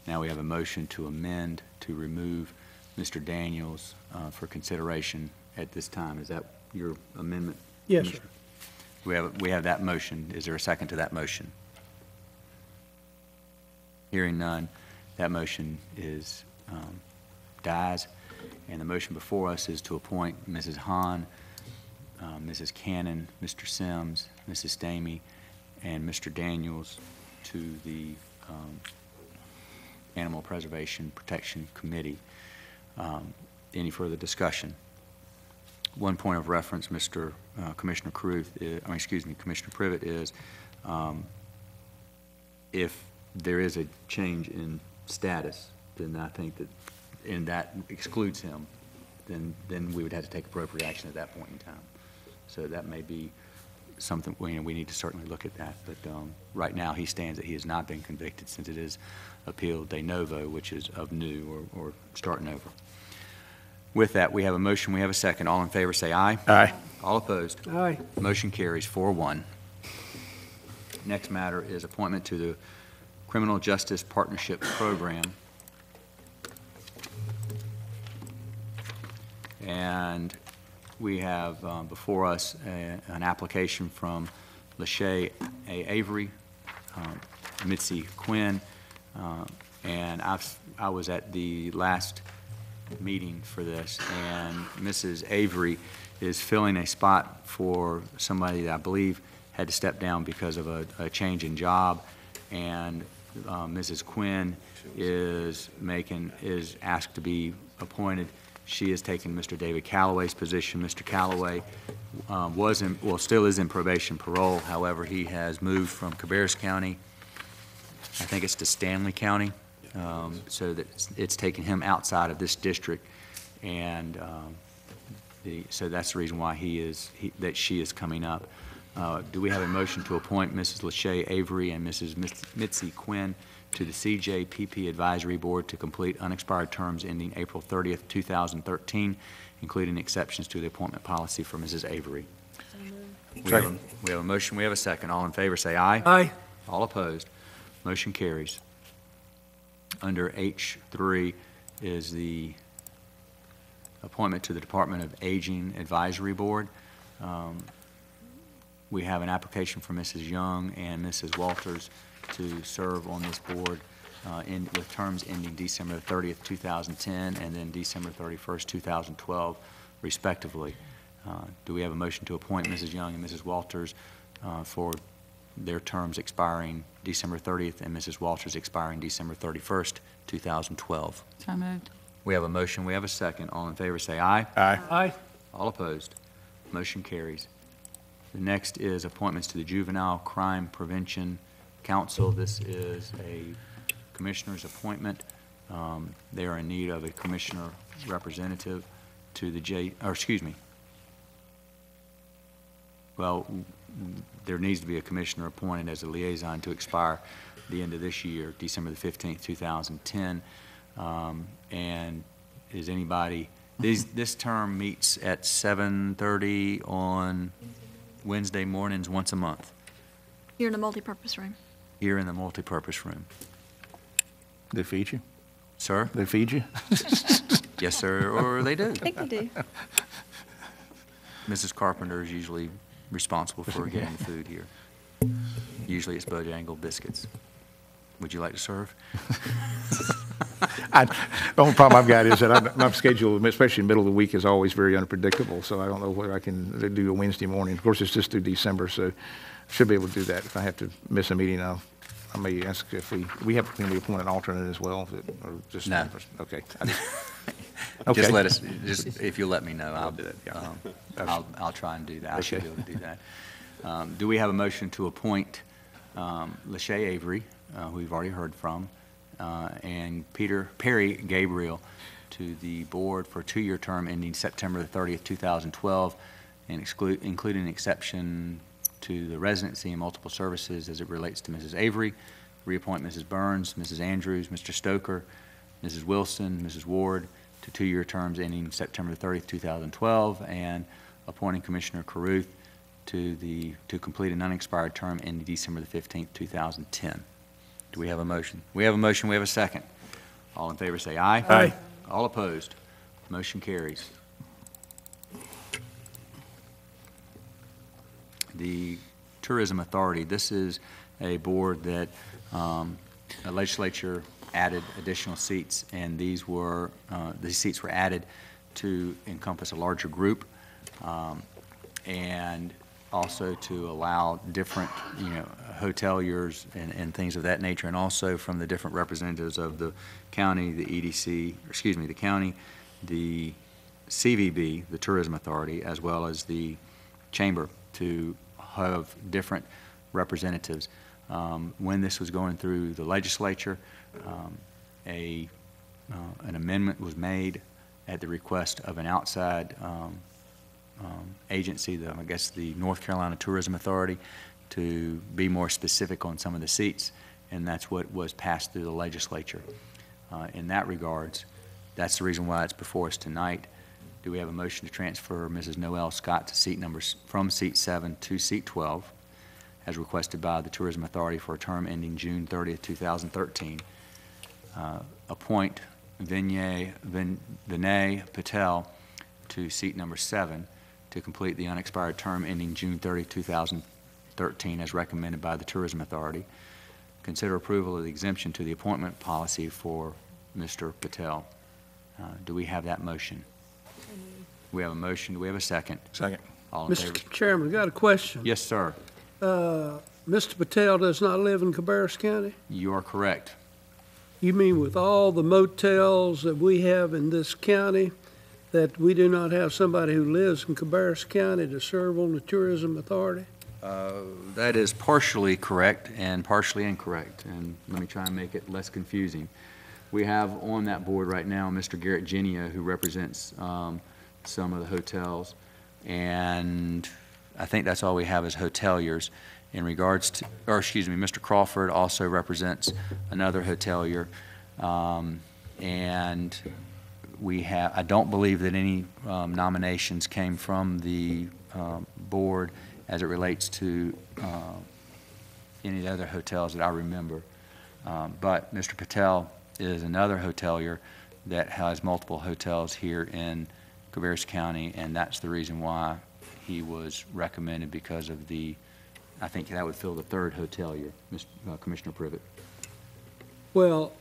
Now we have a motion to amend to remove Mr. Daniels for consideration at this time. Is that your amendment? Yes, sir. We have that motion. Is there a second to that motion? Hearing none, that motion is dies, and the motion before us is to appoint Mrs. Hahn, Mrs. Cannon, Mr. Sims, Mrs. Stamey, and Mr. Daniels to the Animal Preservation Protection Committee. Any further discussion? One point of reference, Commissioner Caruth, Commissioner Privet, is if there is a change in status, then I think that, and that excludes him, then we would have to take appropriate action at that point in time. So that may be something, we need to certainly look at that. But right now, he stands that he has not been convicted since it is appealed de novo, which is of new or starting over. With that, we have a motion, we have a second. All in favor say aye. Aye. All opposed? Aye. Motion carries 4-1. Next matter is appointment to the Criminal Justice Partnership Program. And we have before us an application from Lachey A. Avery, Mitzi Quinn, and I was at the last meeting for this, and Mrs. Avery is filling a spot for somebody that I believe had to step down because of a change in job, and Mrs. Quinn is asked to be appointed. She has taken Mr. David Calloway's position. Mr. Calloway still is in probation parole. However, he has moved from Cabarrus County, I think it's to Stanley County, so that it's taken him outside of this district, and so that's the reason why that she is coming up. Do we have a motion to appoint Mrs. Lachey Avery and Mrs. Mitzi Quinn to the CJPP Advisory Board to complete unexpired terms ending April 30th, 2013, including exceptions to the appointment policy for Mrs. Avery? We have a motion, we have a second. All in favor say aye. Aye. All opposed. Motion carries. Under H3 is the appointment to the Department of Aging Advisory Board. We have an application for Mrs. Young and Mrs. Walters to serve on this board with terms ending December 30th, 2010, and then December 31st, 2012, respectively. Do we have a motion to appoint Mrs. Young and Mrs. Walters for their terms expiring December 30th and Mrs. Walters expiring December 31st, 2012? So moved. We have a motion. We have a second. All in favor say aye. Aye. Aye. All opposed. Motion carries. The next is appointments to the Juvenile Crime Prevention Council. This is a commissioner's appointment. They are in need of a commissioner representative to the well, there needs to be a commissioner appointed as a liaison to expire the end of this year, December the 15th, 2010. And is anybody, this term meets at 7:30 on Wednesday mornings once a month. Here in the multipurpose room. Here in the multipurpose room. They feed you? Sir? They feed you? Yes, sir, or they do. I think they do. Mrs. Carpenter is usually responsible for getting the food here. Usually it's Bojangle biscuits. Would you like to serve? The only problem I've got is that my schedule, especially in the middle of the week, is always very unpredictable, so I don't know whether I can do a Wednesday morning. Of course, it's just through December, so I should be able to do that. If I have to miss a meeting, I may ask if we appoint an alternate as well, or just No. one person? Okay. Just Okay. let us, if you'll let me know, I'll do that. Yeah. I'll try and do that. I Okay. should be able to do that. Do we have a motion to appoint Lachey Avery, who we've already heard from, and Perry Gabriel to the board for a 2-year term ending September the 30th, 2012, and including an exception to the residency and multiple services as it relates to Mrs. Avery, reappoint Mrs. Burns, Mrs. Andrews, Mr. Stoker, Mrs. Wilson, Mrs. Ward to 2-year terms ending September 30th, 2012, and appointing Commissioner Caruth to complete an unexpired term ending December the 15th, 2010. Do we have a motion? We have a motion. We have a second. All in favor say aye. Aye. All opposed. Motion carries. The Tourism Authority, this is a board that the legislature added additional seats, and these seats were added to encompass a larger group, and also to allow different, hoteliers and things of that nature, and also from the different representatives of the county, the the county, the CVB, the Tourism Authority, as well as the chamber, to have different representatives. When this was going through the legislature, an amendment was made at the request of an outside agency, I guess the North Carolina Tourism Authority, to be more specific on some of the seats, and that's what was passed through the legislature. In that regards, that's the reason why it's before us tonight. Do we have a motion to transfer Mrs. Noel Scott to from seat 7 to seat 12, as requested by the Tourism Authority for a term ending June 30th, 2013? Appoint Vinay Patel to seat number 7 to complete the unexpired term ending June 30, 2013, as recommended by the Tourism Authority. Consider approval of the exemption to the appointment policy for Mr. Patel. Do we have that motion? We have a motion. Do we have a second? Second. All in favor? Mr. Chairman, I got a question. Yes, sir. Mr. Patel does not live in Cabarrus County? You are correct. You mean with all the motels that we have in this county, that we do not have somebody who lives in Cabarrus County to serve on the Tourism Authority? That is partially correct and partially incorrect, and let me try and make it less confusing. We have on that board right now Mr. Garrett Genia, who represents some of the hotels, and I think that's all we have as hoteliers. In regards to, or excuse me, Mr. Crawford also represents another hotelier, and we have, I don't believe that any nominations came from the board as it relates to any of the other hotels that I remember. But Mr. Patel is another hotelier that has multiple hotels here in Cabarrus County, and that's the reason why he was recommended, because of the, I think that would fill the third hotelier, Commissioner Privet. Well,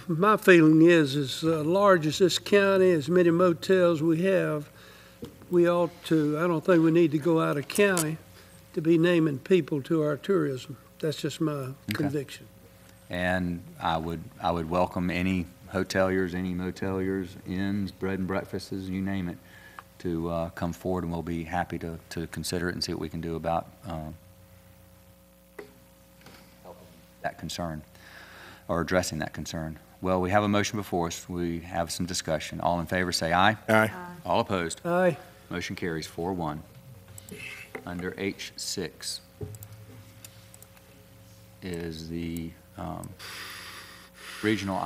my feeling is, as large as this county, as many motels we have, we ought to, I don't think we need to go out of county to be naming people to our tourism. That's just my conviction. And I would welcome any hoteliers, any moteliers, inns, bread and breakfasts, you name it, to come forward, and we'll be happy to consider it and see what we can do about that concern, or addressing that concern. Well, we have a motion before us. We have some discussion. All in favor, say aye. Aye. All opposed? Aye. Motion carries 4-1. Under H6 is the Regional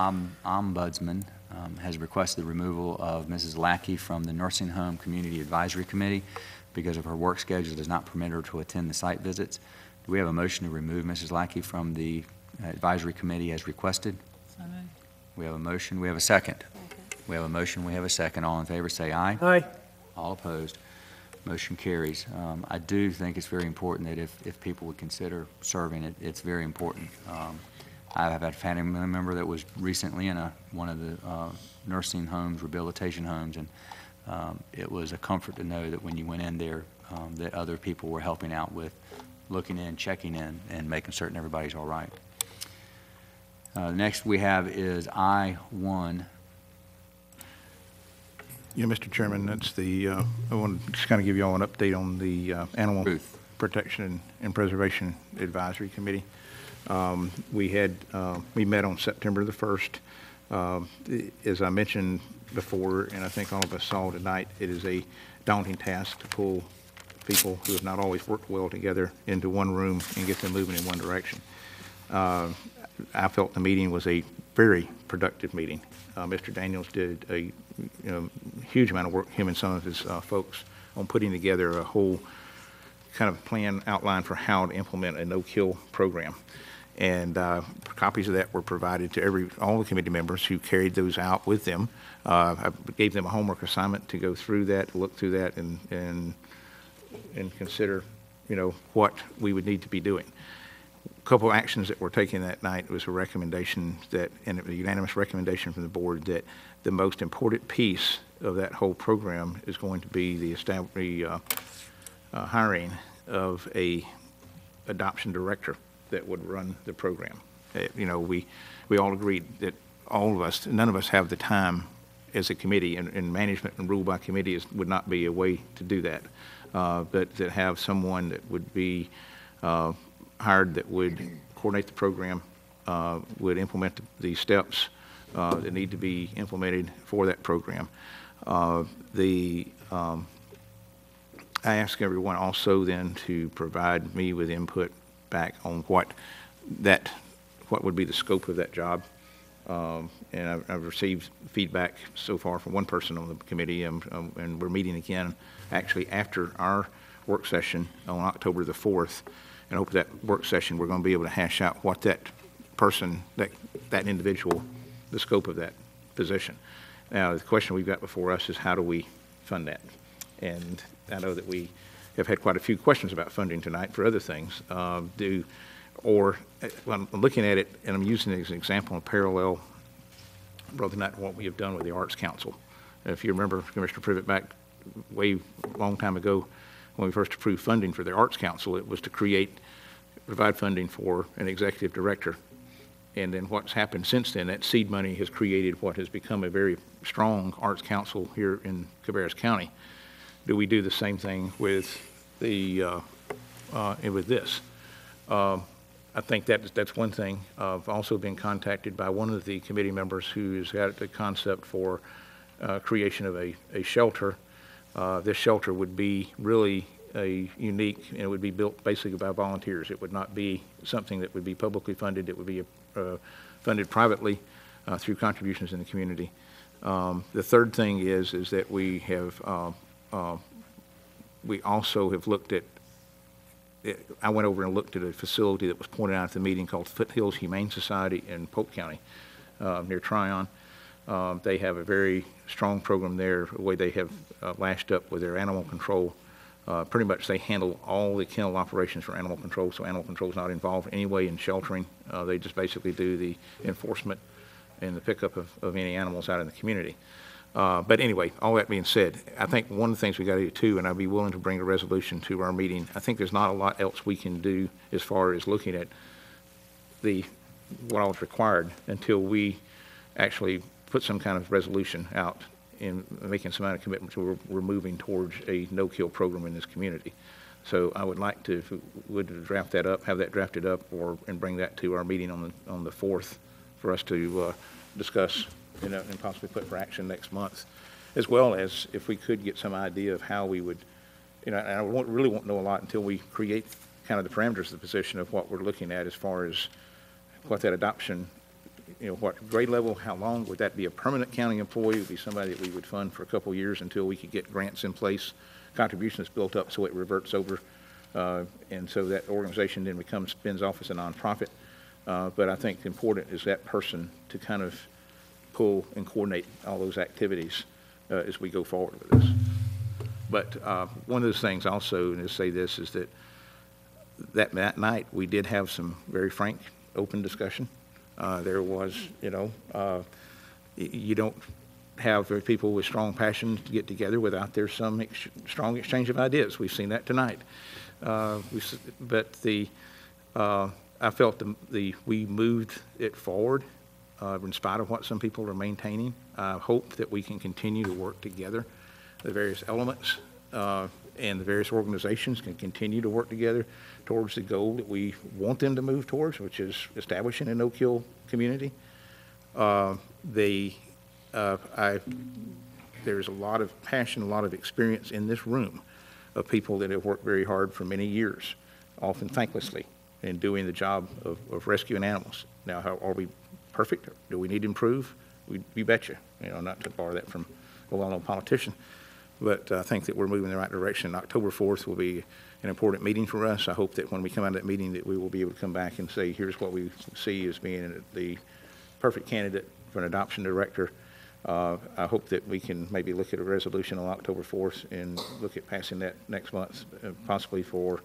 Ombudsman has requested the removal of Mrs. Lackey from the Nursing Home Community Advisory Committee because of her work schedule does not permit her to attend the site visits. Do we have a motion to remove Mrs. Lackey from the advisory committee as requested? We have a motion. We have a second. We have a motion. We have a second. All in favor, say aye. Aye. All opposed. Motion carries. I do think it's very important that if people would consider serving it, it's very important. I have had a family member that was recently in one of the nursing homes, rehabilitation homes, and it was a comfort to know that when you went in there, that other people were helping out with looking in, checking in, and making certain everybody's all right. Next we have is I-1. Yeah, Mr. Chairman, that's the, I want to just kind of give you all an update on the Animal Protection and Preservation Advisory Committee. We met on September the 1st. As I mentioned before, and I think all of us saw tonight, it is a daunting task to pull people who have not always worked well together into one room and get them moving in one direction. I felt the meeting was a very productive meeting. Mr. Daniels did a huge amount of work, him and some of his folks, on putting together a whole kind of plan outline for how to implement a no-kill program. And copies of that were provided to all the committee members who carried those out with them. I gave them a homework assignment to go through that, look through that, and consider, what we would need to be doing. A couple of actions that were taken that night was a recommendation and a unanimous recommendation from the board that the most important piece of that whole program is going to be the hiring of a adoption director that would run the program. We all agreed that none of us have the time as a committee, and management and rule by committee would not be a way to do that. But to have someone that would be hired that would coordinate the program, would implement the steps that need to be implemented for that program. I ask everyone also then to provide me with input back on what would be the scope of that job. And I've received feedback so far from one person on the committee, and we're meeting again actually after our work session on October the 4th. And I hope that work session we're going to be able to hash out what that person, that individual, the scope of that position. Now, the question we've got before us is how do we fund that. And I know that we have had quite a few questions about funding tonight for other things. When I'm looking at it, and I'm using it as an example and parallel, rather than not what we have done with the Arts Council. If you remember, Commissioner Privet, back way long time ago, when we first approved funding for the Arts Council, it was to provide funding for an executive director. And then what's happened since then, that seed money has created what has become a very strong Arts Council here in Cabarrus County. Do we do the same thing with with this? I think that's one thing. I've also been contacted by one of the committee members who's got the concept for creation of a shelter. This shelter would be really unique, and it would be built basically by volunteers. It would not be something that would be publicly funded. It would be funded privately through contributions in the community. The third thing is that we also have looked at, I went over and looked at a facility that was pointed out at the meeting called Foothills Humane Society in Polk County, near Tryon. They have a very strong program there, the way they have lashed up with their animal control. Pretty much they handle all the kennel operations for animal control, so animal control is not involved anyway in sheltering. They just basically do the enforcement and the pickup of any animals out in the community. But anyway, all that being said, I think one of the things we got to do too, and I'd be willing to bring a resolution to our meeting, I think there's not a lot else we can do as far as looking at what all is required until we actually put some kind of resolution out in making some kind of commitment to we're moving towards a no-kill program in this community. So I would like to, if we would draft that up, have that drafted up, and bring that to our meeting on the 4th for us to discuss, and possibly put for action next month, as well as if we could get some idea of how we would, and I really won't know a lot until we create kind of the parameters of the position of what we're looking at as far as what that adoption, what grade level, how long, would that be a permanent county employee, would be somebody that we would fund for a couple of years until we could get grants in place, contributions built up so it reverts over, and so that organization then spins off as a nonprofit. But I think important is that person to kind of pull and coordinate all those activities as we go forward with this. But one of those things also, and to say this, is that night we did have some very frank, open discussion. There was, you don't have people with strong passion to get together without there's some strong exchange of ideas. We've seen that tonight. But I felt we moved it forward in spite of what some people are maintaining. I hope that we can continue to work together. The various elements and the various organizations can continue to work together towards the goal that we want them to move towards, which is establishing a no-kill community. There's a lot of passion, a lot of experience in this room of people that have worked very hard for many years, often thanklessly, in doing the job of rescuing animals. Now, are we perfect? Do we need to improve? We betcha. Not to borrow that from a well-known politician, but I think that we're moving in the right direction. October 4th will be an important meeting for us. I hope that when we come out of that meeting that we will be able to come back and say, here's what we see as being the perfect candidate for an adoption director. I hope that we can maybe look at a resolution on October 4th and look at passing that next month, possibly for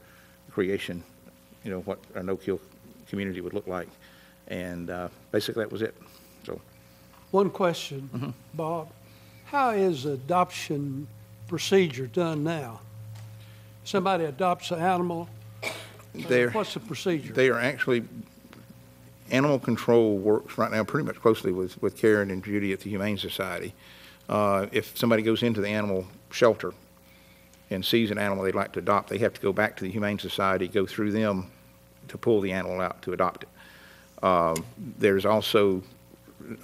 creation, what a no-kill community would look like. And basically that was it. So, one question, Bob. How is adoption procedure done now? Somebody adopts an animal, what's the procedure? They are actually, animal control works right now pretty much closely with Karen and Judy at the Humane Society. If somebody goes into the animal shelter and sees an animal they'd like to adopt, they have to go back to the Humane Society, go through them to pull the animal out to adopt it. There's also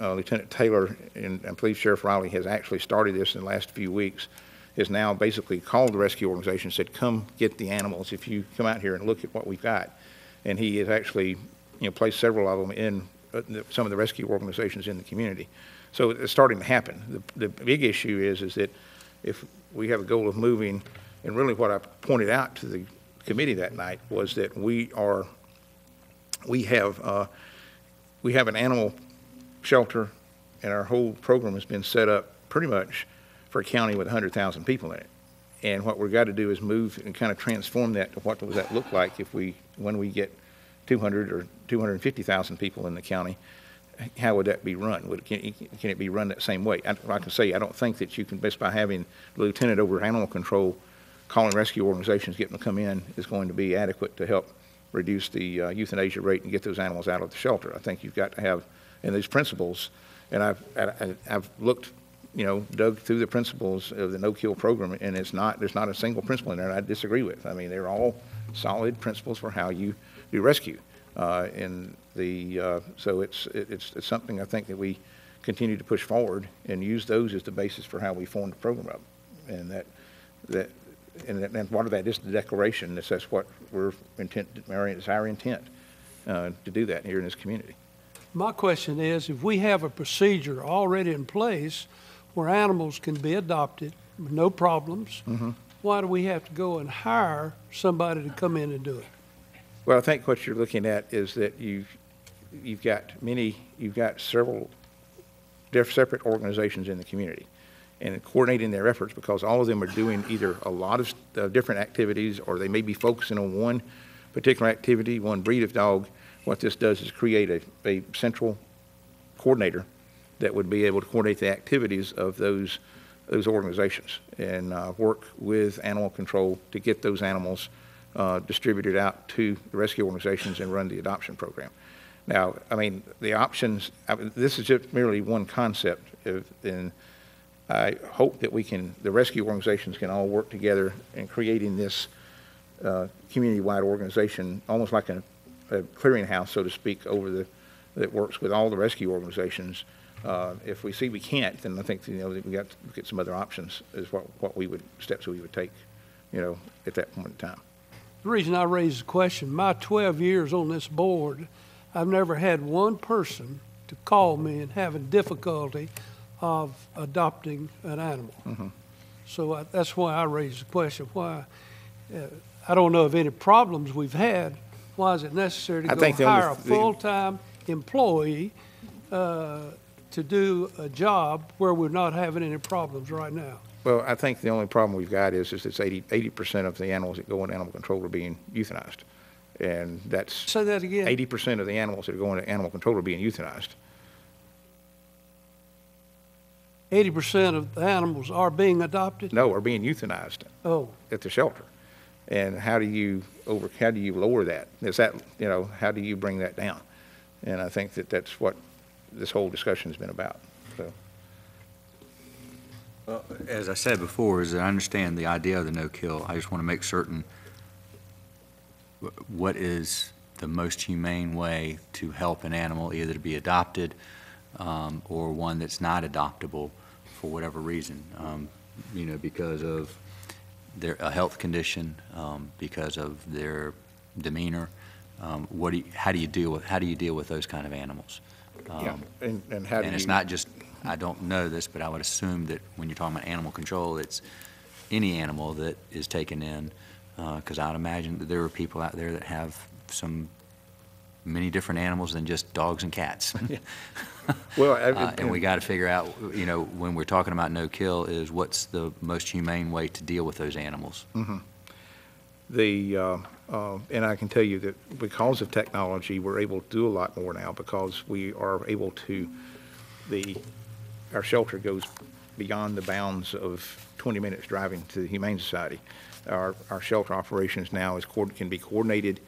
Lieutenant Taylor, and I believe Sheriff Riley has actually started this in the last few weeks, has now basically called the rescue organization and said, come get the animals if you come out here and look at what we've got. And he has actually placed several of them in some of the rescue organizations in the community. So it's starting to happen. The big issue is that if we have a goal of moving, and really what I pointed out to the committee that night was that we have an animal shelter, and our whole program has been set up pretty much for a county with 100,000 people in it. And what we've got to do is move and kind of transform that to what does that look like when we get 200 or 250,000 people in the county. How would that be run? Can it be run that same way? Like I say, I don't think that you can, just by having the lieutenant over animal control, calling rescue organizations, getting them to come in, is going to be adequate to help reduce the euthanasia rate and get those animals out of the shelter. I think you've got to have, and these principles, and I've looked, dug through the principles of the no-kill program, and there's not a single principle in there that I disagree with. I mean, they're all solid principles for how you do rescue. So it's something I think that we continue to push forward and use those as the basis for how we form the program up. And part of that is the declaration. That's what it's our intent to do that here in this community. My question is, if we have a procedure already in place where animals can be adopted with no problems, why do we have to go and hire somebody to come in and do it? Well, I think what you're looking at is that you've got several separate organizations in the community, and coordinating their efforts, because all of them are doing either a lot of different activities, or they may be focusing on one particular activity, one breed of dog. What this does is create a central coordinator that would be able to coordinate the activities of those organizations and work with animal control to get those animals distributed out to the rescue organizations and run the adoption program. Now, I mean, the options, this is just merely one concept, and I hope that the rescue organizations can all work together in creating this community-wide organization, almost like a clearinghouse, so to speak, that works with all the rescue organizations. If we see we can't, then I think we got to look at some other options as steps we would take, at that point in time. The reason I raised the question, my 12 years on this board, I've never had one person to call me and having difficulty of adopting an animal. So that's why I raised the question. Why? I don't know of any problems we've had. Why is it necessary to go hire a full-time employee to do a job where we're not having any problems right now? Well, I think the only problem we've got is it's 80% of the animals that go into animal control are being euthanized. And that's... Say that again. 80% of the animals that are going to animal control are being euthanized. 80% of the animals are being adopted? No, are being euthanized. Oh. At the shelter. And how do you lower that? How do you bring that down? And I think that's what this whole discussion has been about. So. Well, as I said before, I understand the idea of the no-kill. I just want to make certain what is the most humane way to help an animal either to be adopted or one that's not adoptable for whatever reason, because of a health condition, because of their demeanor. How do you deal with those kind of animals? And how do it's not just, I don't know this, but I would assume that when you're talking about animal control, it's any animal that is taken in, because I'd imagine that there are people out there that have many different animals than just dogs and cats. Well, and we got to figure out, when we're talking about no-kill, is what's the most humane way to deal with those animals. And I can tell you that because of technology, we're able to do a lot more now, because we are able to, our shelter goes beyond the bounds of 20 minutes driving to the Humane Society. Our shelter operations now can be coordinated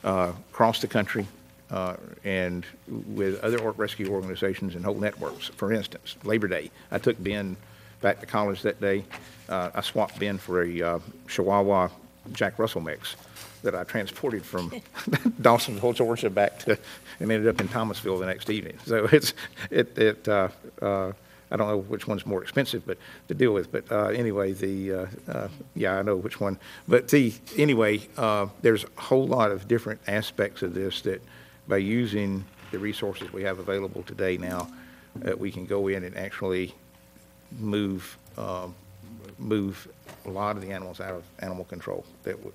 across the country and with other rescue organizations and whole networks. For instance, Labor Day, I took Ben back to college that day. I swapped Ben for a Chihuahua Jack Russell mix that I transported from Dawsonville, Georgia, back to, and ended up in Thomasville the next evening. So I don't know which one's more expensive, but to deal with. But anyway, I know which one. But anyway, there's a whole lot of different aspects of this that, by using the resources we have available today now, we can go in and actually move a lot of the animals out of animal control that would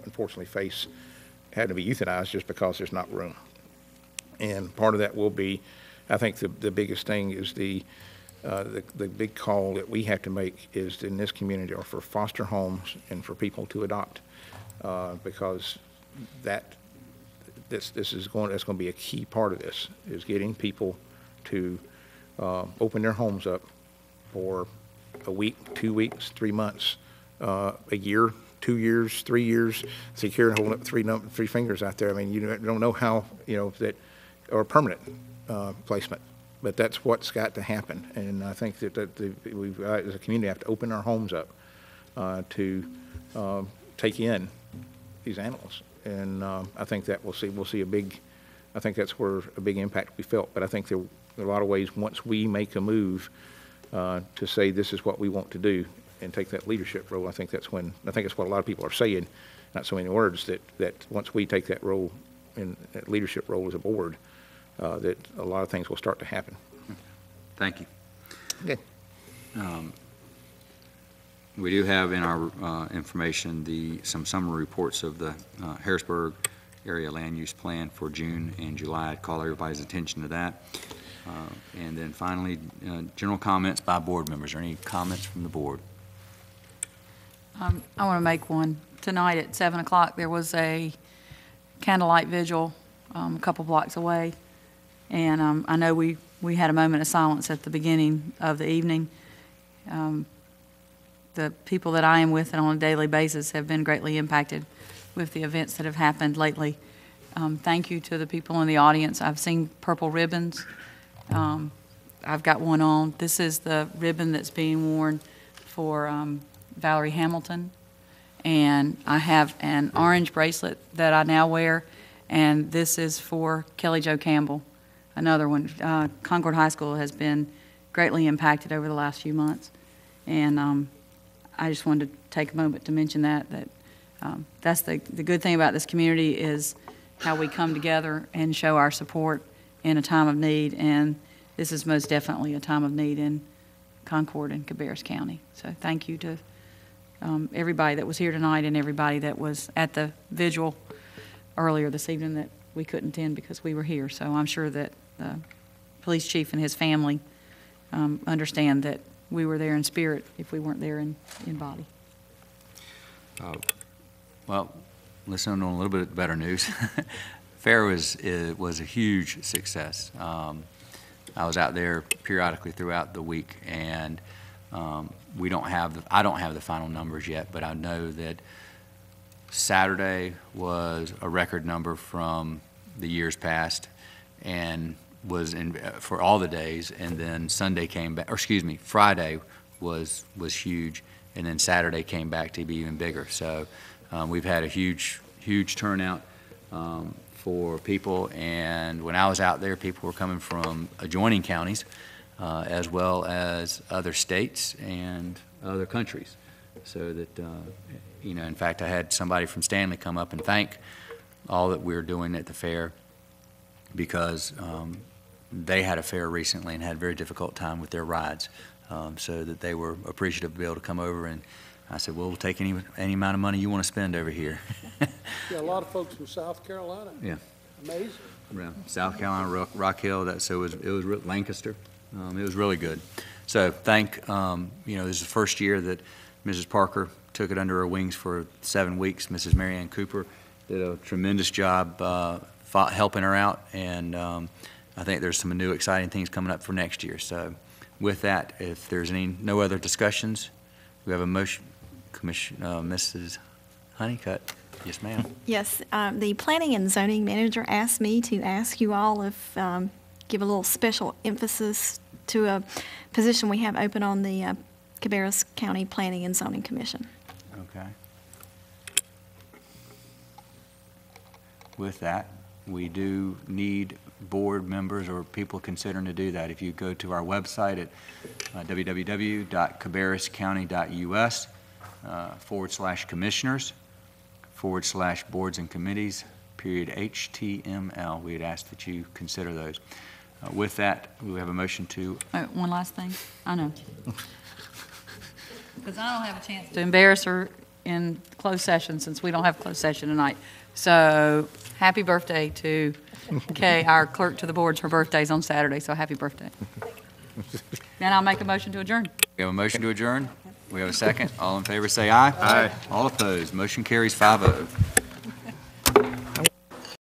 unfortunately had to be euthanized just because there's not room. And part of that will be, I think the biggest thing is the big call that we have to make is in this community are for foster homes and for people to adopt, because that's going to be a key part of this, is getting people to open their homes up for a week, 2 weeks, 3 months, a year, 2 years, 3 years. See Karen holding up three fingers out there. I mean, you don't know how, that, or permanent placement. But that's what's got to happen. And I think that we've, as a community, have to open our homes up to take in these animals. And I think that we'll see a big, I think that's where a big impact will be felt. But I think there are a lot of ways, once we make a move to say this is what we want to do and take that leadership role, I think that's what a lot of people are saying, not so many words, that once we take that role, in that leadership role as a board, that a lot of things will start to happen. Thank you. Okay. We do have in our information some summary reports of the Harrisburg Area Land Use Plan for June and July. I'd call everybody's attention to that. And then finally, general comments by board members. Are any comments from the board? I want to make one. Tonight at 7 o'clock, there was a candlelight vigil a couple blocks away. And I know we had a moment of silence at the beginning of the evening. The people that I am with and on a daily basis have been greatly impacted with the events that have happened lately. Thank you to the people in the audience. I've seen purple ribbons. I've got one on. This is the ribbon that's being worn for Valerie Hamilton. And I have an orange bracelet that I now wear, and this is for Kelly Jo Campbell. Another one. Concord High School has been greatly impacted over the last few months. And I just wanted to take a moment to mention that that's the good thing about this community is how we come together and show our support in a time of need. And this is most definitely a time of need in Concord and Cabarrus County. So thank you to everybody that was here tonight and everybody that was at the vigil earlier this evening that we couldn't attend because we were here. So I'm sure that the police chief and his family understand that we were there in spirit if we weren't there in body. Well, listening on a little bit better news. Fair was a huge success. I was out there periodically throughout the week, and I don't have the final numbers yet, but I know that Saturday was a record number from the years past, and was for all the days, and then Sunday came back, or excuse me, Friday was huge, and then Saturday came back to be even bigger. So we've had a huge turnout for people, and when I was out there, people were coming from adjoining counties as well as other states and other countries. So that, in fact, I had somebody from Stanley come up and thank all that we're doing at the fair, because they had a fair recently and had a very difficult time with their rides, so that they were appreciative to be able to come over. And I said, well, we'll take any amount of money you want to spend over here. Yeah, a lot of folks from South Carolina. Yeah. Amazing. Yeah, South Carolina, Rock Hill, so it was Lancaster. It was really good. So this is the first year that Mrs. Parker took it under her wings for 7 weeks. Mrs. Marianne Cooper did a tremendous job helping her out, and I think there's some new exciting things coming up for next year. So with that, if there's no other discussions, we have a motion. Mrs. Honeycutt. Yes, ma'am. Yes, the Planning and Zoning Manager asked me to ask you all if, give a little special emphasis to a position we have open on the Cabarrus County Planning and Zoning Commission. Okay. With that, we do need board members or people considering to do that. If you go to our website at www.cabarruscounty.us /commissioners/boards and committees .html, we'd ask that you consider those. With that, we have a motion to... One last thing. I know. Because I don't have a chance to embarrass her in closed session since we don't have closed session tonight. So happy birthday to Kay, our clerk to the boards. Her birthday's on Saturday, so happy birthday. Then I'll make a motion to adjourn. We have a motion to adjourn. We have a second. All in favor, say aye. Aye. All opposed. Motion carries 5-0.